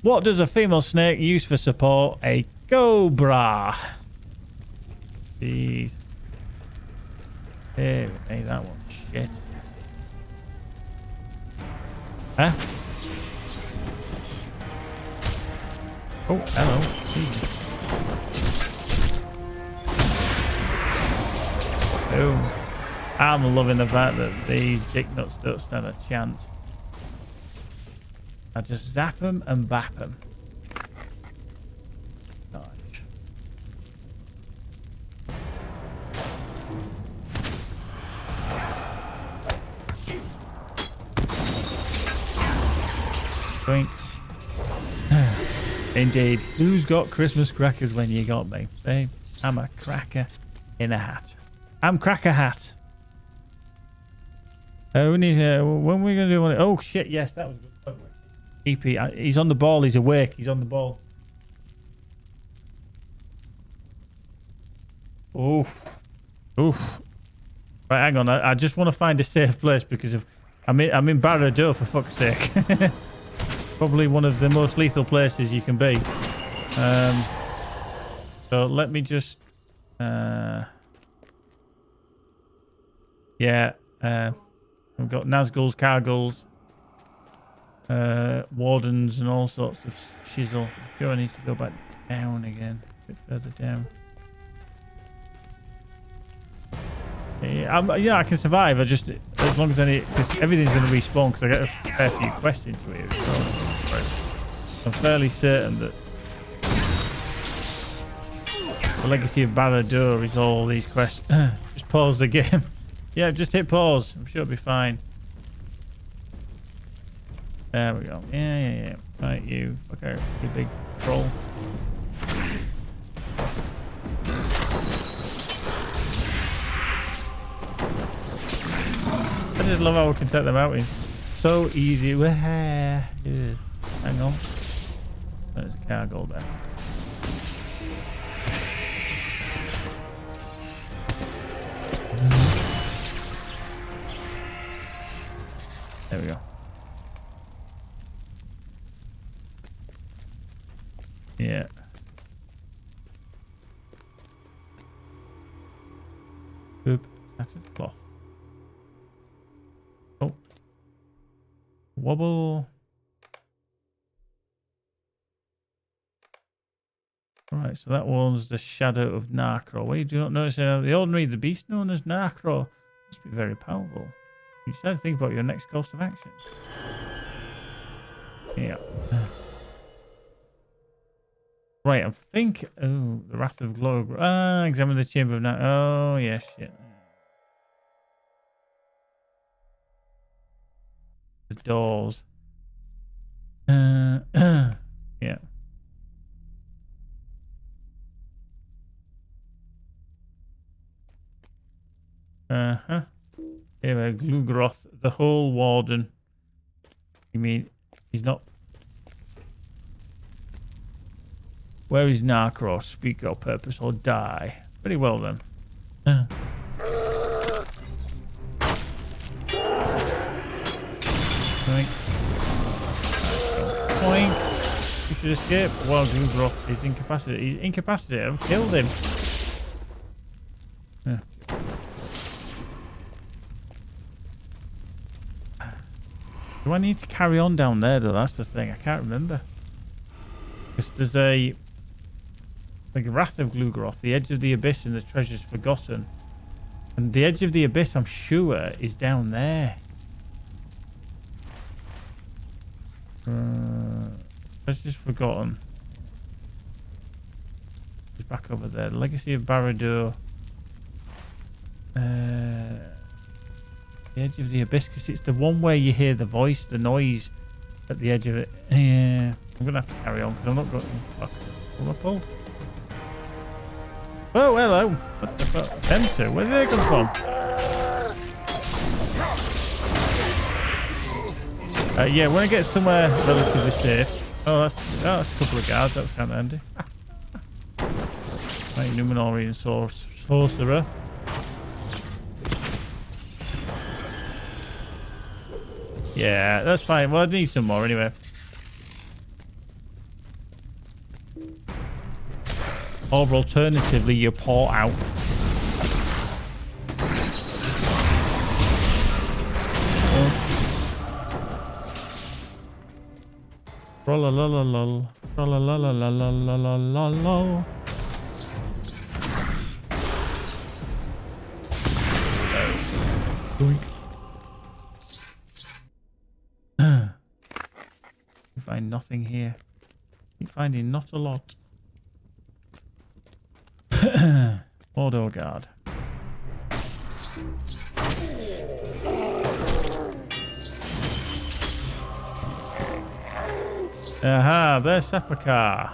What does a female snake use for support? A cobra. Jeez. Hey, that one. Shit. Huh? Oh, hello. Jeez. Oh, I'm loving the fact that these dick nuts don't stand a chance. I just zap them and bap them. Nice. Drink. Indeed. Who's got Christmas crackers when you got me? See, I'm a cracker in a hat. I'm Cracker Hat. We need. When are we going to do one? Oh shit! Yes, that was good. EP. He's on the ball. He's awake. He's on the ball. Oof. Oof. Right, hang on. I just want to find a safe place because I'm in Barado for fuck's sake. Probably one of the most lethal places you can be. So let me just. Yeah, we've got Nazguls, Carguls, Wardens, and all sorts of shizzle. I'm sure I need to go back down again, a bit further down. Yeah, I can survive. I just, as long as because everything's going to respawn because I get a fair few quests into it. So I'm fairly certain that the legacy of Barad-dûr is all these quests. Just pause the game. Yeah, just hit pause. I'm sure it'll be fine. There we go. Yeah. Right, you. Okay, you big troll. I just love how we can take them out in so easy. Hang on. There's a cargo there. There we go. Yeah. Oop. Tattered cloth. Oh. Wobble. Right, so that was the shadow of Narcro. Wait, do you not notice the ordinary, the beast known as Narcro must be very powerful. You start to think about your next course of action. Yeah. Right, I think... Oh, the Wrath of Glow. Examine the Chamber of Narcro. Oh, yeah, shit. The doors. Yeah. Uh-huh. Yeah, Glugroth, the whole warden. You mean he's not... Where is Narcro? Speak your purpose or die. Very well then. Boink. Boink. You should escape. Well, Glugroth is incapacitated. He's incapacitated. I've killed him. Do I need to carry on down there though? That's the thing. I can't remember. Because there's a... Like the Wrath of Glugroth, the Edge of the Abyss and the Treasures Forgotten. And the Edge of the Abyss, I'm sure, is down there. Treasures Forgotten. It's back over there. The Legacy of Barad-dûr. The Edge of the Abyss, because it's the one where you hear the voice, the noise at the edge of it. Yeah, I'm going to have to carry on because I'm not going to... Fuck. What am I pulled? Oh, hello. What the fuck? Them two? Where did they come from? Yeah, when I get somewhere relatively safe. Oh, that's a couple of guards. That's kind of handy. Right, Numenorian sorcerer. Yeah, that's fine. Well, I need some more anyway. Or alternatively, you pour out. Trollalalalal. Trollalalalalalalal. Doink. Find nothing here. Keep finding not a lot. Auto guard. Aha, there's Sepulchre.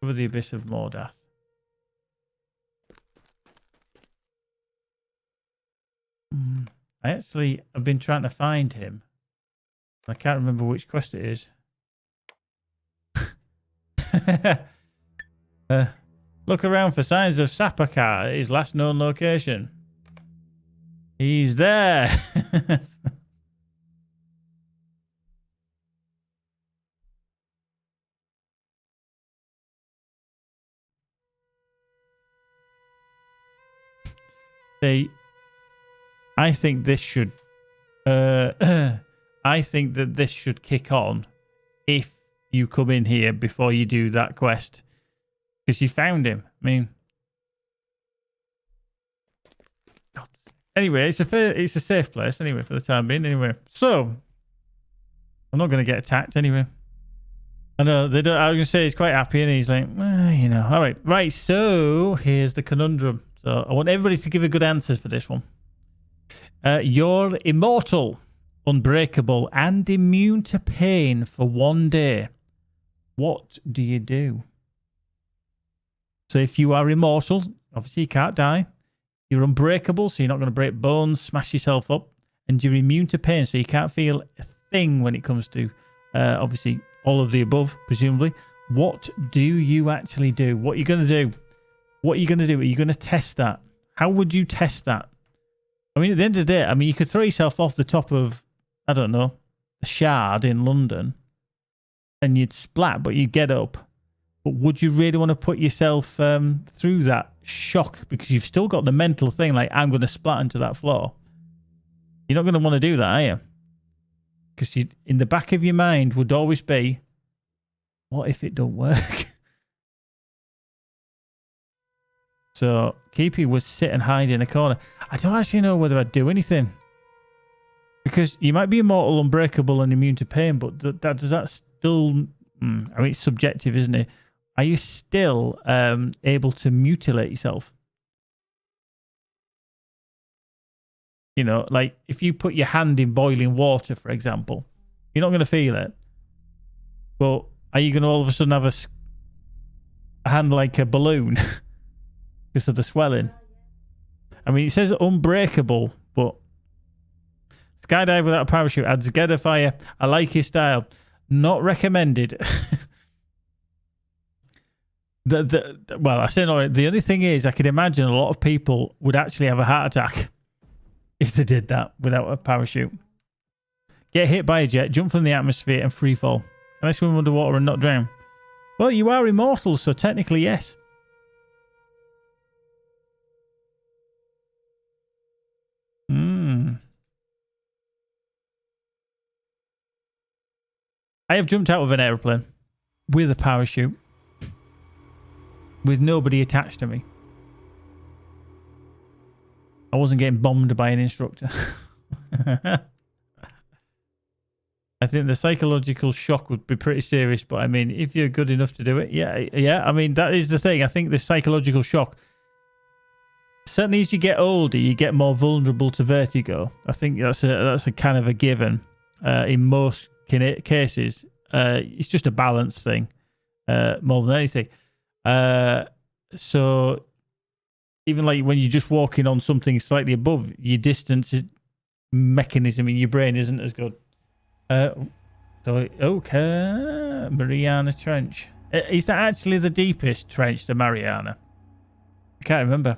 Over the Abyss of Mordath. I've been trying to find him. I can't remember which quest it is. Look around for signs of Sepulchre at his last known location. He's there. I think this should I think that this should kick on if you come in here before you do that quest. Because you found him. I mean, God. Anyway, it's a safe place anyway for the time being anyway. So I'm not going to get attacked anyway. I know they don't. I was going to say he's quite happy and he's like, you know. All right, right. So here's the conundrum. So I want everybody to give a good answer for this one. You're immortal, unbreakable, and immune to pain for one day. What do you do? So if you are immortal, obviously you can't die. You're unbreakable, so you're not going to break bones, smash yourself up, and you're immune to pain, so you can't feel a thing when it comes to, obviously, all of the above, presumably. What do you actually do? What are you going to do? What are you going to do? Are you going to test that? How would you test that? I mean, at the end of the day, I mean, you could throw yourself off the top of, I don't know, the Shard in London, and you'd splat, but you'd get up. But would you really want to put yourself through that shock? Because you've still got the mental thing, like, I'm going to splat into that floor. You're not going to want to do that, are you? Because in the back of your mind would always be, what if it don't work? So, Keepy would sit and hide in a corner. I don't actually know whether I'd do anything. Because you might be immortal, unbreakable, and immune to pain, but does that still... I mean, it's subjective, isn't it? Are you still able to mutilate yourself? You know, like if you put your hand in boiling water, for example, you're not going to feel it. But are you going to all of a sudden have a hand like a balloon because of the swelling? I mean, it says unbreakable, but skydive without a parachute adds together fire. I like your style. Not recommended. Well, I say not. The only thing is, I can imagine a lot of people would actually have a heart attack if they did that without a parachute. Get hit by a jet, jump from the atmosphere, and free fall. Can I swim underwater and not drown? Well, you are immortal, so technically, yes. I have jumped out of an aeroplane with a parachute with nobody attached to me. I wasn't getting bombed by an instructor. I think the psychological shock would be pretty serious, but I mean, if you're good enough to do it, yeah. I mean, that is the thing. I think the psychological shock, certainly as you get older, you get more vulnerable to vertigo. I think that's a kind of a given in most cases. It's just a balance thing more than anything. So even like when you're just walking on something slightly above, your distance mechanism in your brain isn't as good. Okay, Mariana Trench. Is that actually the deepest trench, the Mariana? I can't remember.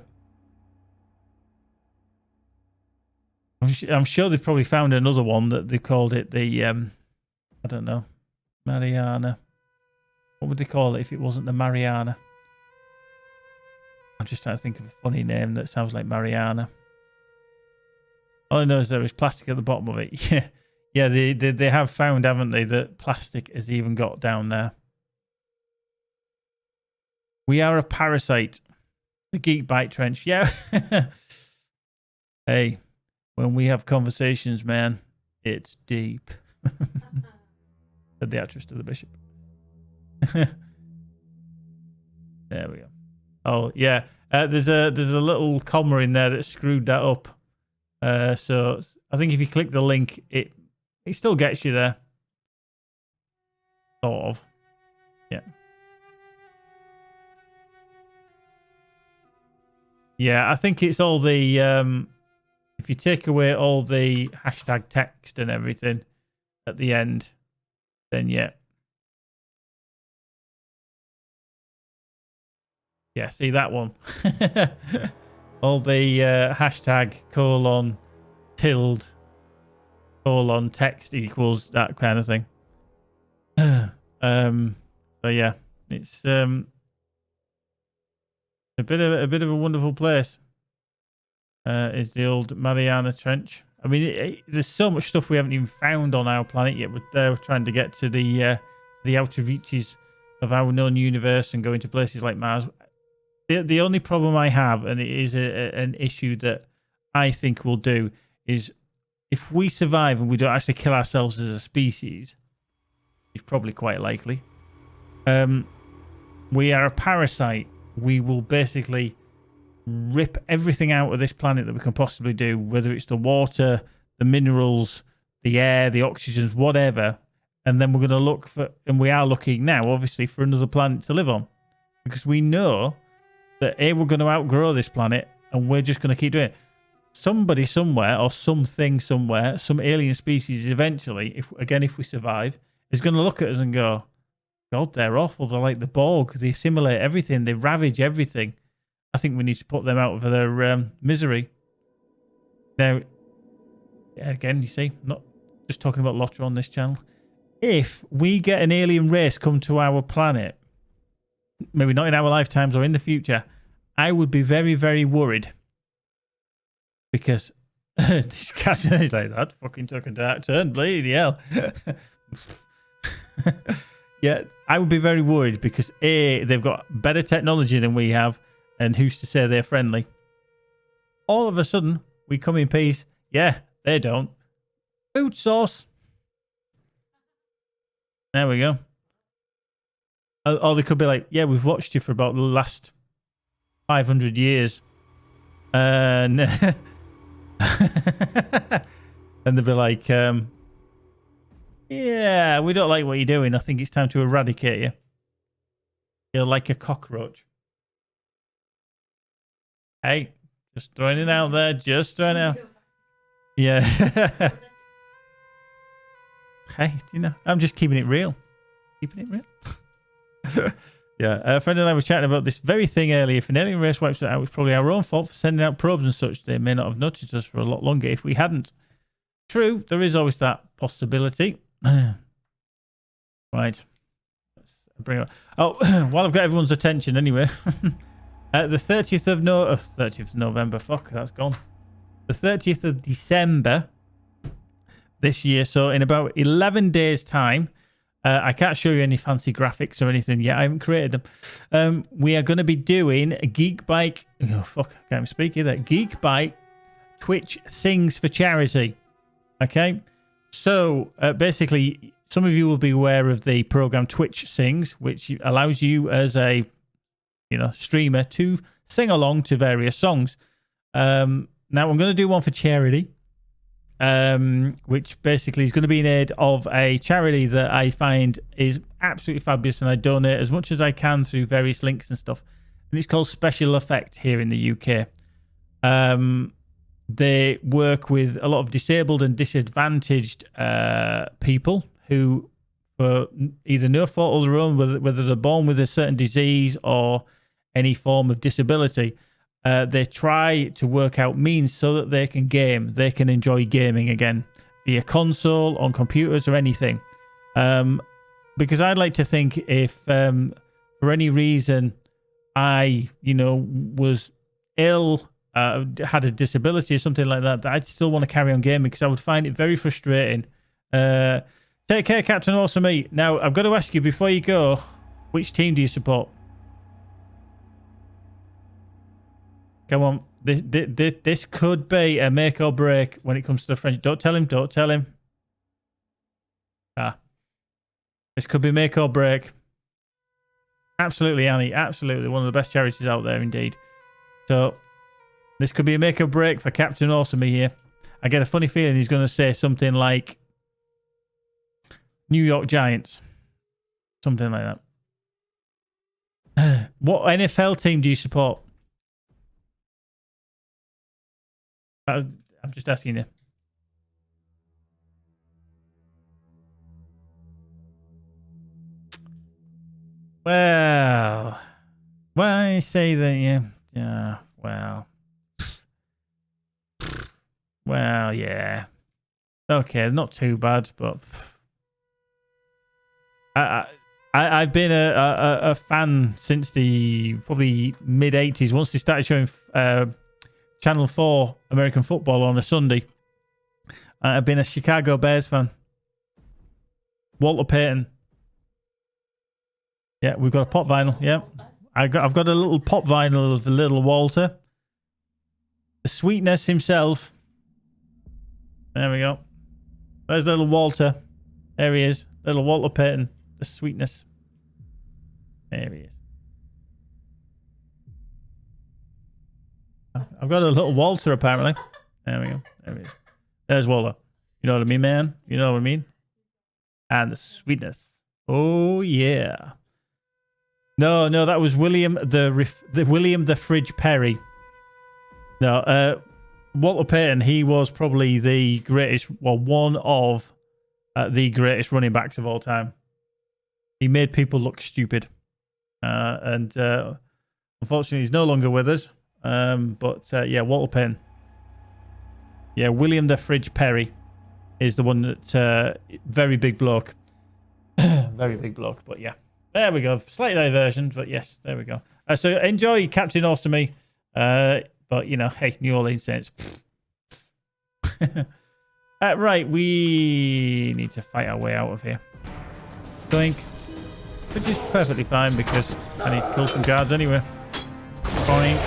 I'm sure they've probably found another one that they called it the, I don't know, Mariana. What would they call it if it wasn't the Mariana? I'm just trying to think of a funny name that sounds like Mariana. All I know is there is plastic at the bottom of it. Yeah, they have found, haven't they, that plastic has even got down there. We are a parasite. The Geek Bite Trench. Yeah. Hey, when we have conversations, man, it's deep. Said the actress to the bishop. There we go. Oh, yeah. There's a little comma in there that screwed that up. So I think if you click the link, it still gets you there. Sort of. Yeah. Yeah, I think it's all the... if you take away all the hashtag text and everything at the end, then yeah. Yeah, see that one? All the hashtag :tilde text equals that kind of thing. So yeah, it's a bit of a wonderful place. Is the old Mariana Trench. I mean, there's so much stuff we haven't even found on our planet yet. We're trying to get to the outer reaches of our known universe and go into places like Mars. The only problem I have, and it is an issue that I think we'll do, is if we survive and we don't actually kill ourselves as a species, it's probably quite likely. We are a parasite. We will basically rip everything out of this planet that we can possibly do, whether it's the water, the minerals, the air, the oxygens, whatever. And then we're going to look for, and we are looking now, obviously, for another planet to live on. Because we know that A, we're going to outgrow this planet, and we're just going to keep doing it. Somebody somewhere or something somewhere, some alien species eventually, if we survive, is going to look at us and go, God, they're awful. They're like the Borg. They assimilate everything. They ravage everything. I think we need to put them out of their misery. Now, again, you see, not just talking about LOTRO on this channel. If we get an alien race come to our planet, maybe not in our lifetimes or in the future, I would be very, very worried. Because this cat is like, that fucking took a dark turn, bloody hell. Yeah, I would be very worried because A, they've got better technology than we have, and who's to say they're friendly? All of a sudden, we come in peace. Yeah, they don't. Food source. There we go. Or they could be like, yeah, we've watched you for about the last 500 years. And and they'll be like, yeah, we don't like what you're doing. I think it's time to eradicate you. You're like a cockroach. Hey, just throwing it out there. Just throwing it out. Yeah. Hey, you know, I'm just keeping it real. Keeping it real. Yeah, a friend and I were chatting about this very thing earlier. If an alien race wipes it out, it's probably our own fault for sending out probes and such. They may not have noticed us for a lot longer if we hadn't. True, there is always that possibility. Right. Let's bring it. Oh, while I've got everyone's attention anyway. The 30th of November. Fuck, that's gone. The 30th of December this year. So in about 11 days' time. I can't show you any fancy graphics or anything yet. I haven't created them. We are going to be doing a Geek Bike. Oh, fuck. I can't even speak either. Geek Bike Twitch Sings for Charity. Okay. So basically, some of you will be aware of the program Twitch Sings, which allows you as a streamer to sing along to various songs. Now, I'm going to do one for charity. Which basically is going to be in aid of a charity that I find is absolutely fabulous, and I donate as much as I can through various links and stuff. And it's called Special Effect here in the UK. They work with a lot of disabled and disadvantaged people who, for either no fault of their own, whether they're born with a certain disease or any form of disability, they try to work out means so that they can enjoy gaming again via console, on computers, or anything. Because I'd like to think if for any reason I, was ill, had a disability or something like that, I'd still want to carry on gaming because I would find it very frustrating. Take care, Captain Awesome Me. Now, I've got to ask you before you go, which team do you support? Come on, this could be a make or break when it comes to the French. Don't tell him. This could be make or break. Absolutely, Annie. Absolutely. One of the best charities out there, indeed. So, this could be a make or break for Captain Awesome here. I get a funny feeling he's going to say something like New York Giants. Something like that. What NFL team do you support? I'm just asking you. Well, I say that, yeah, well, yeah. Okay, not too bad, but I've been a fan since the probably mid 80s. Once they started showing Channel 4 American football on a Sunday. I've been a Chicago Bears fan. Walter Payton. Yeah, we've got a pop vinyl. Yeah, I've got a little pop vinyl of the little Walter. The Sweetness himself. There we go. There's little Walter. There he is. Little Walter Payton. The Sweetness. There he is. I've got a little Walter, apparently. There we go. There he is. There's Walter. You know what I mean, man? You know what I mean? And the Sweetness. Oh, yeah. No, that was William the Fridge Perry. No, Walter Payton, he was probably the greatest, well, one of the greatest running backs of all time. He made people look stupid. And unfortunately, he's no longer with us. Yeah, Walter Payton. Yeah, William the Fridge Perry is the one that very big bloke. Very big bloke, but yeah. There we go. Slight diversion, but yes, there we go. So enjoy Captain Horse to me. But, you know, hey, New Orleans Saints. Right, we need to fight our way out of here. Doink. Which is perfectly fine because I need to kill some guards anyway. Boink.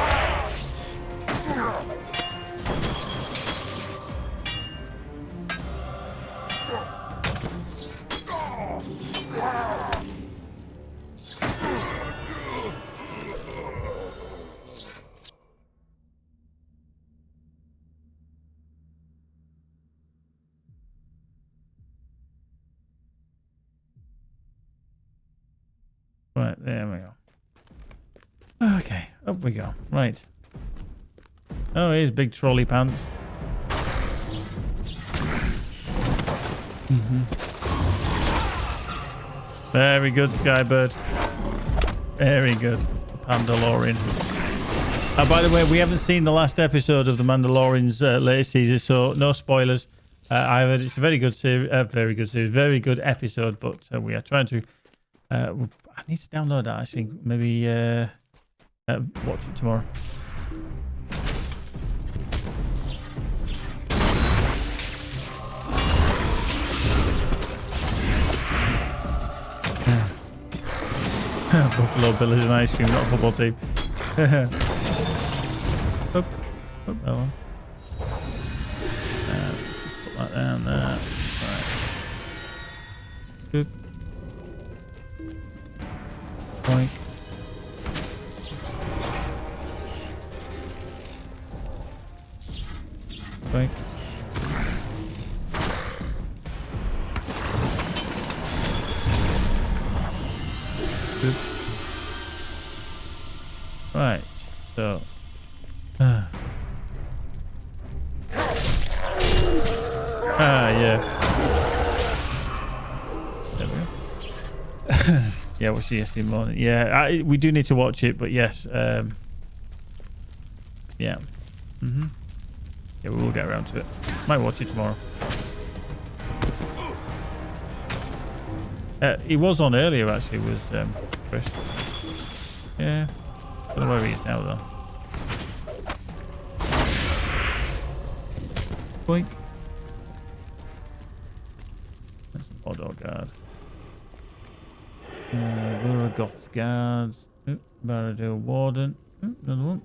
Right, there we go. Okay, up we go. Right. Oh, here's big trolley pants. Very good, Skybird. Very good. Mandalorian. By the way, we haven't seen the last episode of The Mandalorian's latest season, so no spoilers. I heard it's a very good series, very good episode, but we are trying to... I need to download that, actually. Maybe watch it tomorrow. Buffalo Bills and ice cream, not a football team. Oop, oop, that one. Put that down there. Right. Good. Point. Point. Good. Right, so yeah. There we go. Yeah, watch it yesterday morning. Yeah, we do need to watch it, but yes, yeah. Yeah, we will get around to it. Might watch it tomorrow. He was on earlier, actually, was Chris. Yeah. I don't know where he is now, though. Boink. That's an odd guard. Goth's guards. Baradil Warden. Another one.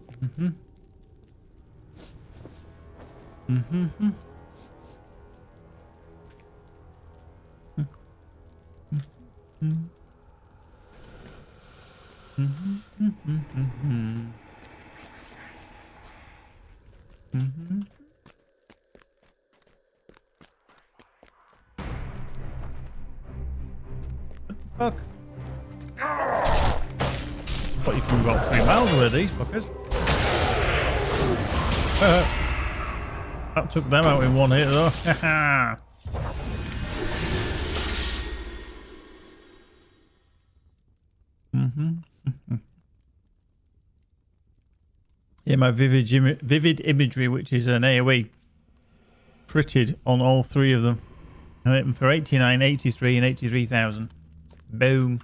What the fuck? Thought you flew about 3 miles away, these fuckers. That took them out in one hit, though. Yeah, my vivid imagery, which is an AoE, critted on all 3 of them. I hit them for 89, 83, and 83,000. Boom.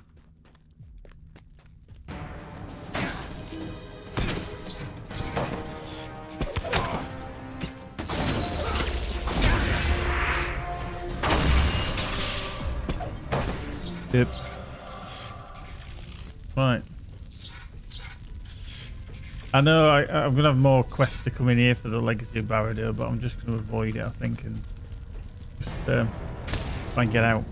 Yep. Right. I know I'm going to have more quests to come in here for the Legacy of Barad-dûr, but I'm just going to avoid it, I think, and just try and get out.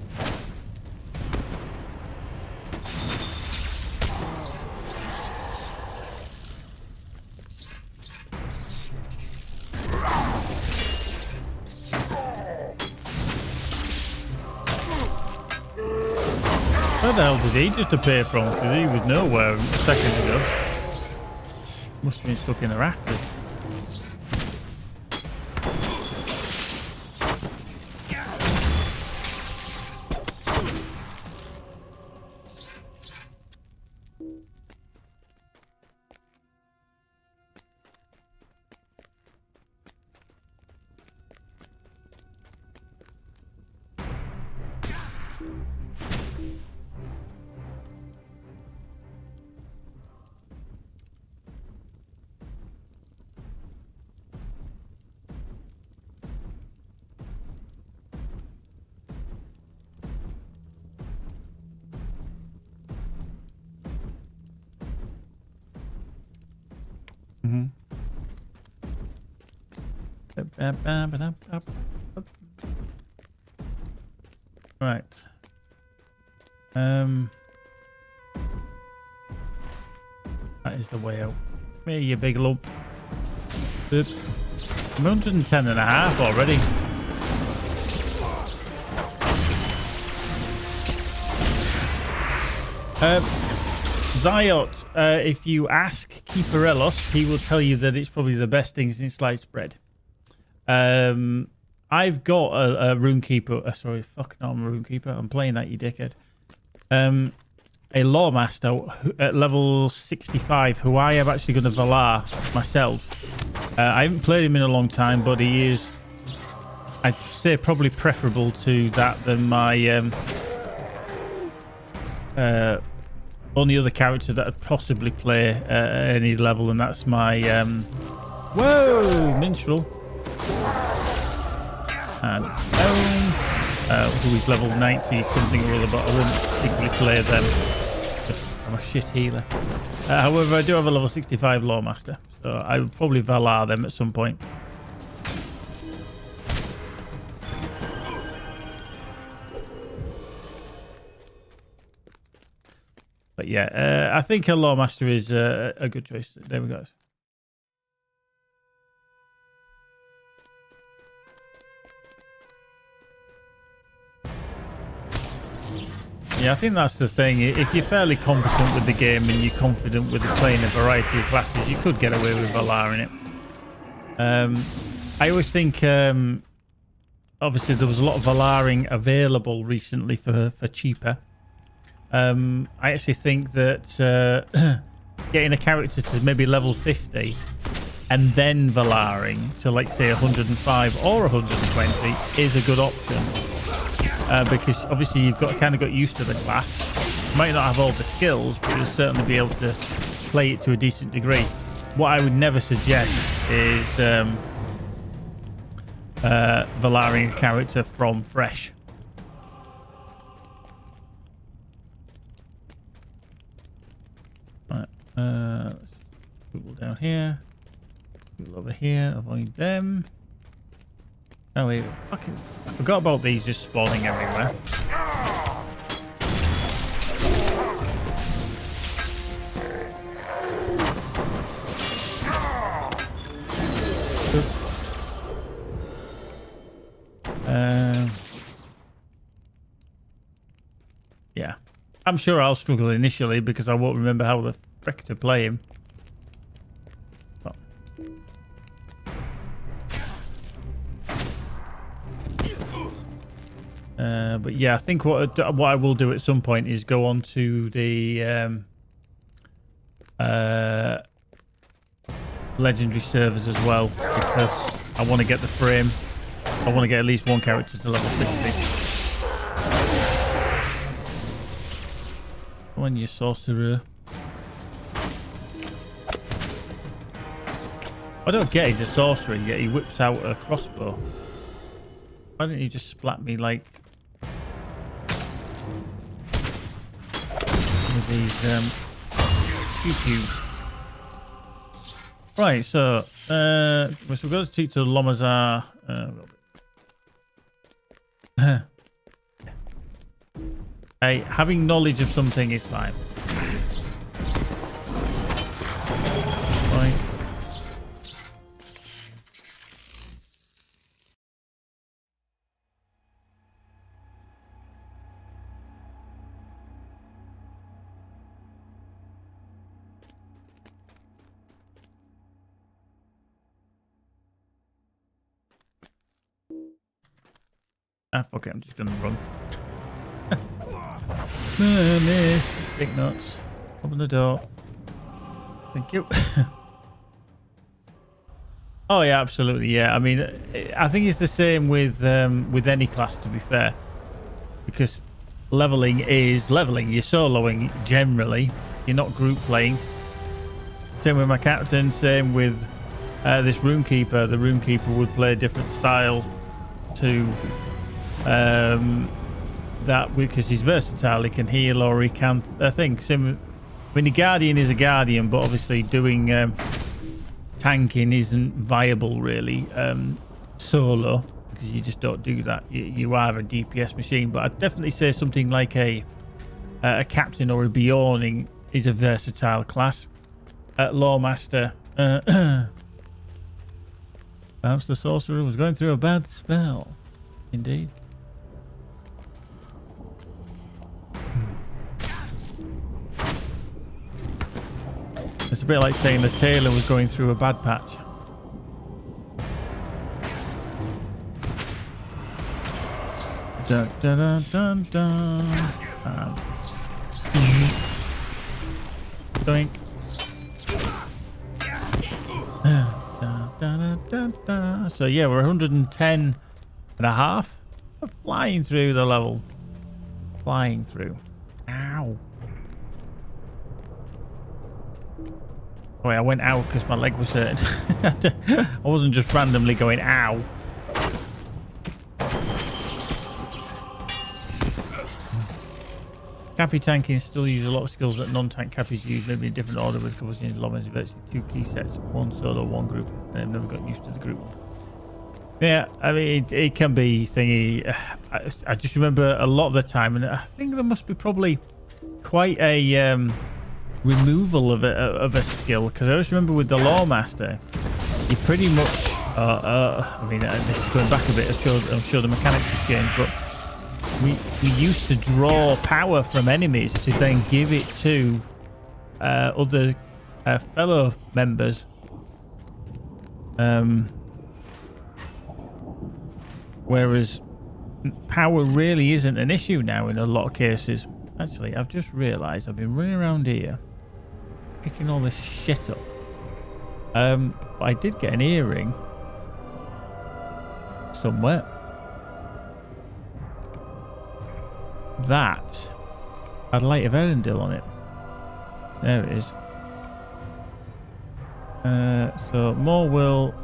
Where the hell did he just appear from? Because he was nowhere a second ago. Must have been stuck in the rafters. Mm-hmm. Right. That is the way out. Here, you big lump. Boop. I'm 110 and a half already. Zyot, if you ask Keeperelos, he will tell you that it's probably the best thing since sliced bread. I've got a Rune-Keeper. Sorry, fucking not a Rune-Keeper. I'm playing that, you dickhead. A Lawmaster at level 65, who I am actually going to Valar myself. I haven't played him in a long time, but he is, I'd say, probably preferable to that than my only other character that I'd possibly play at any level, and that's my whoa, Minstrel. And who is level 90 something or other, but I wouldn't particularly play them because I'm a shit healer. However, I do have a level 65 Lawmaster, so I would probably Valar them at some point. But yeah, I think a Lawmaster is a good choice. There we go. Yeah, I think that's the thing. If you're fairly competent with the game and you're confident with playing a variety of classes, you could get away with Valar in it. I always think, obviously, there was a lot of Valaring available recently for cheaper. I actually think that getting a character to maybe level 50 and then Valaring to, like, say, 105 or 120 is a good option. Because obviously you've kind of got used to the class. You might not have all the skills, but you'll certainly be able to play it to a decent degree. What I would never suggest is Valaring a character from fresh. Right, let's Google down here. Google over here. Avoid them. Oh wait, fucking! I forgot about these just spawning everywhere. Yeah, I'm sure I'll struggle initially because I won't remember how the frick to play him. But yeah, I think what I will do at some point is go on to the legendary servers as well, because I want to get the frame. I want to get at least one character to level 50. When you sorcerer. I don't get he's a sorcerer, yet he whips out a crossbow. Why don't you just splat me like with these pew-pews? Right, so we've got to teach the Lomazar. Hey, having knowledge of something is fine. Right. Ah, fuck it, I'm just gonna run. Miss. Big nuts. Open the door. Thank you. Oh yeah, absolutely, yeah. I mean, I think it's the same with any class, to be fair. Because leveling is leveling. You're soloing generally. You're not group playing. Same with my captain, same with this Rune-Keeper. The Rune-Keeper would play a different style to that, because he's versatile. He can heal or he can, I think, I mean, the Guardian is a Guardian, but obviously doing tanking isn't viable really solo, because you just don't do that. You are a DPS machine, but I'd definitely say something like a captain or a Bjorning is a versatile class. Lawmaster, perhaps the sorcerer was going through a bad spell. Indeed. It's a bit like saying the tailor was going through a bad patch. Dun, dun, dun, dun, dun. Doink. So yeah, we're 110 and a half. We're flying through the level. Flying through. Ow. Oh, wait, I went ow because my leg was hurting. I wasn't just randomly going ow. Cappy tanking still use a lot of skills that non-tank cappies use, maybe in a different order with covers in long as virtually 2 key sets, 1 solo, 1 group. I've never got used to the group one. Yeah, I mean, it can be thingy. I just remember a lot of the time, and I think there must be probably quite a removal of a skill, because I just remember with the Lawmaster, you pretty much, I mean, this is going back a bit, I'm sure the mechanics have changed, but we used to draw power from enemies to then give it to other fellow members. Whereas power really isn't an issue now in a lot of cases. Actually, I've just realised I've been running around here picking all this shit up. But I did get an earring somewhere. That had Light of Erendil on it. There it is. So more will.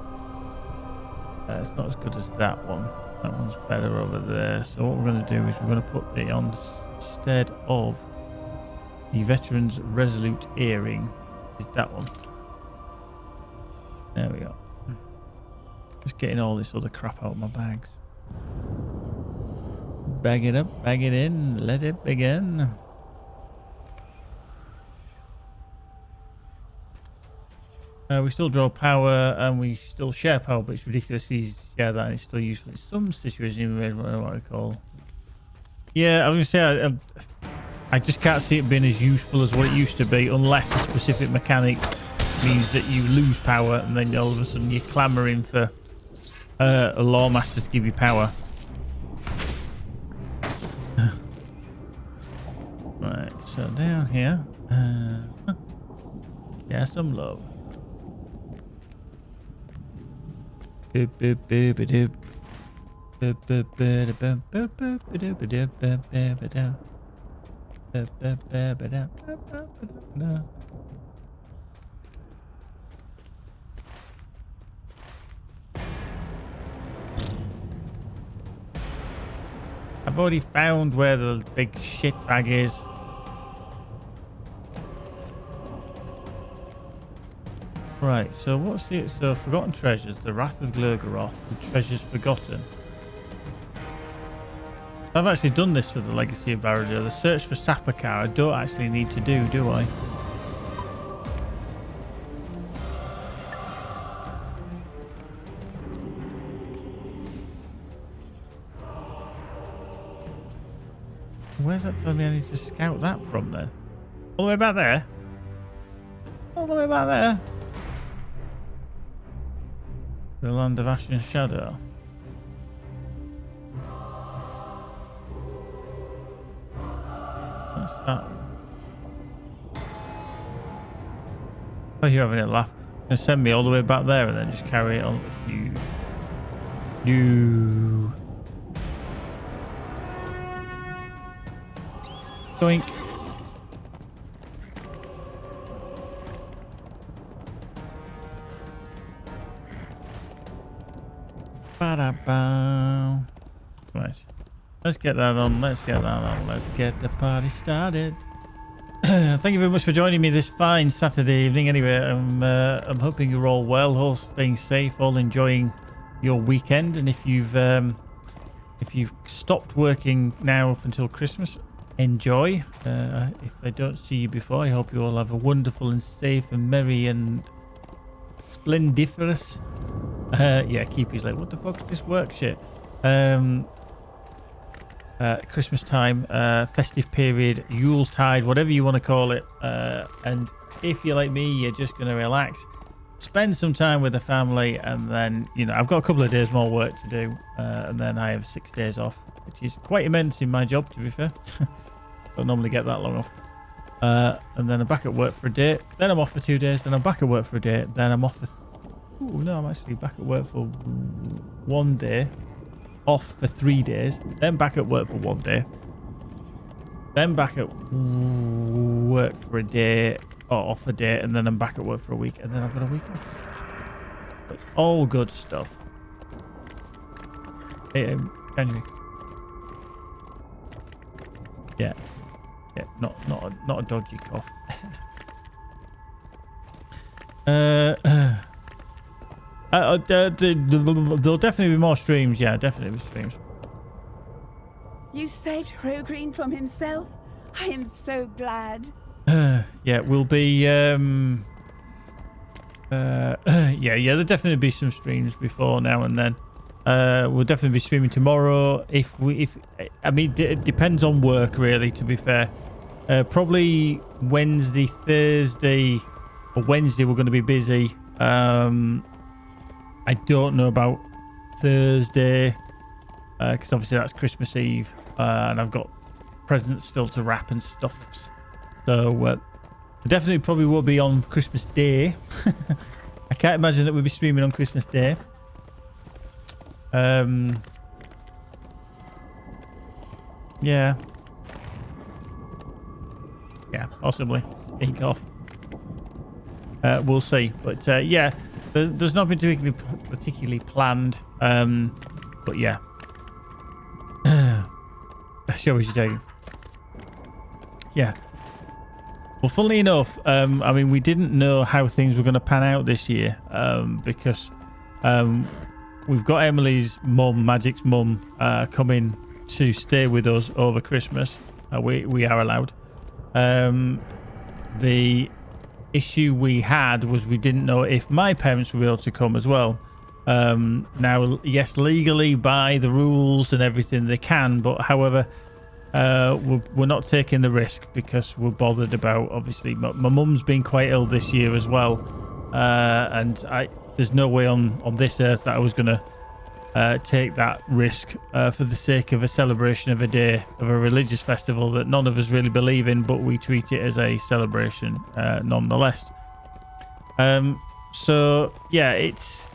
It's not as good as that one. That one's better over there. So what we're going to do is we're going to put it on instead of the Veteran's Resolute Earring. Is that one? There we go. Just getting all this other crap out of my bags. Bag it up, bag it in, let it begin. We still draw power and we still share power, but it's ridiculous easy to share that and it's still useful in some situations, even what I call. Yeah, I was going to say, I just can't see it being as useful as what it used to be, unless a specific mechanic means that you lose power and then all of a sudden you're clamouring for a Lawmaster to give you power. Right, so down here, yeah, some love. Boop, boop, boop, boop, boop, boop, boop, boop, boop, boop, boop, boop, boop, boop, boop. I've already found where the big shit bag is. Right, so what's the... So, Forgotten Treasures, the Wrath of Glurgaroth, the Treasures Forgotten. I've actually done this for the Legacy of Barad-dûr. The Search for Sapakar I don't actually need to do I? Where's that telling me I need to scout that from then? All the way back there? All the way back there? The Land of Ash and Shadow. What's that? Oh, you're having a laugh. You're going to send me all the way back there and then just carry it on. You. Doink. Ba-da-ba. Right. Let's get that on. Let's get that on. Let's get the party started. Thank you very much for joining me this fine Saturday evening. Anyway, I'm hoping you're all well, all staying safe, all enjoying your weekend. And if you've stopped working now up until Christmas, enjoy. If I don't see you before, I hope you all have a wonderful and safe and merry and splendiferous. Yeah, Keepy's like, what the fuck is this work shit? Christmas time, festive period, Yuletide, whatever you want to call it. And if you're like me, you're just going to relax, spend some time with the family, and then, you know, I've got a couple of days more work to do, and then I have 6 days off, which is quite immense in my job, to be fair. Don't normally get that long off. And then I'm back at work for a day, then I'm off for 2 days, then I'm back at work for a day, then I'm off for... no, I'm actually back at work for 1 day. Off for 3 days, then back at work for 1 day, then back at work for a day, or off a day, and then I'm back at work for a week, and then I've got a week off. It's all good stuff. Hey, January. Yeah, not a dodgy cough. There'll definitely be more streams. Yeah, definitely be streams. You saved Rogreen from himself? I am so glad. Yeah, we'll be yeah, there'll definitely be some streams before now and then. We'll definitely be streaming tomorrow. I mean, it depends on work, really, to be fair. Probably Wednesday, Thursday, or Wednesday we're going to be busy. I don't know about Thursday, because obviously that's Christmas Eve, and I've got presents still to wrap and stuff. So definitely probably will be on Christmas Day. I can't imagine that we'll be streaming on Christmas Day. Yeah. Yeah, possibly. Speak off. We'll see. But yeah, there's nothing particularly planned. But yeah. Show us your taking. Yeah. Well, funnily enough, I mean, we didn't know how things were going to pan out this year, because we've got Emily's mum, Magic's mum, coming to stay with us over Christmas. We are allowed. The issue we had was we didn't know if my parents would be able to come as well. Now, yes, legally by the rules and everything they can, but however, we're not taking the risk because we're bothered about, obviously, my mum's been quite ill this year as well, and there's no way on this earth that I was going to take that risk for the sake of a celebration of a day of a religious festival that none of us really believe in, but we treat it as a celebration nonetheless. So yeah, it's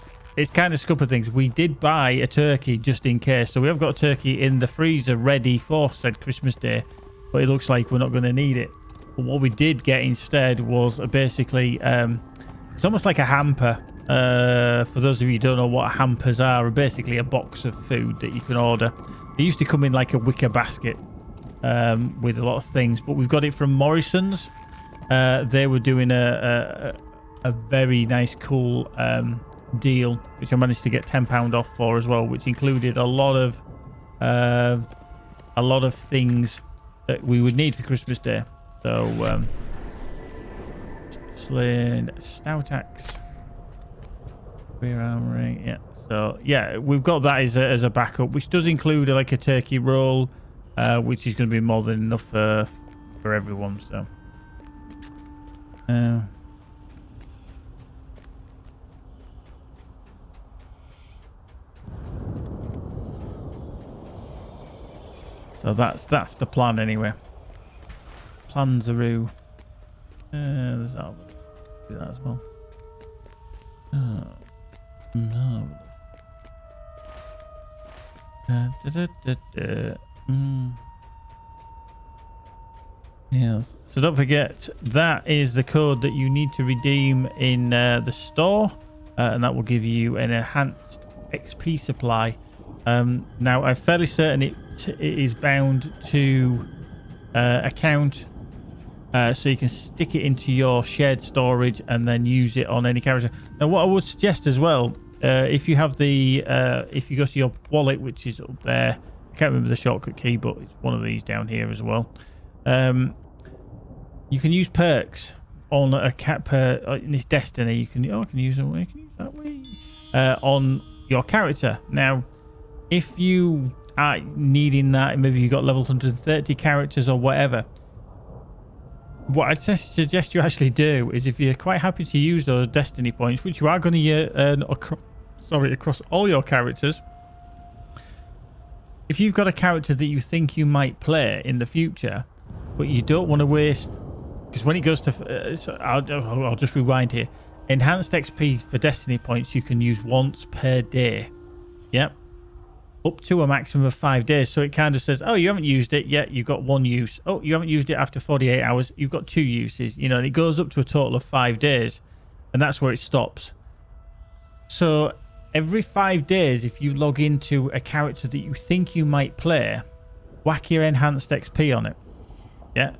kind of scupper things. We did buy a turkey just in case, so we have got a turkey in the freezer ready for said Christmas Day, but it looks like we're not going to need it. But what we did get instead was basically it's almost like a hamper. For those of you who don't know what hampers are basically a box of food that you can order. They used to come in like a wicker basket with a lot of things, but we've got it from Morrison's. They were doing a very nice, cool deal, which I managed to get £10 off for as well, which included a lot of things that we would need for Christmas Day. So slain, stout axe, spear armory, yeah. So yeah, we've got that as a backup, which does include like a turkey roll, which is going to be more than enough for everyone. So so that's the plan anyway. Planzaroo. There's that. Do that as well. No. Yes. So don't forget, that is the code that you need to redeem in the store, and that will give you an enhanced XP supply. Now, I'm fairly certain it is bound to account so you can stick it into your shared storage and then use it on any character. Now, what I would suggest as well, if you have the, if you go to your wallet, which is up there, I can't remember the shortcut key, but it's one of these down here as well. You can use perks on a in this Destiny. You can, I can use them. I can use that way on your character. Now, if you are needing that, maybe you've got level 130 characters or whatever. What I'd suggest you actually do is, if you're quite happy to use those Destiny points, which you are going to earn across all your characters, if you've got a character that you think you might play in the future, but you don't want to waste, because when it goes to, so I'll just rewind here. Enhanced XP for Destiny points you can use once per day. Yep. Up to a maximum of 5 days. So it kind of says, oh, you haven't used it yet, you've got 1 use. Oh, you haven't used it after 48 hours, you've got 2 uses. You know, and it goes up to a total of 5 days. And that's where it stops. So every 5 days, if you log into a character that you think you might play, whack your enhanced XP on it. Yeah.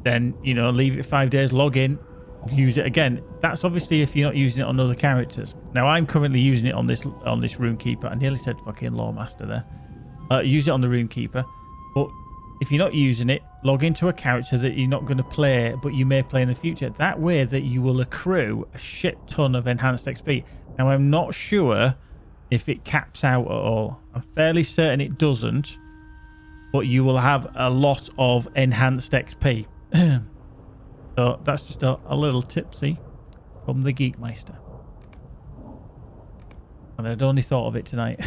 Then, you know, leave it 5 days, log in, use it again. That's obviously if you're not using it on other characters. Now, I'm currently using it on this Rune-Keeper. I nearly said fucking Lawmaster there. Use it on the Rune-Keeper. But if you're not using it, log into a character that you're not going to play, but you may play in the future. That way that you will accrue a shit ton of enhanced XP. Now, I'm not sure if it caps out at all. I'm fairly certain it doesn't. But you will have a lot of enhanced XP. So that's just a little tipsy from the Geekmeister. And I'd only thought of it tonight.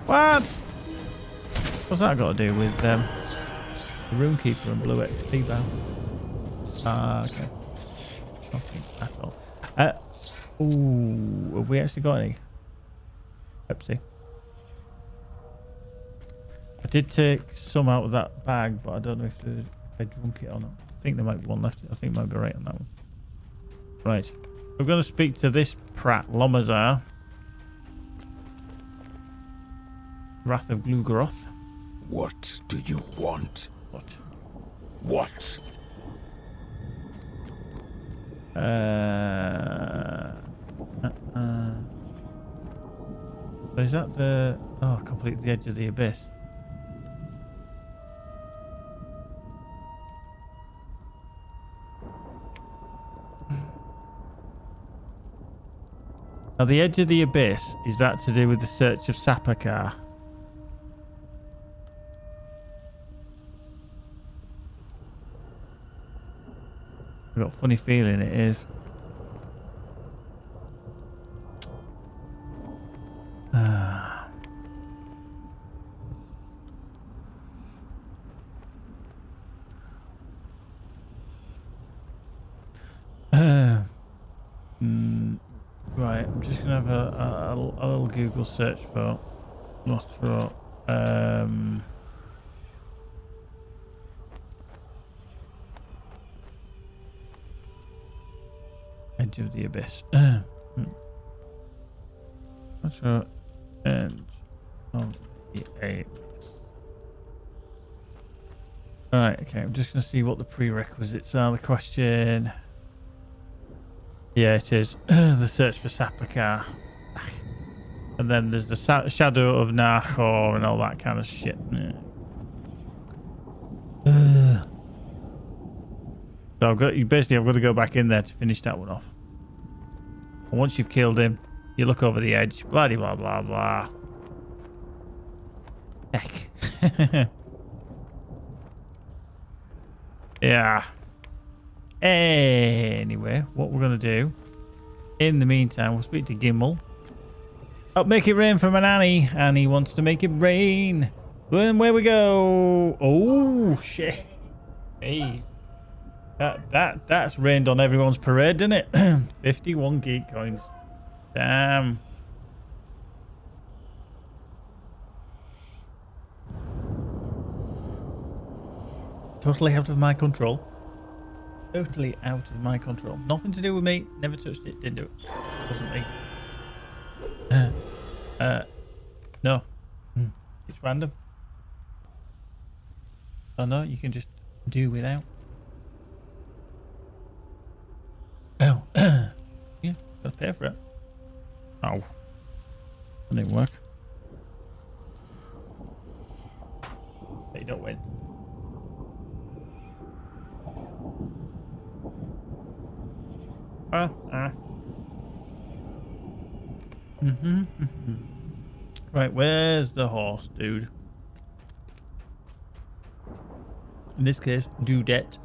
What? What's that got to do with the Rune-Keeper and Blue XP bar? Okay. Nothing at all. Ooh, have we actually got any? Pepsi. I did take some out of that bag, but I don't know if I drunk it or not. I think there might be one left. I think I might be right on that one. Right. We're going to speak to this prat, Lomazar. Wrath of Glugoroth. What do you want? What? What? Is that the... Oh, complete the edge of the abyss. Now, the edge of the abyss, is that to do with the search of Sapakar? I've got a funny feeling it is. Right, I'm just gonna have a little Google search for LOTRO. Edge of the abyss. LOTRO edge of the abyss. Alright, okay, I'm just gonna see what the prerequisites are. The question. Yeah, it is. The search for Sapakar. And then there's the shadow of Nahor and all that kind of shit. So I've got to go back in there to finish that one off. And once you've killed him, you look over the edge. Blah blah blah blah. Heck. Yeah. Anyway, what we're going to do, in the meantime, we'll speak to Gimel. Oh, make it rain for my Annie. Annie wants to make it rain. And where we go? Oh, shit. Hey. That's rained on everyone's parade, didn't it? 51 geek coins. Damn. Totally out of my control. Totally out of my control. Nothing to do with me. Never touched it. Didn't do it. Wasn't me. No. It's random. Oh no, you can just do without. Oh, yeah, gotta pay for it. Oh, that didn't work. But you don't win. Right, where's the horse, dude? In this case, dudette.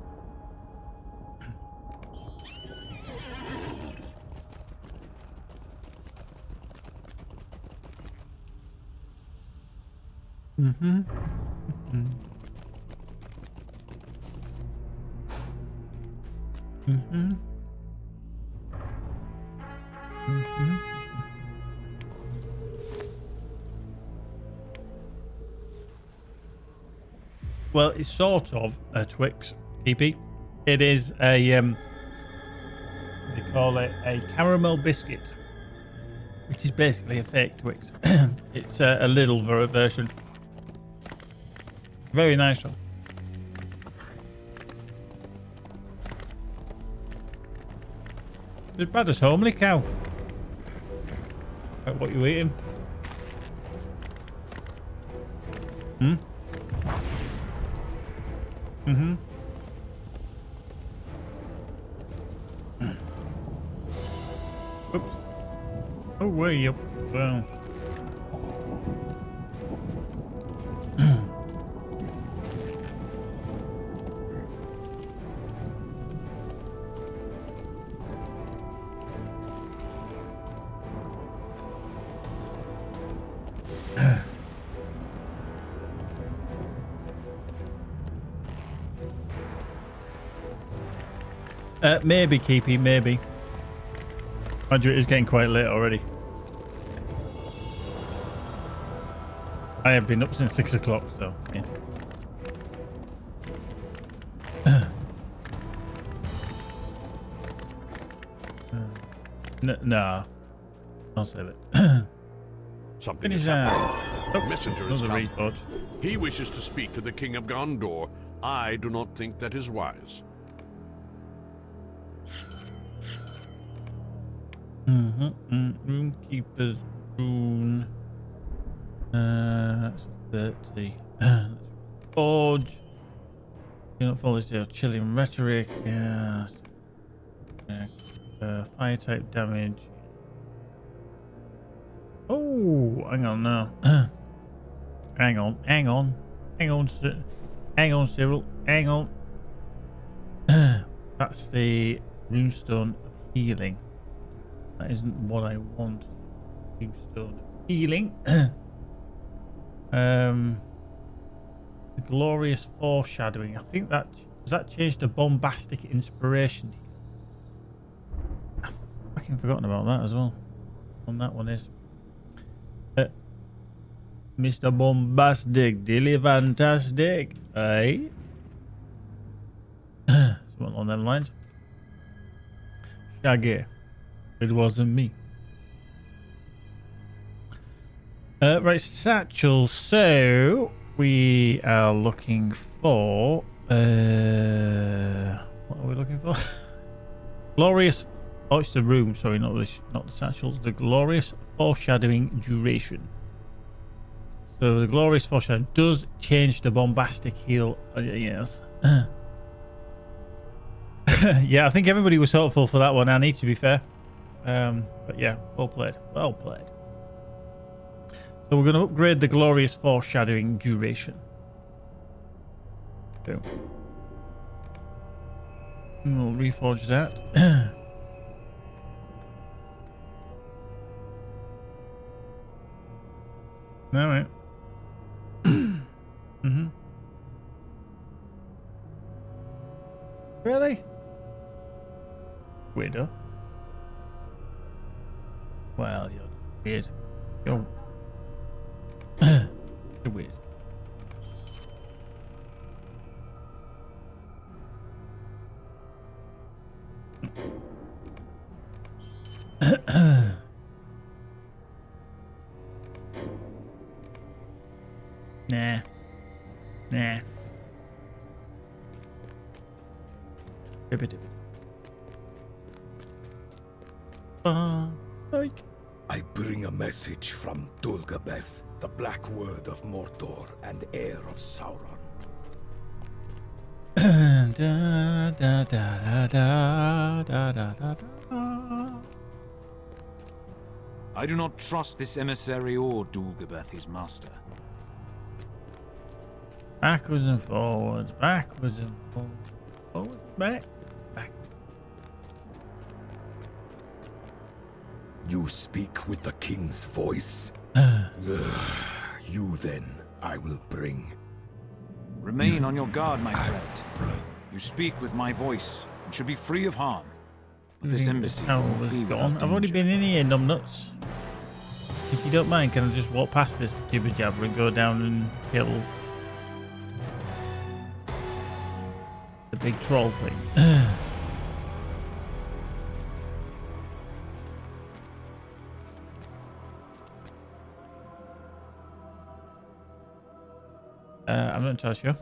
Well, it's sort of a Twix, EP. It is a they call it a caramel biscuit, which is basically a fake Twix. It's a little version. Very nice one. As bad as homely cow. Like what you eating? Hmm? Mm-hmm. Oops. Oh, way up. Well. Maybe, Keepy, maybe. Mind you, it is getting quite late already. I have been up since 6 o'clock, so yeah. Nah. I'll save it. Something Finish is that. happening. Oh, Messenger is another come. reforge. He wishes to speak to the King of Gondor. I do not think that is wise. Rune-Keeper's rune. 30. Forge. Do not follow this chilling rhetoric. Yeah. Fire type damage. Oh, hang on now. Hang on, Cyril. Hang on. That's the runestone of healing. That isn't what I want. Runestone of healing. The glorious foreshadowing. I think that does that change to bombastic inspiration. I've fucking forgotten about that as well. On that one is Mr. Bombastic, Dilly Fantastic. Hey. Something on them lines. Shaggy. It wasn't me. Right, satchel. So we are looking for. What are we looking for? Glorious. Oh, it's the room. Sorry, not the satchels. The glorious foreshadowing duration. So the glorious foreshadowing does change the bombastic heal. Yes. Yeah, I think everybody was hopeful for that one, Annie, to be fair. But yeah, well played. Well played. So we're going to upgrade the glorious foreshadowing duration. So we'll reforge that. All right. Really? Weirdo. Well, you're weird. You're weird. Like. I bring a message from Dulgabeth, the Black Word of Mordor and heir of Sauron. Da, da, da, da, da, da, da, da. I do not trust this emissary or Dulgabeth, his master. Backwards and forwards, backwards and forwards, forwards, back. You speak with the king's voice. You then I will bring. Remain on your guard, my friend. You speak with my voice and should be free of harm. But this embassy will be without gone. I've already danger. been in here, numbnuts. If you don't mind, can I just walk past this jibber jabber and go down and kill the big troll thing? I'm not entirely sure.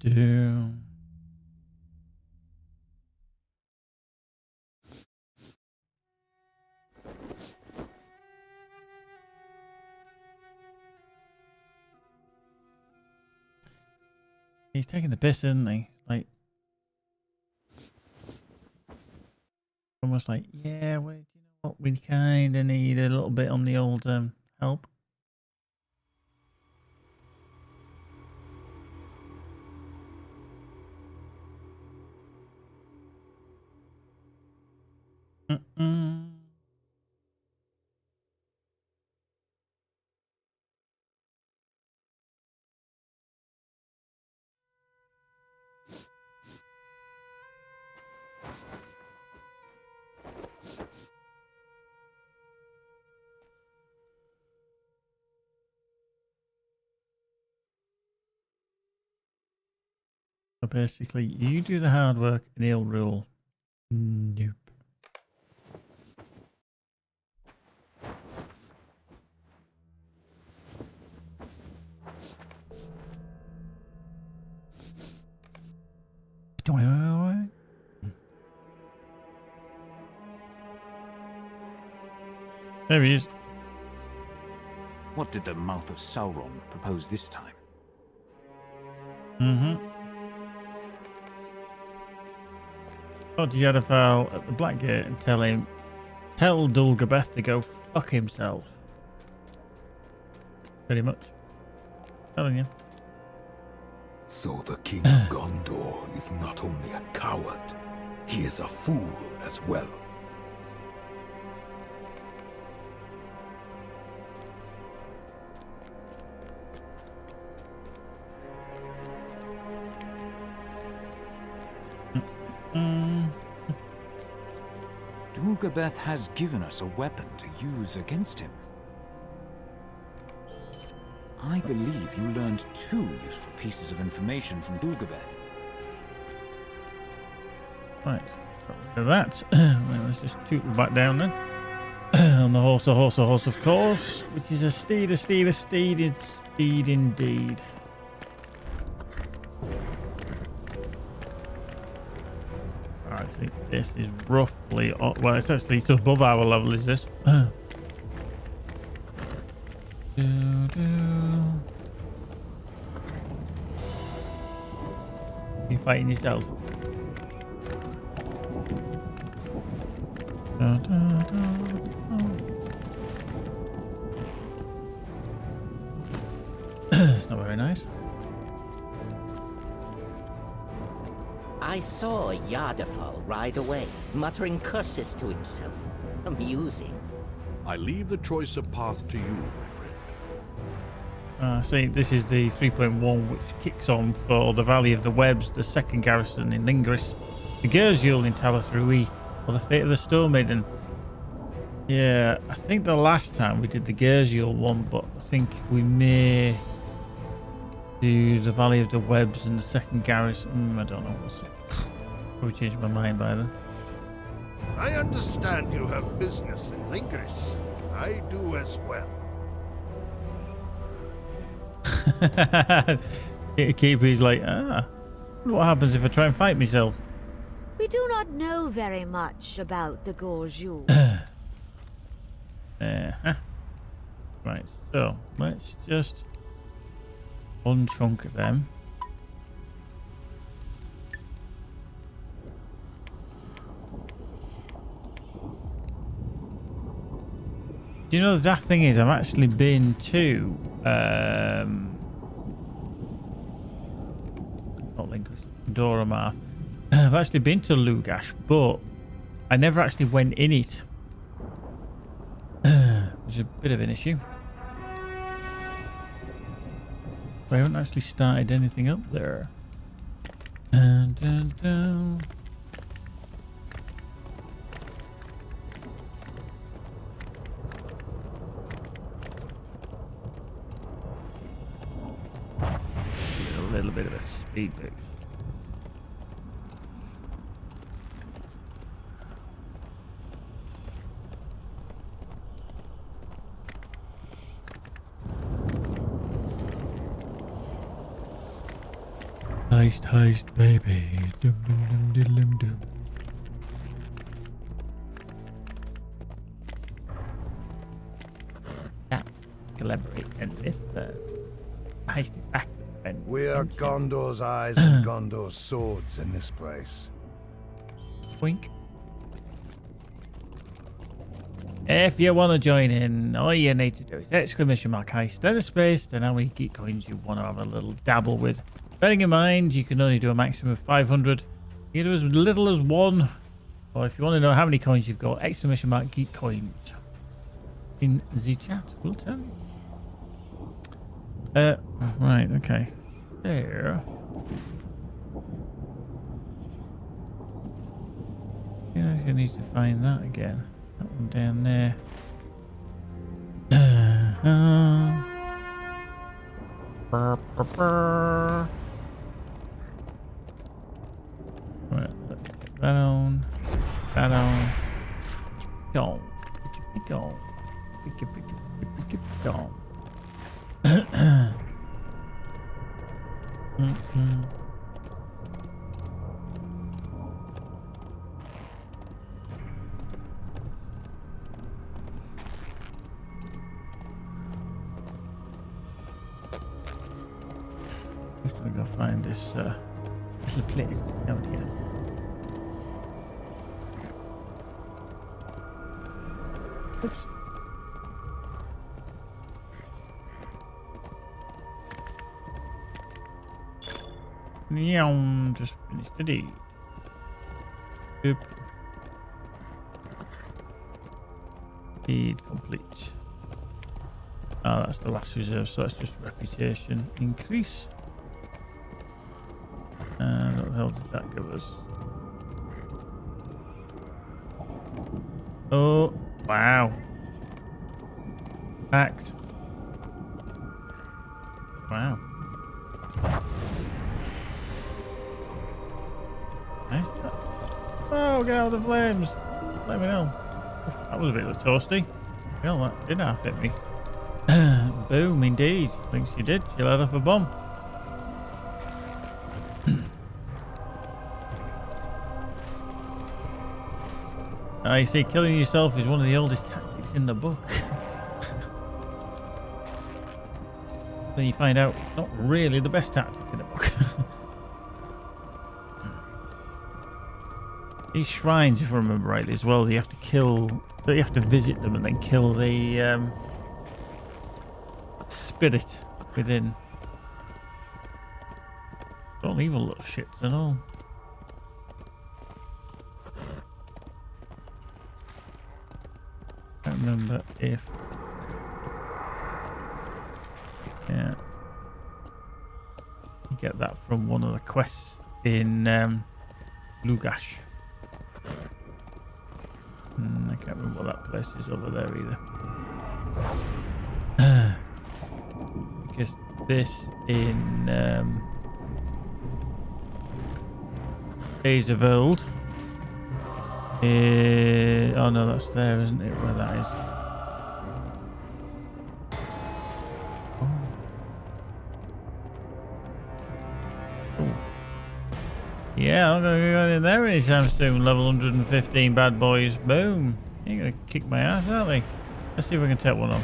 Do. He's taking the piss, isn't he? Like, almost like, yeah, well, you know what? We kind of need a little bit on the old help. So basically, you do the hard work and he'll rule. Nope. There he is. What did the mouth of Sauron propose this time? Thought you had a foul at the Black Gate and tell Dulgabeth to go fuck himself. Pretty much. Telling you. So the King of Gondor is not only a coward, he is a fool as well. Dulgabeth has given us a weapon to use against him. I believe you learned 2 useful pieces of information from Dulgabeth. Right. So that. Well, let's just toot back down then. On the horse, a horse, a horse, of course. Which is a steed, a steed, a steed. It's steed indeed. I think this is roughly... well, it's actually it's above our level, is this? You fighting yourself? It's not very nice. I saw Yardafal ride away, muttering curses to himself. Amusing. I leave the choice of path to you, my friend. See, this is the 3.1 which kicks on for the Valley of the Webs, the second garrison in Lingris, the Gerzul in Talathrui, or the Fate of the Stone Maiden. Yeah, I think the last time we did the Gerzul one, but I think we may do the Valley of the Webs and the second garrison. I don't know. We'll see. Probably changed my mind by then. I understand you have business in Lingris. I do as well. Keeper's like, what happens if I try and fight myself? We do not know very much about the Gerzul. Right, so let's just unchunk them. Do you know the daft thing is I've actually been to not Lingris, Doramath. I've actually been to Lugash, but I never actually went in it. Which is a bit of an issue. I haven't actually started anything up there. Dun, dun, dun. A little bit of a speed boost. Heist, heist, baby. Dum, dum, dum, diddle, dum. Yeah, collaborate and this heist it back. We are Gondor's eyes and Gondor's swords in this place. Wink. If you want to join in, all you need to do is exclamation mark heist, then a space, then how many geek coins you want to have a little dabble with. Bearing in mind, you can only do a maximum of 500. You can do as little as 1. Or if you want to know how many coins you've got, exclamation mark geek coins. In the chat, we'll tell you. Right, okay. There. Yeah, you need to find that again. That one down there. Right, let's get that on. That on. Go. Go. Go. Just gonna go find this little place out here. Oops. Just finished the deed. Oop. Deed complete. Oh, that's the last reserve, so that's just reputation increase. And what the hell did that give us? Oh, wow. Packed. Wow. Nice. Oh, get out of the flames. Let me know. That was a bit of a toasty. Well, that did half hit me. Boom, indeed. Thinks she did. She let off a bomb. You see, killing yourself is one of the oldest tactics in the book. Then you find out it's not really the best tactic in the book. These shrines, if I remember rightly, as well, you have to kill. You have to visit them and then kill the spirit within. Don't evil little shits at all. I don't remember if. Yeah. You get that from one of the quests in Lugash. I can't remember what that place is over there either. Because this in Days of Old. Oh no, that's there, isn't it? Where that is. Yeah, I'm gonna go in there anytime soon. Level 115 bad boys. Boom. You're gonna kick my ass, aren't they? Let's see if we can take one on.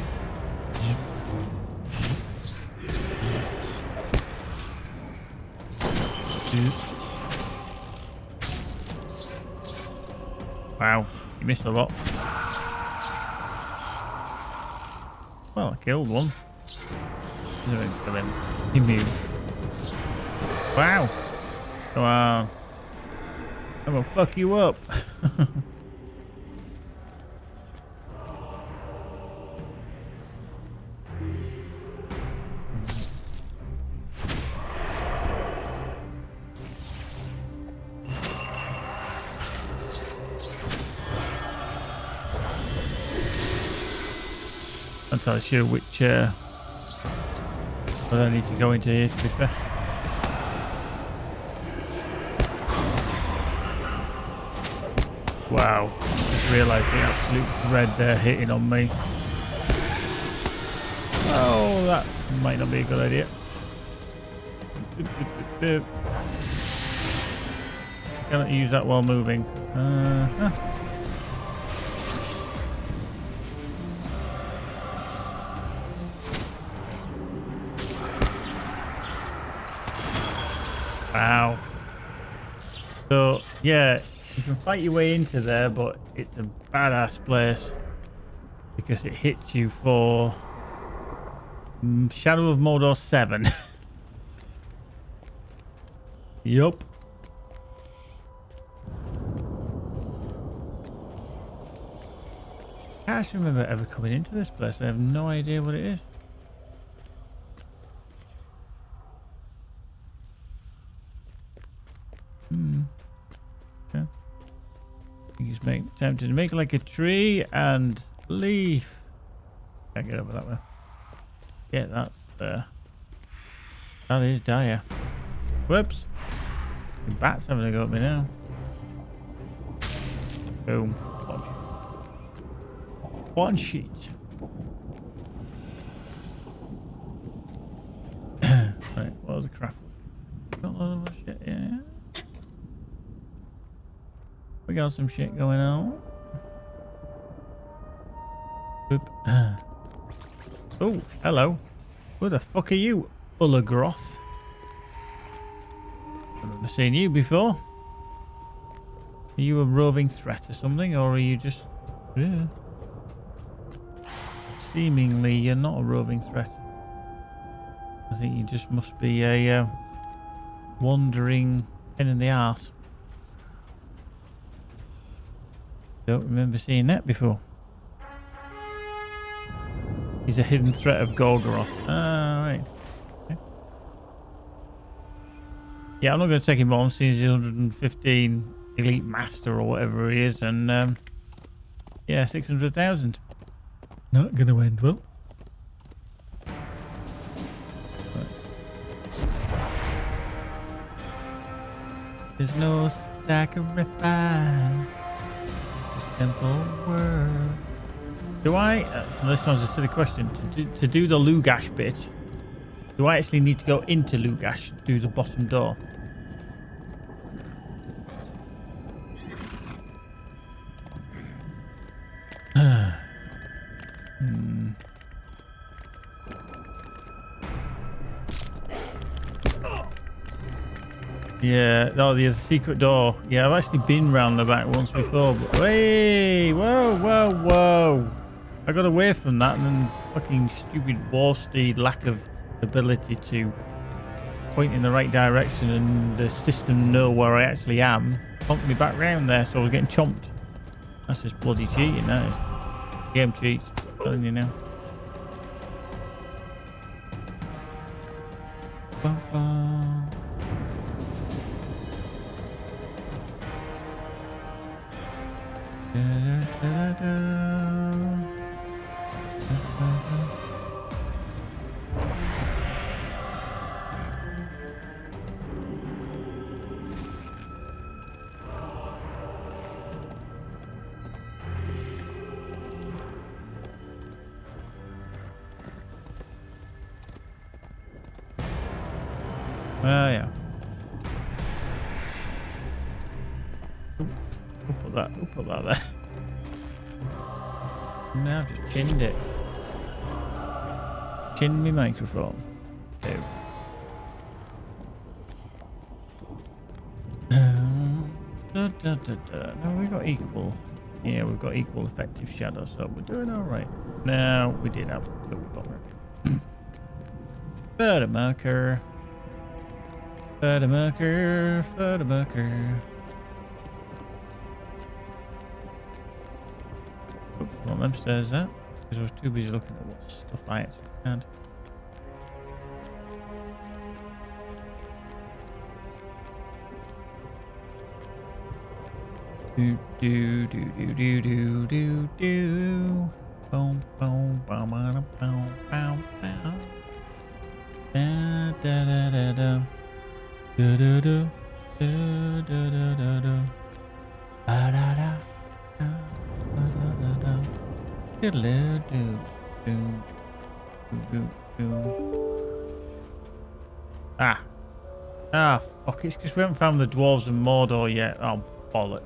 Wow, you missed a lot. Well, I killed one. Kill him. Immune. Wow. Come on. I'm gonna fuck you up. I'm not entirely sure which what I need to go into here, to be fair. Wow, just realised the absolute dread they're hitting on me. Oh, that might not be a good idea. Cannot use that while moving. Wow. So, yeah. You can fight your way into there, but it's a badass place because it hits you for Shadow of Mordor 7. Yup. I can't actually remember ever coming into this place. I have no idea what it is. Okay. I think he's tempted to make like a tree and leaf. Can't get over that way. Yeah, that's there. That is dire. Whoops. The bat's having a go at me now. Boom. One sheet. Right, what was the crap? Got a lot of shit, yeah. We got some shit going on. Boop. Oh, hello. Who the fuck are you, Ullagroth? I've never seen you before. Are you a roving threat or something, or are you just... Yeah. Seemingly, you're not a roving threat. I think you just must be a wandering pain in the arse. Don't remember seeing that before. He's a hidden threat of Golgoroth. Ah, right. Okay. Yeah, I'm not going to take him on since he's 115 elite master or whatever he is, and yeah, 600,000. Not going to end well. There's no sacrifice. It's a simple word. Do I, this sounds a silly question, to do the Lugash bit, do I actually need to go into Lugash, do the bottom door? Yeah, no, there's a secret door. Yeah, I've actually been round the back once before, but hey, whoa. I got away from that and then fucking stupid Warsteed lack of ability to point in the right direction and the system know where I actually am pumped me back round there, so I was getting chomped. That's just bloody cheating, that is. Game cheats, I'm telling you now. Yeah. We'll put that there. Now I've just chinned it. Chin my microphone. There. No, we've got equal. Yeah, we've got equal effective shadow, so we're doing alright. No, we did have a little bummer. Further marker. Further marker. Further marker. Oops, what upstairs that? Because I was too busy looking at what stuff I actually had. Do do do do do do do do. Boom boom boom boom boom boom boom. Da da da da da. Da da da da da da da da. Da da da da da da da. Diddle do do do do. Ah, fuck! It's because we haven't found the dwarves in Mordor yet. Oh bollocks!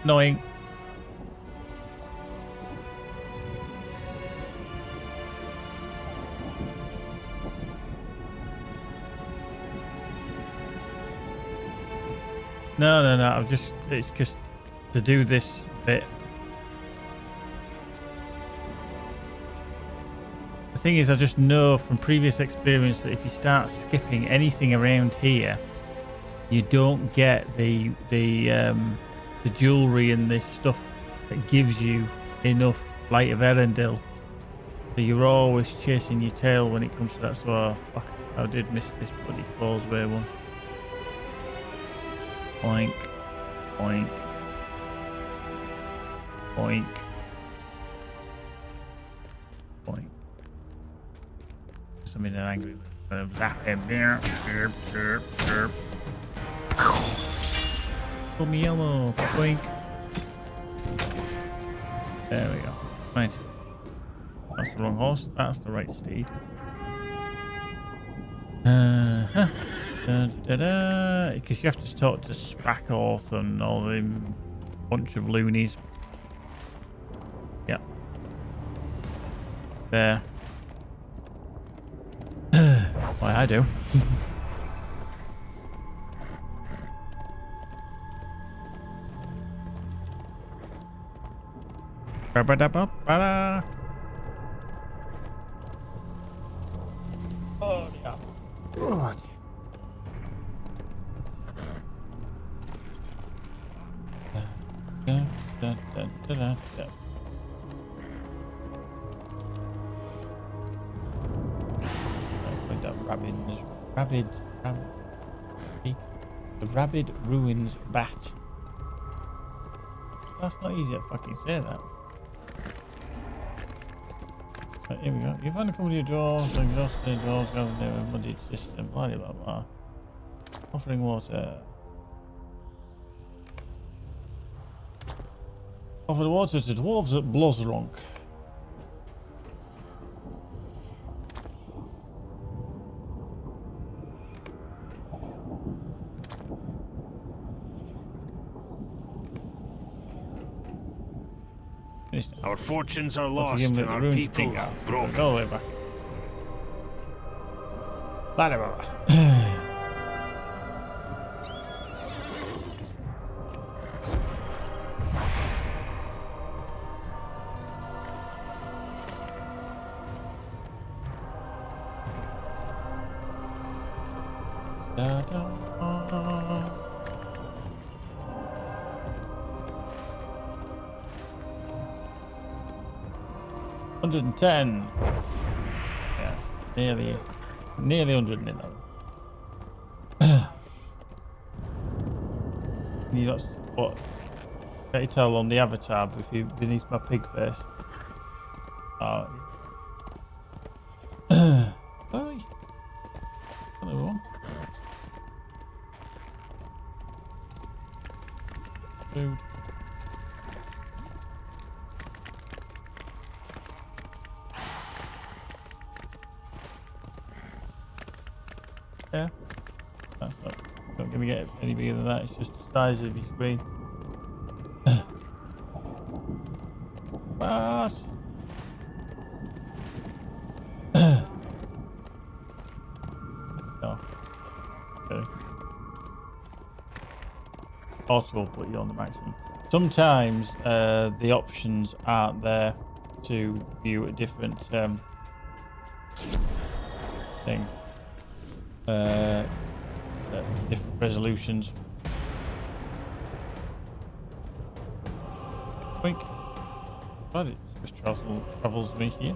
Annoying. No. I've just, it's just to do this bit. The thing is, I just know from previous experience that if you start skipping anything around here, you don't get the jewelry and the stuff that gives you enough Light of Erendil. So you're always chasing your tail when it comes to that. So fuck, I did miss this bloody causeway one. Oink, oink, oink, oink. I'm in an angry mood. Zap him. Pull me yellow. Oink. There we go. Right. That's the wrong horse. That's the right steed. Because you have to talk to Spackorth and all them bunch of loonies. Yep. There. Why I do. Ba-ba-da-ba-ba-da. Oh, yeah. Oh, the Rabid Ruins Bat. That's not easy to fucking say that. Right, here we go. You find a company of dwarves, exhausted dwarves gathered near a muddied system. Blah blah blah. Offering water. Offer the water to dwarves at Blosronk. Our fortunes are lost and our people are broken. Go away back. Blah, blah, blah. Da, da, da. 110. Yeah, nearly 111. You got what? Can you tell on the avatar if you beneath my pig face? Oh. Hi. Hello. Food. Yeah, that's not going to get any bigger than that. It's just the size of your screen. What? No. Okay. Auto will put you on the maximum. Sometimes the options aren't there to view at different things. Different resolutions. Wink. But it just travels me here.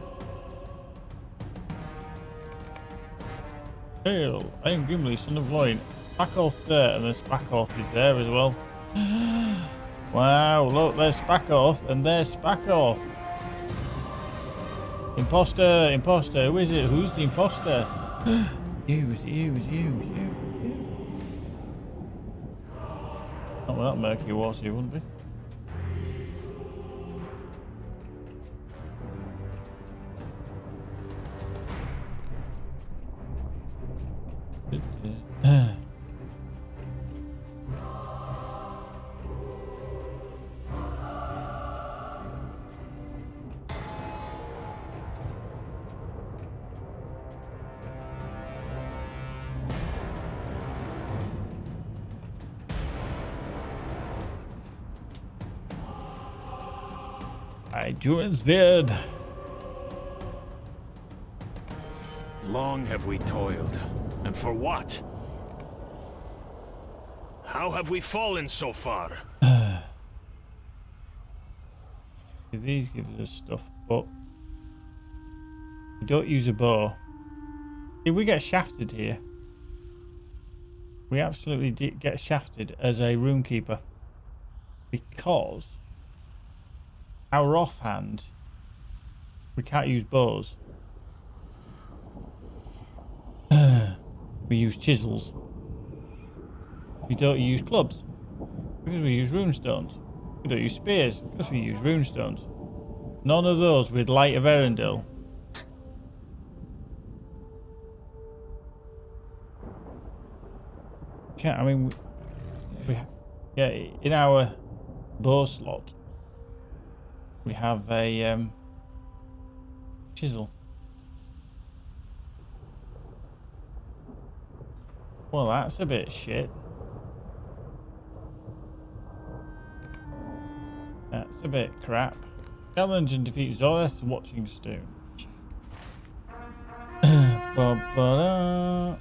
Hail! I am Gimli, son of Loin. Spackoth there, and then Spackoth is there as well. Wow! Look, there's Spackoth, and there's Spackoth. Imposter! Imposter! Who is it? Who's the imposter? You. Not without murky water, you wouldn't be. Endurance beard. Long have we toiled, and for what? How have we fallen so far? These give us stuff, but we don't use a bow. If we get shafted here, we absolutely get shafted as a Rune-Keeper because our offhand, we can't use bows. We use chisels. We don't use clubs because we use runestones. We don't use spears because we use runestones. None of those with Light of Erendil. Can't. I mean, yeah. In our bow slot, we have a chisel. Well, that's a bit shit. That's a bit crap. Challenge and defeat Zoreth's Watching Stone. Ba-ba-da.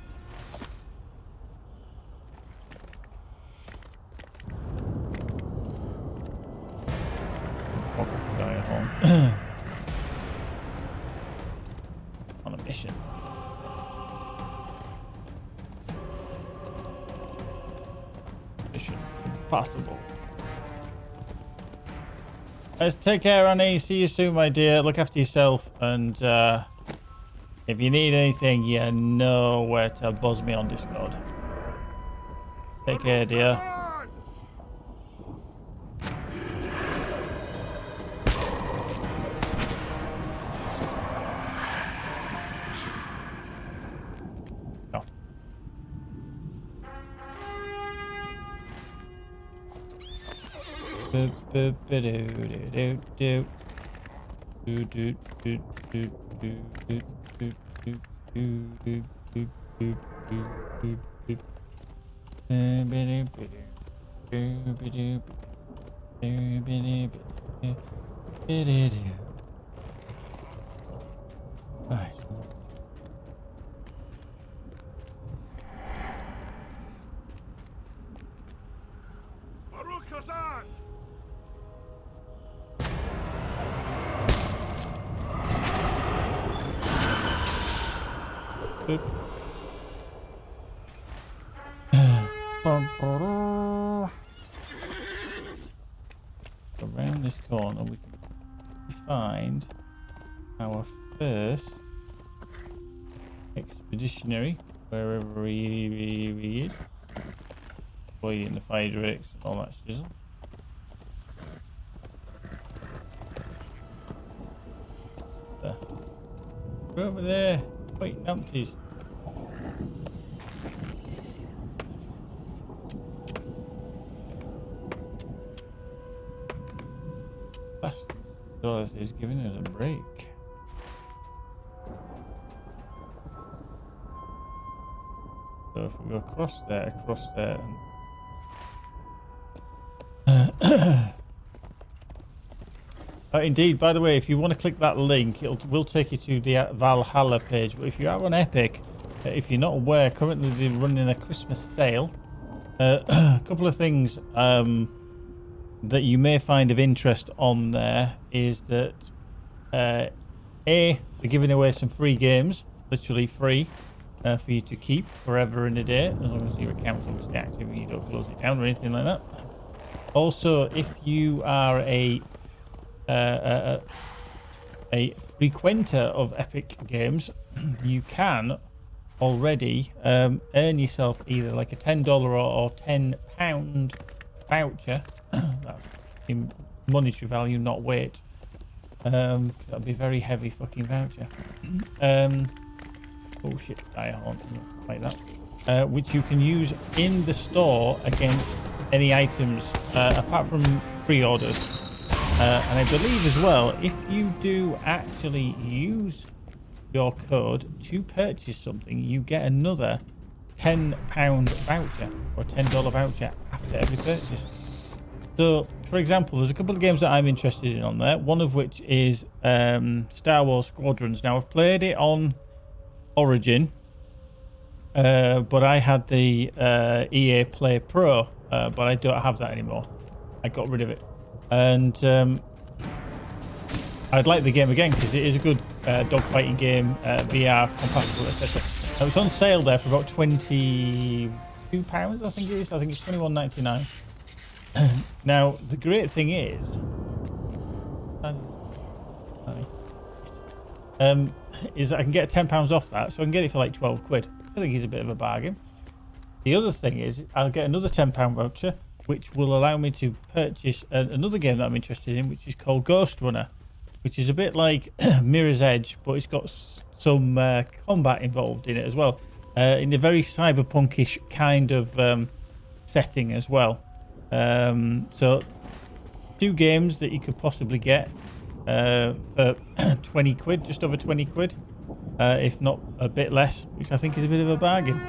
On a mission. Mission impossible. Let's take care, Annie. See you soon, my dear. Look after yourself. And if you need anything, you know where to buzz me on Discord. Take care, dear. Right. Around this corner we can find our first expeditionary, wherever he is. Avoiding the fire drakes and all that shizzle. There. We're over there, waiting empties. Dollars is giving us a break. So if we go across there, and indeed, by the way, if you want to click that link, it will take you to the Valhalla page. But if you are on Epic, if you're not aware, currently they're running a Christmas sale. A couple of things that you may find of interest on there is that they're giving away some free games, literally free, for you to keep forever and a day, as long as your account's obviously active and you don't close it down or anything like that. Also, if you are a frequenter of Epic Games, you can already earn yourself either like a $10 or £10 voucher. That's in monetary value, not weight. That'd be a very heavy fucking voucher. Bullshit dire horn, like that. Which you can use in the store against any items apart from pre-orders. And I believe as well, if you do actually use your code to purchase something, you get another £10 voucher or $10 voucher after every purchase. So, for example, there's a couple of games that I'm interested in on there, one of which is Star Wars Squadrons. Now, I've played it on Origin, but I had the EA Play Pro, but I don't have that anymore. I got rid of it. And I'd like the game again because it is a good dogfighting game, VR compatible, etc. Now, it's on sale there for about £22, I think it is. I think it's $21.99. Now, the great thing is I can get £10 off that, so I can get it for like 12 quid. I think it's a bit of a bargain. The other thing is I'll get another £10 voucher, which will allow me to purchase another game that I'm interested in, which is called Ghost Runner, which is a bit like Mirror's Edge, but it's got some combat involved in it as well, in a very cyberpunkish kind of setting as well. So 2 games that you could possibly get for 20 quid, just over 20 quid, if not a bit less, which I think is a bit of a bargain.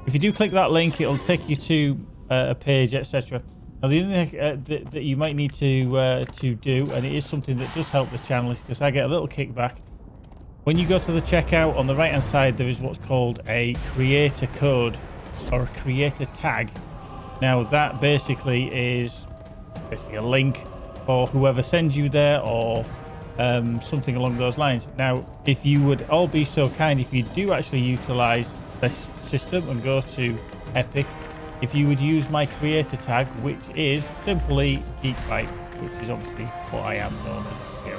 If you do click that link, it'll take you to a page, etc. Now, the only thing that you might need to do, and it is something that does help the channel, is because I get a little kickback. When you go to the checkout, on the right hand side there is what's called a creator code or a creator tag. Now, that basically is a link for whoever sends you there, or something along those lines. Now, if you would all be so kind, if you do actually utilize this system and go to Epic, if you would use my creator tag, which is simply Geekbite, which is obviously what I am known as here.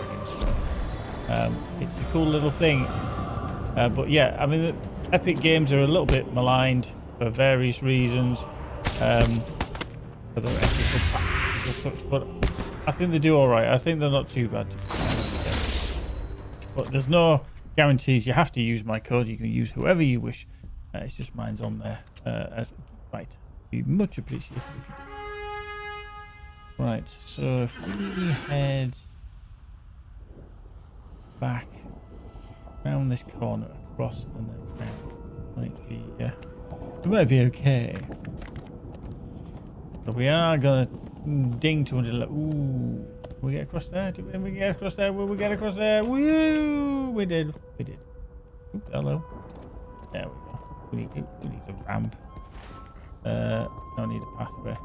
It's a cool little thing. But yeah, I mean, the Epic Games are a little bit maligned for various reasons. For their ethical practices or such, but I think they do alright. I think they're not too bad. But there's no guarantees. You have to use my code. You can use whoever you wish. It's just mine's on there as Geekbite. Be much appreciated if you do. Right, so if we head back around this corner, across, and then round, it might be okay. But we are gonna ding to under. Ooh, can we get across there? Did we get across there? Will we get across there? Woo! We did. We did. Ooh, hello. There we go. We need a ramp. I need a pathway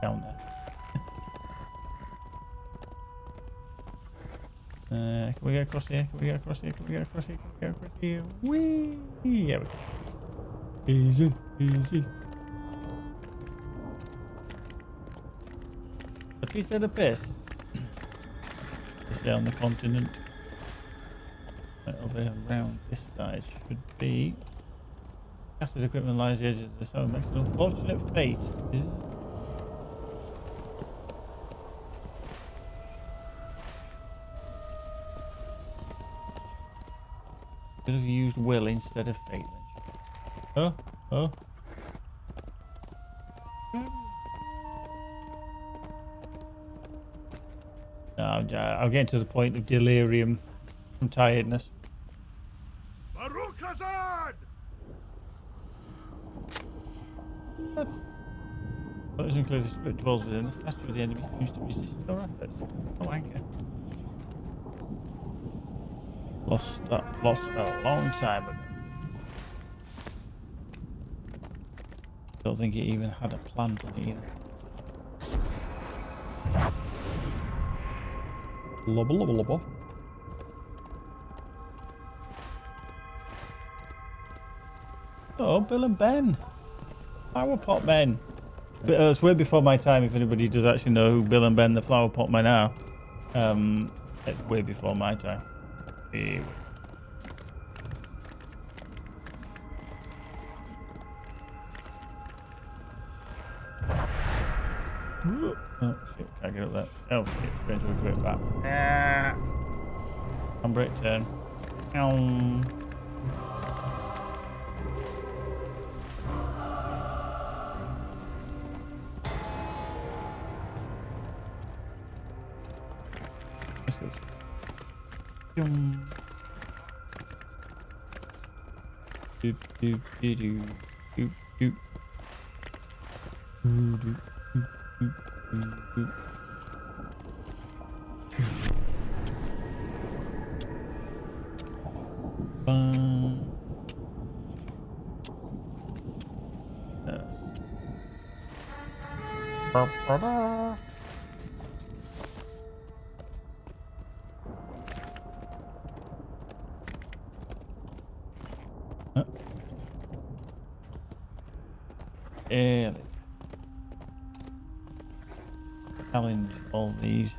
down there. Can we get across here? Can we get across here? Can we get across here? Can we get across here? Whee! Yeah, we go. Easy, easy. The piece of the piss. This on the continent. Right over around this side should be. Casted equipment lies the edge of the zone. Makes an unfortunate fate. Could have used will instead of fate then. Oh. No, I'm getting to the point of delirium from tiredness. What is included? Spirit dwells within the statue of the enemy seems to resist your efforts. Oh, anchor. Lost that plot a long time ago. Don't think it even had a plan to it either. Lobba lobba lobba. Oh, Bill and Ben. Flower Pot Men. But it's way before my time, if anybody does actually know who Bill and Ben the Flower Pot Men are. It's way before my time. Anyway. Oh shit, can't get up there. Oh shit, strange way to go back. Handbrake turn. Let's go. Doop doop doo doo doop doop. Doop doop doop doop doop. Challenge all these.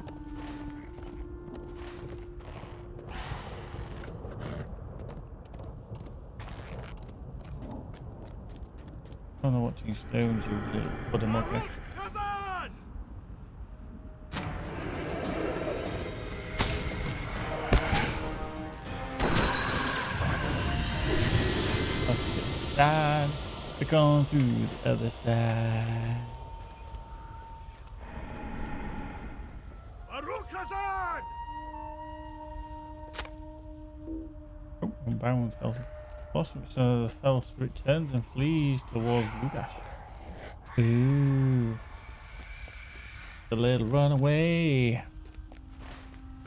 I don't know watching stones, you little fuddermucker. Side, we're going through the other side. Oh, unbound fell. So the fell spirit turns and flees towards Lugash. Ooh. The little runaway.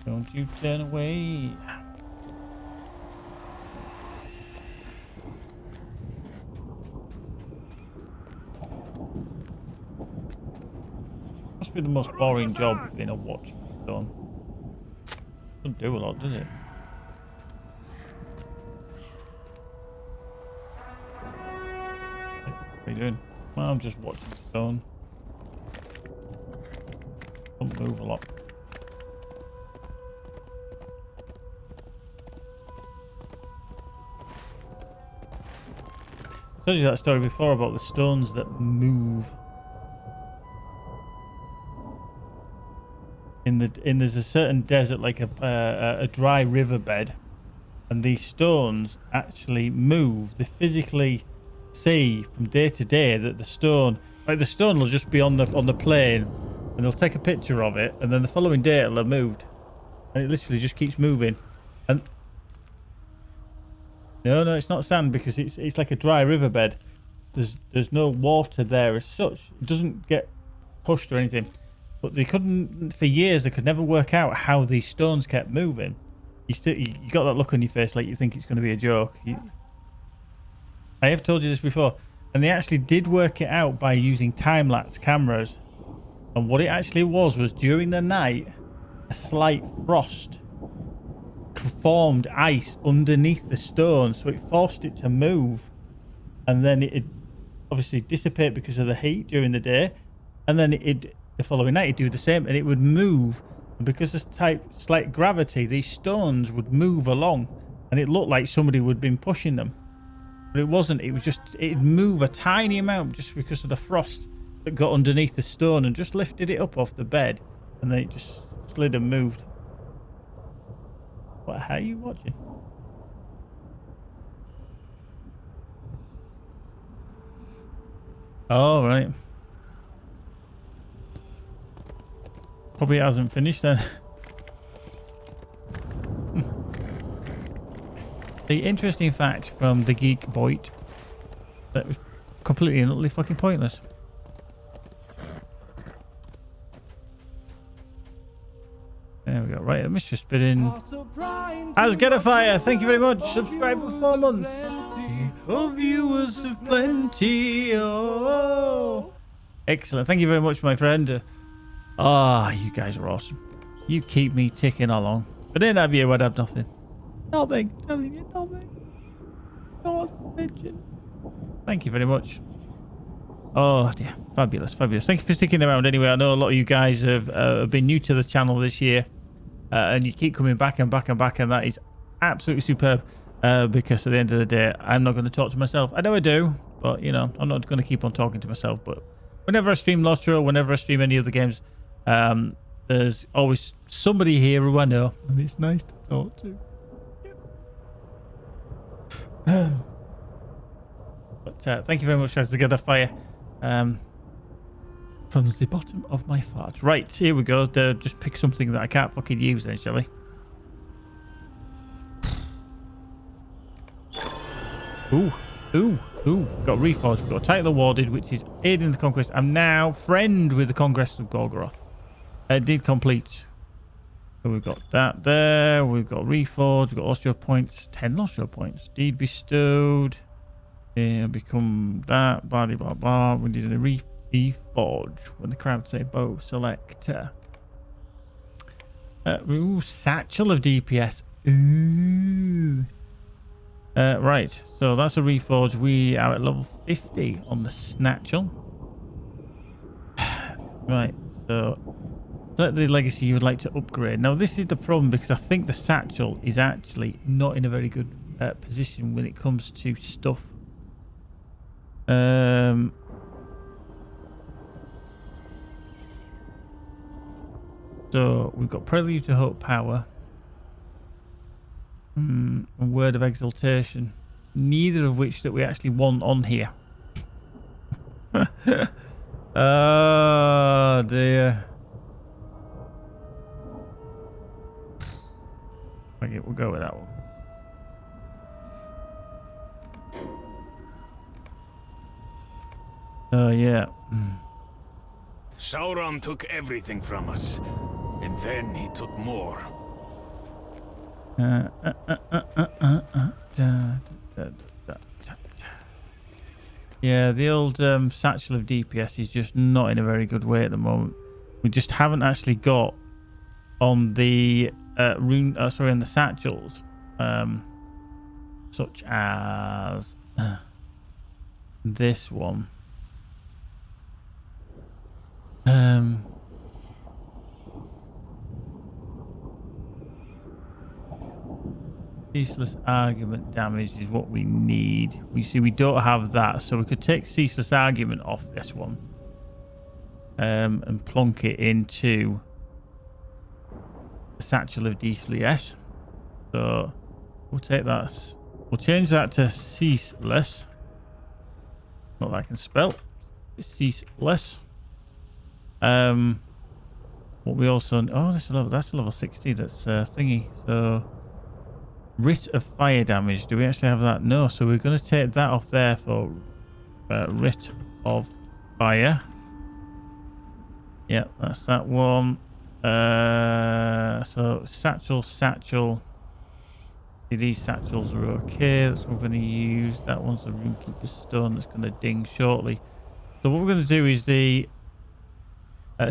Don't you turn away. Must be the most boring job being a watch stone. Doesn't do a lot, does it? What are you doing? I'm just watching stone. Don't move a lot. I told you that story before about the stones that move. There's a certain desert, like a dry riverbed, and these stones actually move. They physically see from day to day that the stone will just be on the plane, and they'll take a picture of it, and then the following day it'll have moved, and it literally just keeps moving. And no, it's not sand, because it's like a dry riverbed. There's no water there as such. It doesn't get pushed or anything. But they couldn't, for years, they could never work out how these stones kept moving. You got that look on your face like you think it's going to be a joke. I have told you this before, and they actually did work it out by using time-lapse cameras. And what it actually was during the night, a slight frost formed ice underneath the stone, so it forced it to move, and then it obviously dissipate because of the heat during the day, and then the following night it'd do the same, and it would move. And because of slight gravity, these stones would move along, and it looked like somebody would have been pushing them, but it wasn't. It was just, it'd move a tiny amount just because of the frost that got underneath the stone and just lifted it up off the bed, and then it just slid and moved. What? How are you watching? Oh, right. Probably hasn't finished then. The interesting fact from the Geek Boit that was completely and utterly fucking pointless. There we go. Right, let me just spit in. Asgetifier, thank you very much. Subscribe for 4 months. Oh, viewers of plenty. Oh, excellent. Thank you very much, my friend. You guys are awesome. You keep me ticking along. If I didn't have you, I'd have nothing. Nothing. Telling you nothing. Not a smidgen. Thank you very much. Oh, dear. Fabulous. Fabulous. Thank you for sticking around anyway. I know a lot of you guys have been new to the channel this year. And you keep coming back and back and back. And that is absolutely superb. Because at the end of the day, I'm not going to talk to myself. I know I do. But, you know, I'm not going to keep on talking to myself. But whenever I stream LOTRO, whenever I stream any other games, there's always somebody here who I know, and it's nice to talk to. But thank you very much, guys. To get a fire from the bottom of my heart. Right, here we go. Just pick something that I can't fucking use then, shall we? Ooh. Got Reforged. We've got a title awarded, which is Aid in the Conquest. I'm now friend with the Conquest of Golgoroth. Did complete. So we've got that there. We've got Reforged. We've got Lostro points. 10 Lostro points. Deed bestowed. Become that. Blah, blah, blah. We did a Reforge. When the crowd say bow selector. Satchel of DPS. Ooh. Right, so that's a Reforge. We are at level 50 on the Snatchel. Right, so the legacy you would like to upgrade. Now, this is the problem, because I think the Satchel is actually not in a very good position when it comes to stuff. So we've got Prelude to Hope Power. A Word of Exaltation. Neither of which that we actually want on here. Oh dear. Okay, we'll go with that one. Oh yeah. Sauron took everything from us, and then he took more. Yeah, the old Satchel of DPS is just not in a very good way at the moment. We just haven't actually got on the on the satchels, such as this one. Ceaseless argument damage is what we need. We see we don't have that, so we could take ceaseless argument off this one. And plonk it into the satchel of DCS. So we'll take that. We'll change that to ceaseless. Not that I can spell. It's ceaseless. What we also that's a level 60. That's thingy. So writ of fire damage. Do we actually have that? No. So we're going to take that off there for writ of fire. Yeah, that's that one. So satchel. These satchels are okay. That's what we're going to use. That one's the Rune-Keeper stone that's going to ding shortly. So what we're going to do is the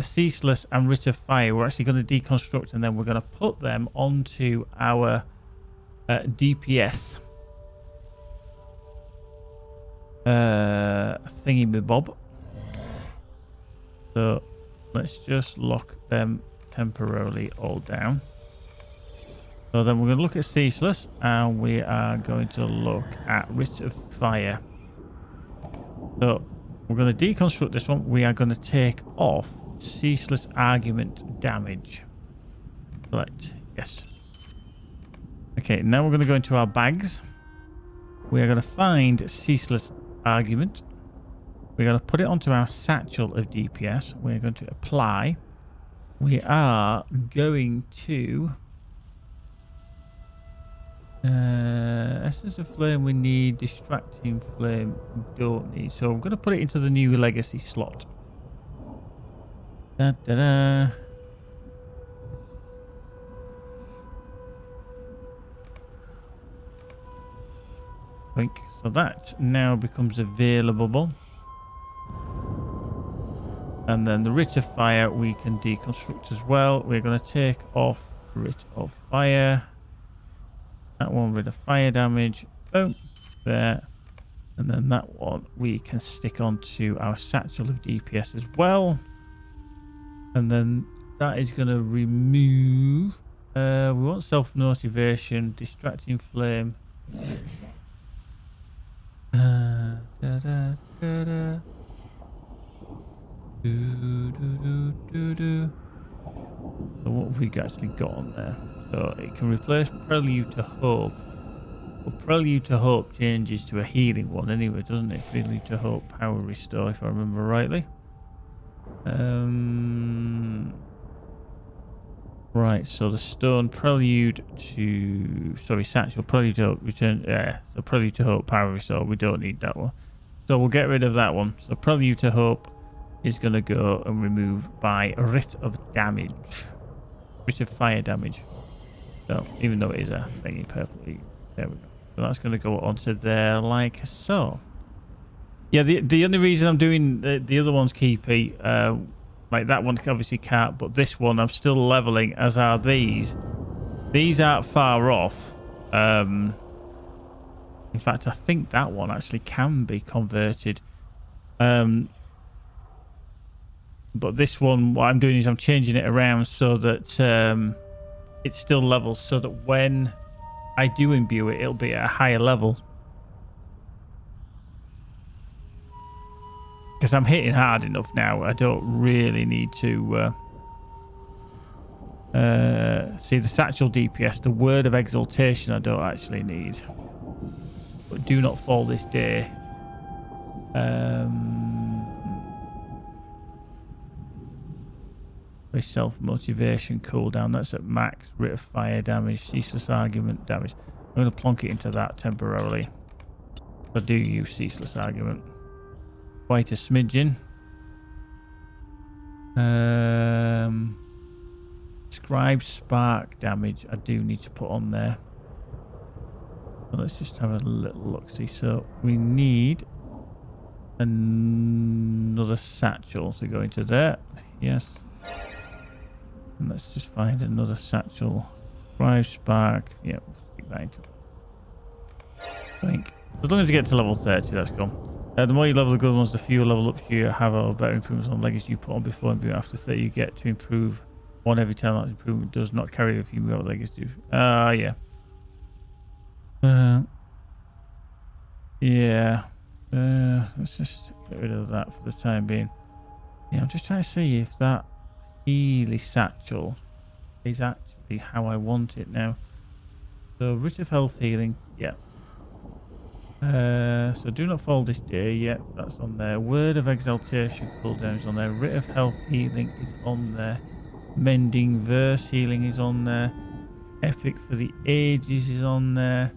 ceaseless and writ of fire. We're actually going to deconstruct, and then we're going to put them onto our DPS thingy-bob. So let's just lock them temporarily all down. So then we're going to look at ceaseless, and we are going to look at writ of fire. So we're going to deconstruct this one. We are going to take off ceaseless argument damage. Select yes. Okay, now we're going to go into our bags. We are going to find ceaseless argument. We're going to put it onto our satchel of DPS. We're going to apply. We are going to Essence of Flame we need, Distracting Flame we don't need. So I'm going to put it into the new legacy slot. Da, da, da. So that now becomes available. And then the writ of fire we can deconstruct as well. We're going to take off writ of fire. That one, writ of fire damage. Boom. There. And then that one we can stick onto our satchel of DPS as well. And then that is going to remove. We want self-motivation, distracting flame. Da, da, da, da. So what have we actually got on there? So it can replace Prelude to Hope. Well, Prelude to Hope changes to a healing one anyway, doesn't it? Prelude to Hope, Power Restore, if I remember rightly. Right, so the stone Prelude to... Sorry, Satchel, Prelude to Hope, return... Yeah, so Prelude to Hope, Power Restore, we don't need that one. So we'll get rid of that one. So Prelude to Hope is going to go and remove by writ of damage. Writ of fire damage. So, even though it is a thingy purple. There we go. So that's going to go onto there like so. Yeah, the only reason I'm doing the other one's keepy, like that one obviously can't, but this one I'm still leveling, as are these. These aren't far off. In fact, I think that one actually can be converted. But this one, what I'm doing is I'm changing it around so that it still levels, so that when I do imbue it, it'll be at a higher level. Because I'm hitting hard enough now. I don't really need to see the satchel DPS, the word of exaltation I don't actually need. But do not fall this day. Self-motivation cooldown, that's at max. Writ of fire damage, ceaseless argument damage. I'm going to plonk it into that temporarily. I do use ceaseless argument. Quite a smidgen. Scribe spark damage I do need to put on there. So let's just have a little look. See, so we need another satchel to go into there. Yes. And let's just find another satchel. Scribe spark. Yeah, we'll stick that into. I think. As long as you get to level 30, that's cool. The more you level the good ones, the fewer level ups you have or better improvements on legacy you put on before and after 30 you get to improve one every time. That improvement does not carry if you move out legacy. Yeah. Yeah. Let's just get rid of that for the time being. Yeah, I'm just trying to see if that Healy satchel is actually how I want it now. So, Writ of Health Healing, yeah. So do not fall this day, yeah, that's on there. Word of Exaltation cooldown is on there. Writ of Health Healing is on there. Mending Verse Healing is on there. Epic for the Ages is on there.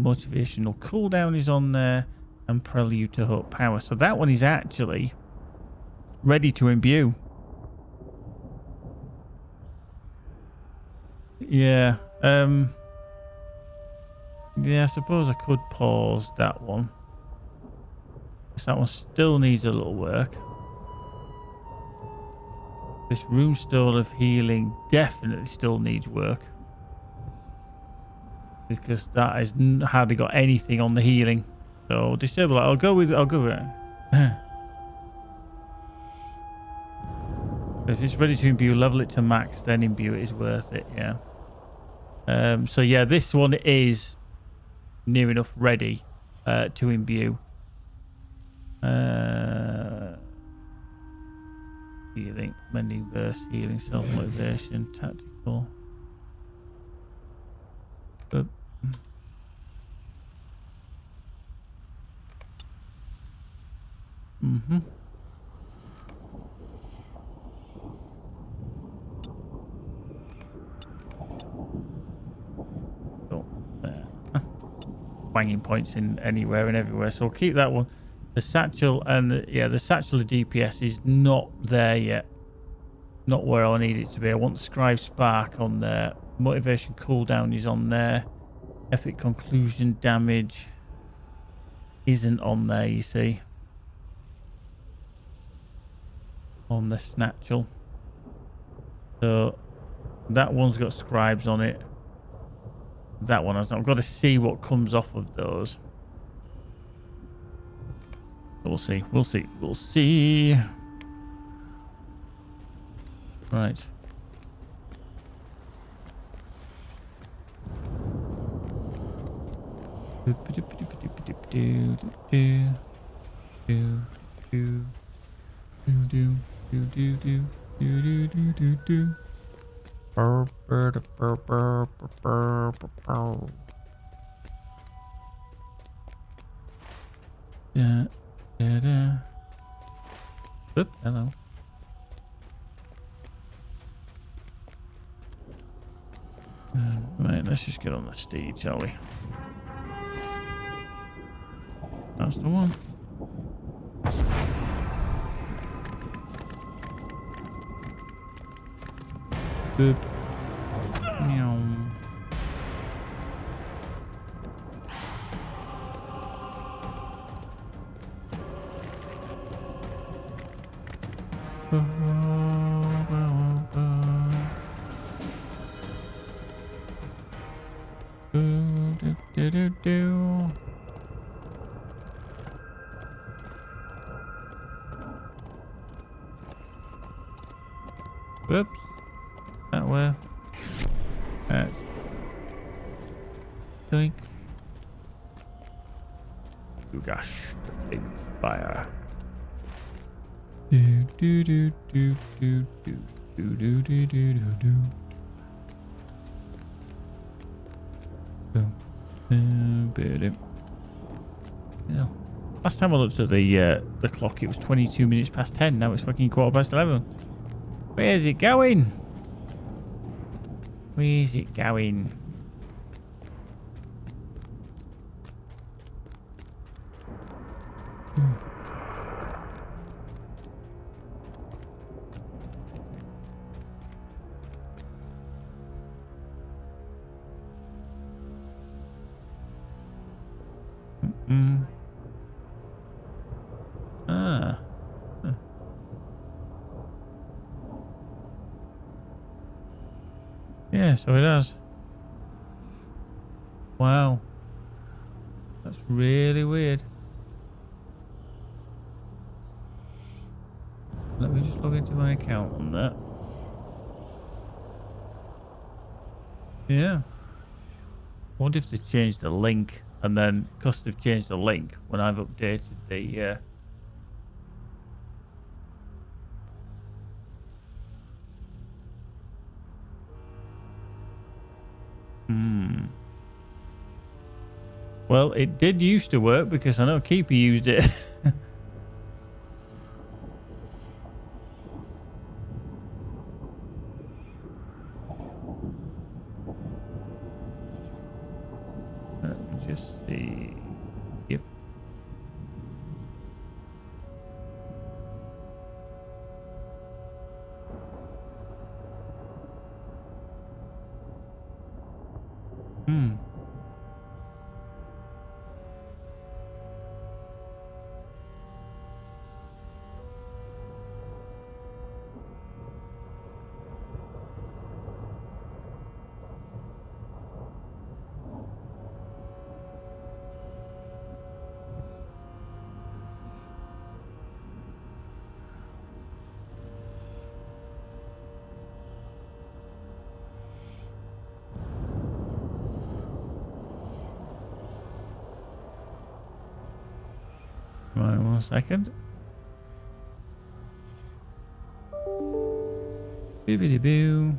Motivational Cooldown is on there. And Prelude to Hope Power. So that one is actually ready to imbue. Yeah. Yeah, I suppose I could pause that one. Because that one still needs a little work. This Runestone of Healing definitely still needs work. Because that has hardly got anything on the healing. So disable it. I'll go with it. If it's ready to imbue, level it to max, then imbue it is worth it, yeah. So yeah, this one is near enough ready to imbue. Healing, mending verse, healing, self-motivation, tactical. Mm-hmm. Wanging points in anywhere and everywhere, so I'll keep that one. The satchel and the satchel of DPS is not there yet, not where I need it to be. I want the Scribe Spark on there. Motivation cooldown is on there. Epic conclusion damage isn't on there, you see, on the Snatchel. So that one's got scribes on it. That one hasn't. I've got to see what comes off of those. We'll see. We'll see. We'll see. Right. Oop, hello. Right, let's just get on the steed, shall we? That's the one. Boop. Meow. Whoops. That way. Doink. Oh gosh, the flame fire. Do do do do do do do do do do do. Yeah. Last time I looked at the clock, it was 22 minutes past 10. Now it's fucking 11:15. Where's it going? Where's it going? Yeah, so it has. Wow. That's really weird. just log into my account on that. Yeah. I wonder if they changed the link, and then because they've changed the link when I've updated the Well, it did used to work because I know Keeper used it. Let me just see if right, 1 second. Boobity-boo.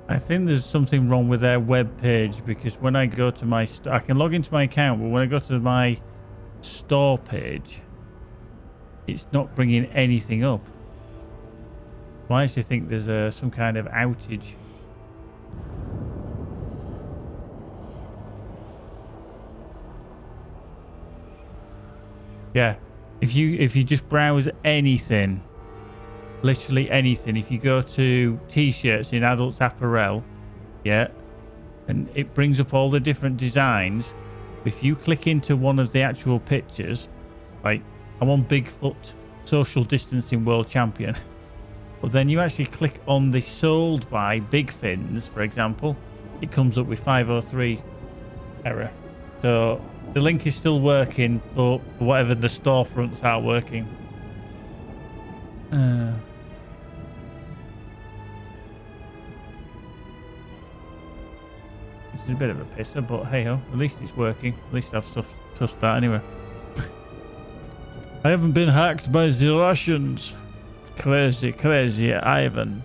I think there's something wrong with their web page, because when I go to my I can log into my account, but when I go to my store page, it's not bringing anything up. So I actually think there's some kind of outage. Yeah, if you just browse anything, literally anything, if you go to t-shirts in adults apparel, yeah, and it brings up all the different designs. If you click into one of the actual pictures, like I'm on Bigfoot social distancing world champion, but then you actually click on the sold by Big Fins, for example, it comes up with 503 error. So the link is still working, but for whatever, the storefronts are working. It's a bit of a pisser, but hey ho, at least it's working. At least I've sussed that anyway. I haven't been hacked by the Russians. Crazy Ivan.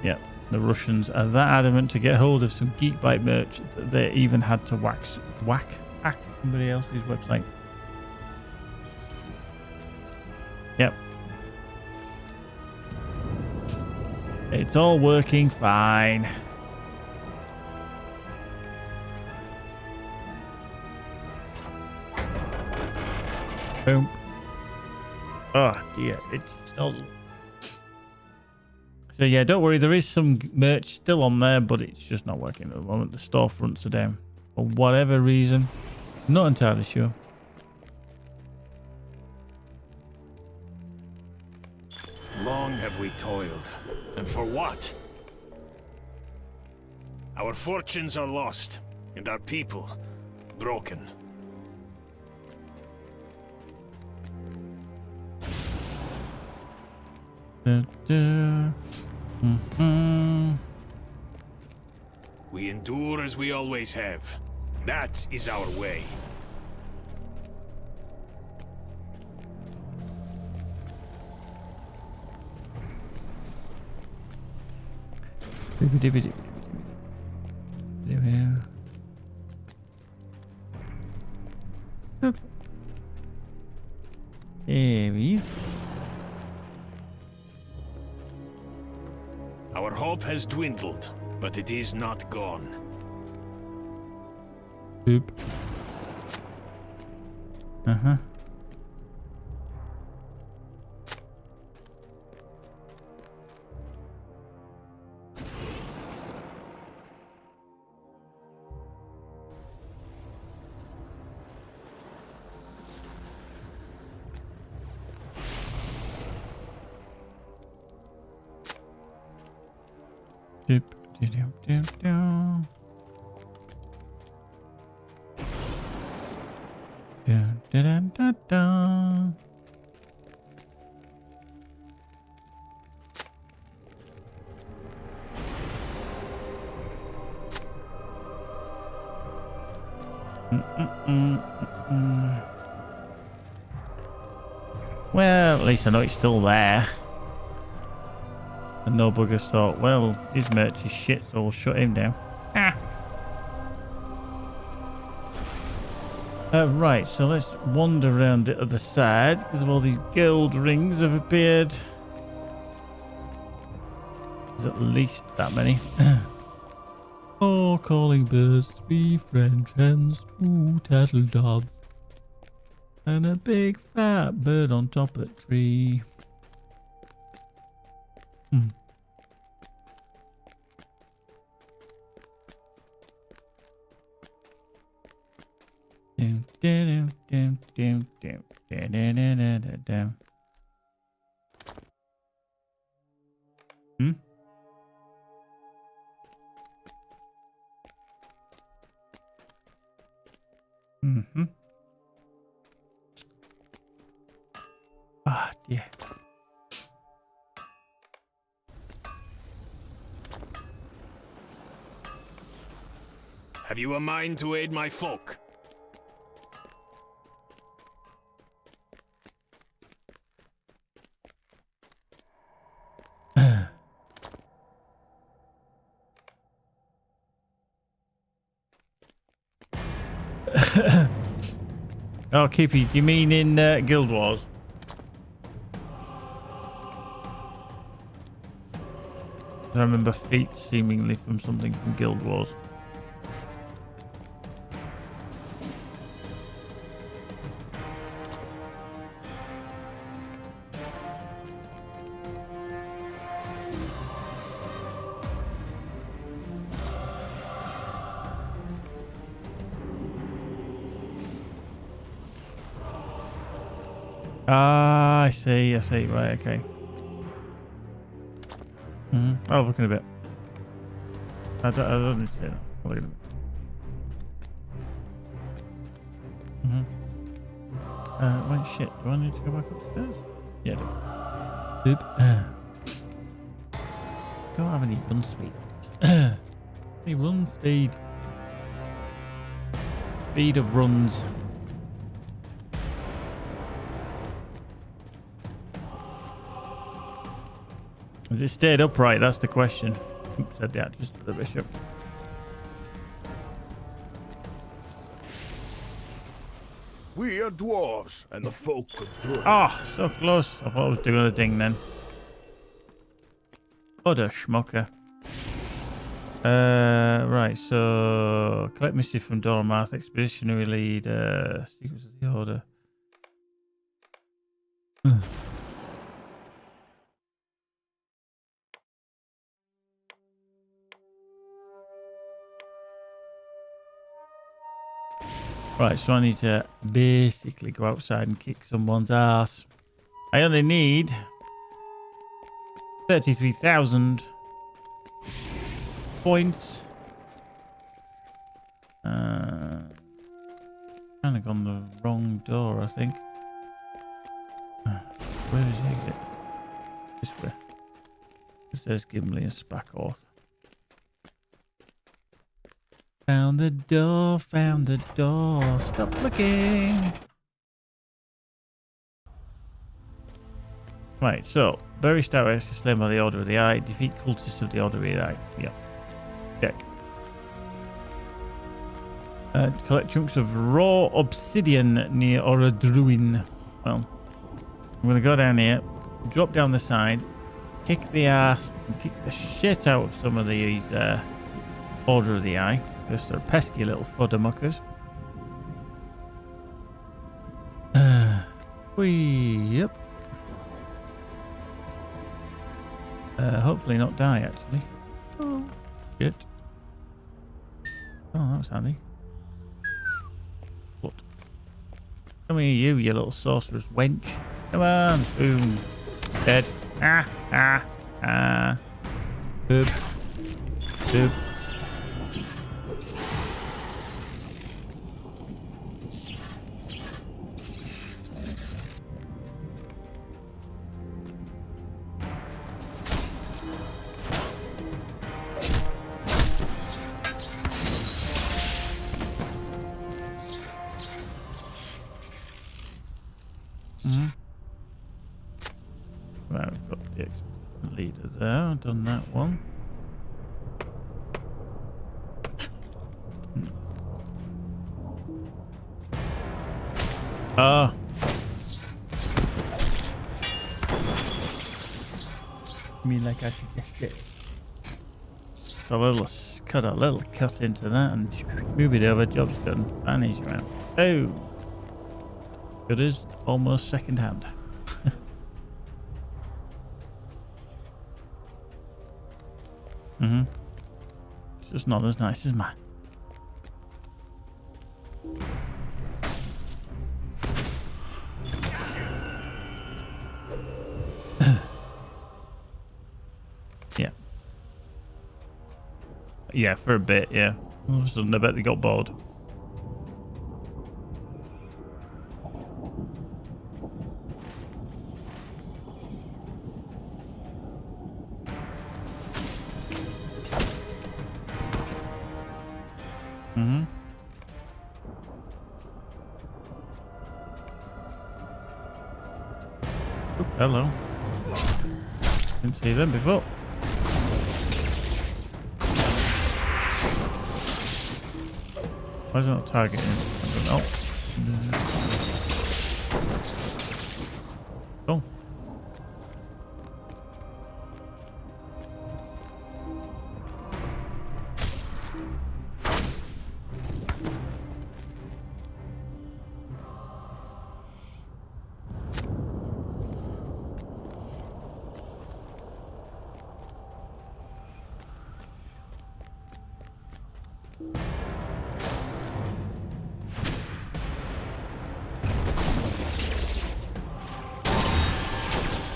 Yeah, the Russians are that adamant to get hold of some Geekbite merch that they even had to hack somebody else's website. Yep. It's all working fine. Boom. Oh dear, it's nozzle. So yeah, don't worry, there is some merch still on there, but it's just not working at the moment. The storefronts are down for whatever reason. Not entirely sure. Long have we toiled, and for what? Our fortunes are lost, and our people broken. We endure as we always have. That is our way. Aries. Our hope has dwindled, but it is not gone. Boop. Uh-huh. Doop, doop, doop, doop. Dun, dun, dun, dun. Well, at least I know it's still there. And no buggers thought, well, his merch is shit, so we'll shut him down. Ah. Right, so let's wander around the other side because of all these gold rings have appeared. There's at least that many. 4 calling birds, 3 French hens, 2 turtle doves, and a big fat bird on top of a tree. Ah, dear. Have you a mind to aid my folk? Oh, Kippy, do you mean in Guild Wars? I remember feats seemingly from something from Guild Wars. Ah, I see, right, okay. I'll look in a bit. I don't need to say that. I'll look in a bit. Right, shit. Do I need to go back upstairs? Yeah, I do. Boop. Don't have any run speed. Any run speed. Speed of runs. Has it stayed upright? That's the question. Oops, said the actress to the bishop. We are dwarves, and the folk of Druid. Ah, oh, so close. I thought I was doing a ding then. What a schmucker. Right, so collect missive from Dormath, expeditionary lead, Secrets of the Order. Right, so I need to basically go outside and kick someone's ass. I only need 33,000 points. Kind of gone the wrong door, I think. Where is the exit? This way. It says Gimli and Spackhorse. Found the door, found the door. Stop looking. Right, so very stout is slain by the Order of the Eye. Defeat cultists of the Order of the Eye. Yep. Check. Collect chunks of raw obsidian near Orodruin. Well, I'm going to go down here, drop down the side, kick the ass, and kick the shit out of some of these Order of the Eye, because they're pesky little fodder muckers. Yep. Hopefully not die, actually. Oh, shit. Oh, that was handy. What? Come here, you little sorceress wench. Come on. Boom. Dead. Ah, ah, ah. Boop. Boop. Right, we've got the expedition leader there. Done that one. Ah. I mean, like I suggested. So cut a little cut into that and move it over. Job's done. Vanish around. Oh. It is almost second hand. It's just not as nice as mine. Yeah. Yeah, for a bit, yeah. All of a sudden, I bet they got bored. Oh, hello. Didn't see them before. Why is it not targeting? I don't know. Oh.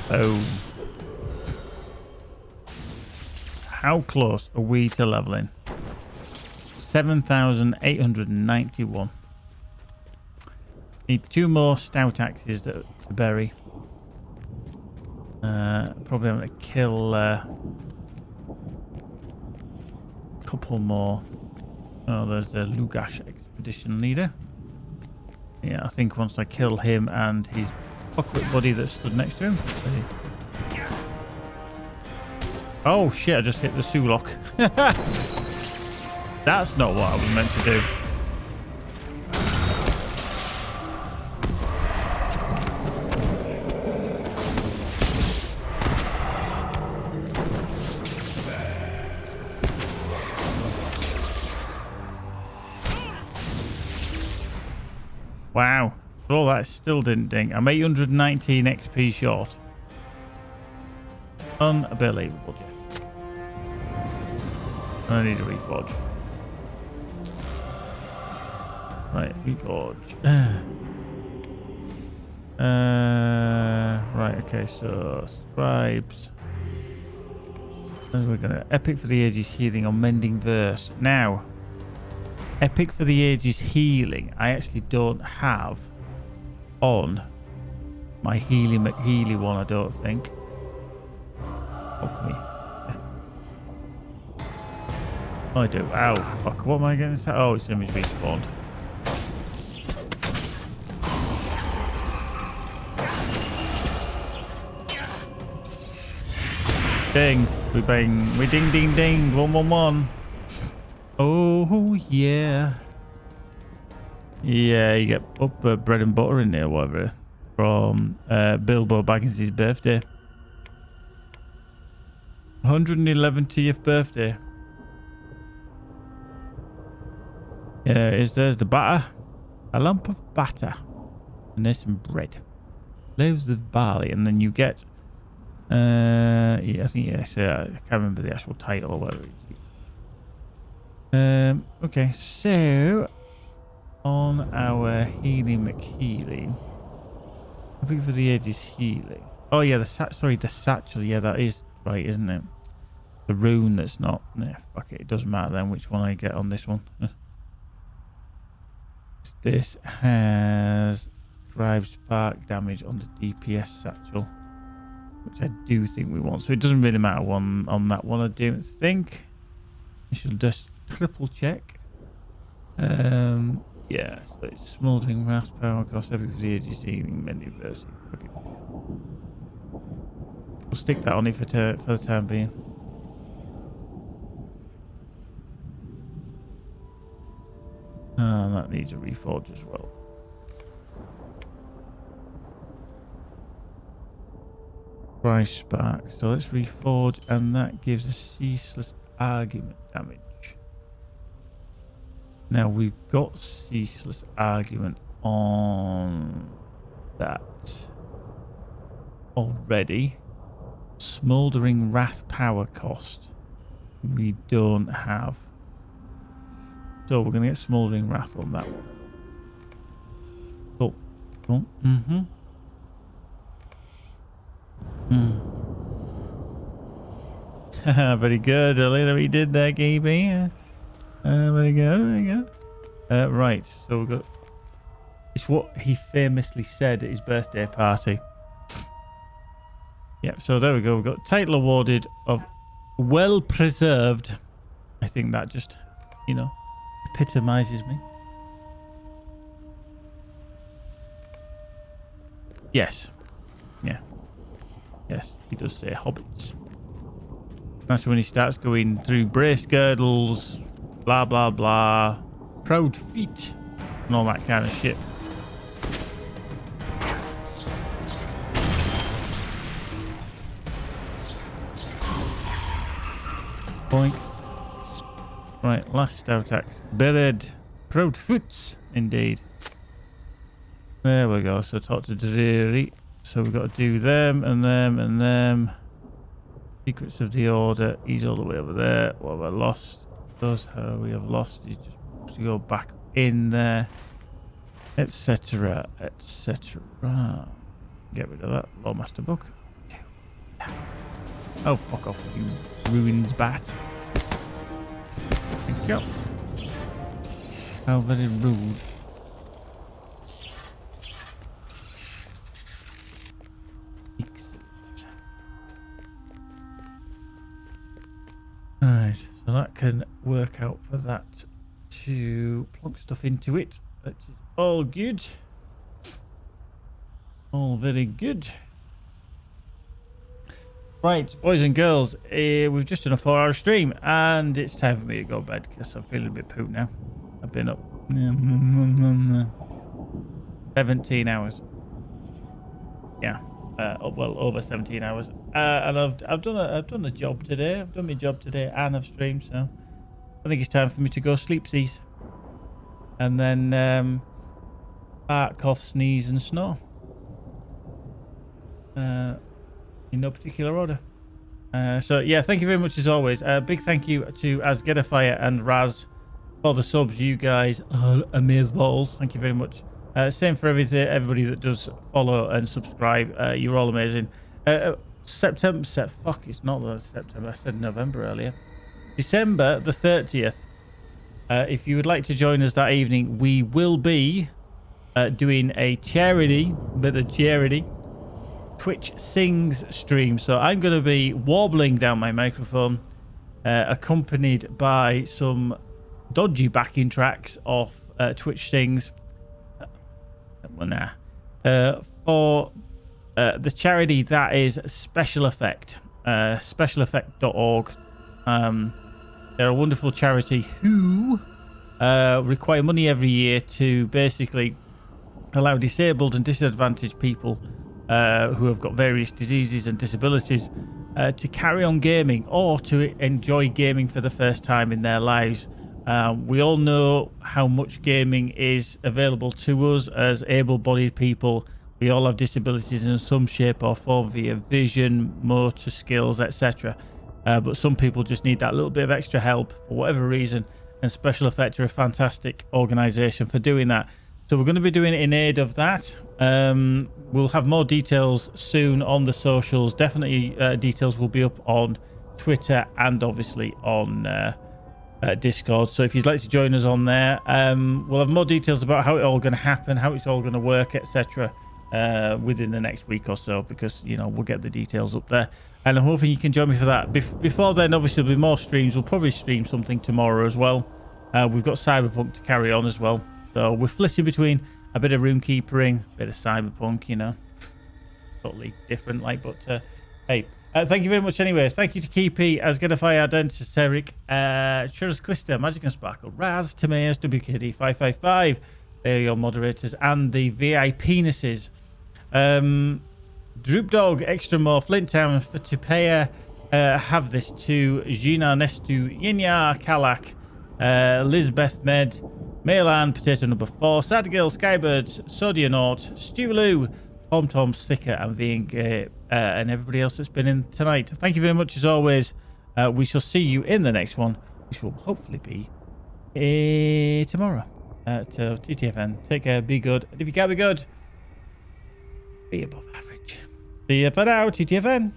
Oh. How close are we to leveling? 7,891. Need 2 more stout axes to bury. Probably I'm going to kill a couple more. Oh, there's the Lugash expedition leader. Yeah, I think once I kill him and his pocket buddy that stood next to him. Oh shit, I just hit the Sulok. That's not what I was meant to do. Wow. For all that, still didn't ding. I'm 819 XP short. Unbelievable, Jack. I need a reforge. Right, reforge. Right, okay, so scribes. And we're gonna epic for the ages healing on mending verse. Now, epic for the ages healing, I actually don't have on my Healy McHealy one, I don't think. Oh, come here. Oh, I do. Ow, fuck. What am I getting? Oh, it's image respawned. Ding. We bang. We ding, ding, ding. 111. Oh, yeah. Yeah, you get up bread and butter in there, whatever. From Bilbo Baggins' birthday. 111th birthday. Yeah, there's the batter. A lump of batter. And there's some bread. Loaves of barley. And then you get... yeah, I think, yes, I can't remember the actual title or whatever it is. Okay, so... On our Healy McHealy. I think for the edges Healy. Oh, yeah, the satchel. Yeah, that is right, isn't it? The rune that's not... Nah, fuck it. It doesn't matter then which one I get on this one. This has scribe spark damage on the DPS satchel, which I do think we want. So it doesn't really matter on that one, I don't think. I should just triple check. Yeah, so it's smoldering wrath power cost every deceiving menu version. Okay. We'll stick that on it for the time being. And that needs a reforge as well. Price spark. So let's reforge, and that gives us ceaseless argument damage. Now we've got ceaseless argument on that already. Smoldering wrath power cost we don't have. So we're going to get Smoldering Wrath on that one. Oh. Oh. Mm-hmm. Very good, Elena. We did that, GB. Very good, very good. Right, so we've got... It's what he famously said at his birthday party. Yeah, so there we go. We've got title awarded of Well Preserved. I think that just, you know... epitomizes me. Yes. Yeah. Yes, he does say hobbits. That's when he starts going through brace girdles, blah blah blah, proud feet, and all that kind of shit. Boink. Right, last stout axe. Buried. Proud foots, indeed. There we go. So talk to Dreary. So we've got to do them and them and them. Secrets of the Order. He's all the way over there. What have I lost? Those how we have lost. He's just to go back in there. Etc. Etc. Get rid of that. Lawmaster book. Oh, fuck off, you ruins bat. Thank you. How very rude. Excellent. Alright, so that can work out for that to plug stuff into it. Which is all good. All very good. Right, boys and girls, we've just done a 4-hour stream and it's time for me to go to bed because I'm feeling a bit pooped now. I've been up 17 hours. Yeah, well, over 17 hours. And I've done a job today. I've done my job today and I've streamed, so I think it's time for me to go sleepsies. And then fart, cough, sneeze and snore. In no particular order. So yeah, thank you very much as always. Big thank you to Asgedafire and Raz for the subs. You guys are amazeballs. Thank you very much. Same for everybody that does follow and subscribe. You're all amazing. September, fuck, it's not September. I said November earlier. December the 30th. If you would like to join us that evening, we will be doing a charity Twitch Sings stream. So I'm going to be warbling down my microphone, accompanied by some dodgy backing tracks off Twitch Sings. For the charity that is Special Effect. specialeffect.org. They're a wonderful charity who require money every year to basically allow disabled and disadvantaged people who have got various diseases and disabilities to carry on gaming or to enjoy gaming for the first time in their lives. We all know how much gaming is available to us as able-bodied people. We all have disabilities in some shape or form via vision, motor skills, etc. But some people just need that little bit of extra help for whatever reason, and Special Effect are a fantastic organisation for doing that. So we're going to be doing it in aid of that. We'll have more details soon on the socials. Definitely details will be up on Twitter and obviously on Discord. So if you'd like to join us on there, we'll have more details about how it's all going to happen, how it's all going to work, etc. Within the next week or so, because we'll get the details up there, and I'm hoping you can join me for that. Before then, obviously there'll be more streams. We'll probably stream something tomorrow as well. We've got Cyberpunk to carry on as well, so we're flitting between a bit of Rune-Keeping, a bit of Cyberpunk, totally different, but hey, thank you very much anyways. Thank you to Keepy, Asgadify, Dentist, Eric, Churras Quista, Magic and Sparkle, Raz, Timaeus, WKD 555. They're your moderators and the VIP-nesses. Droop Dog, Extra More, Flint Town, for Tupea, Have This Too, Gina Nestu, Yinya, Kalak, Lizbeth Med, Maylan, Potato Number 4, Sad Girl, Skybird, Sodionaut, Stu Lou, Tom Tom, Sticker, and Vian, and everybody else that's been in tonight. Thank you very much as always. We shall see you in the next one, which will hopefully be tomorrow. To TTFN. Take care, be good. And if you can't be good, be above average. See you for now, TTFN.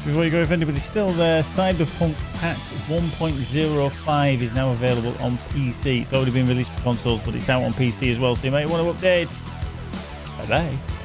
Before you go, if anybody's still there, Cyberpunk Patch 1.05 is now available on PC. It's already been released for consoles, but it's out on PC as well, so you might want to update. Bye-bye.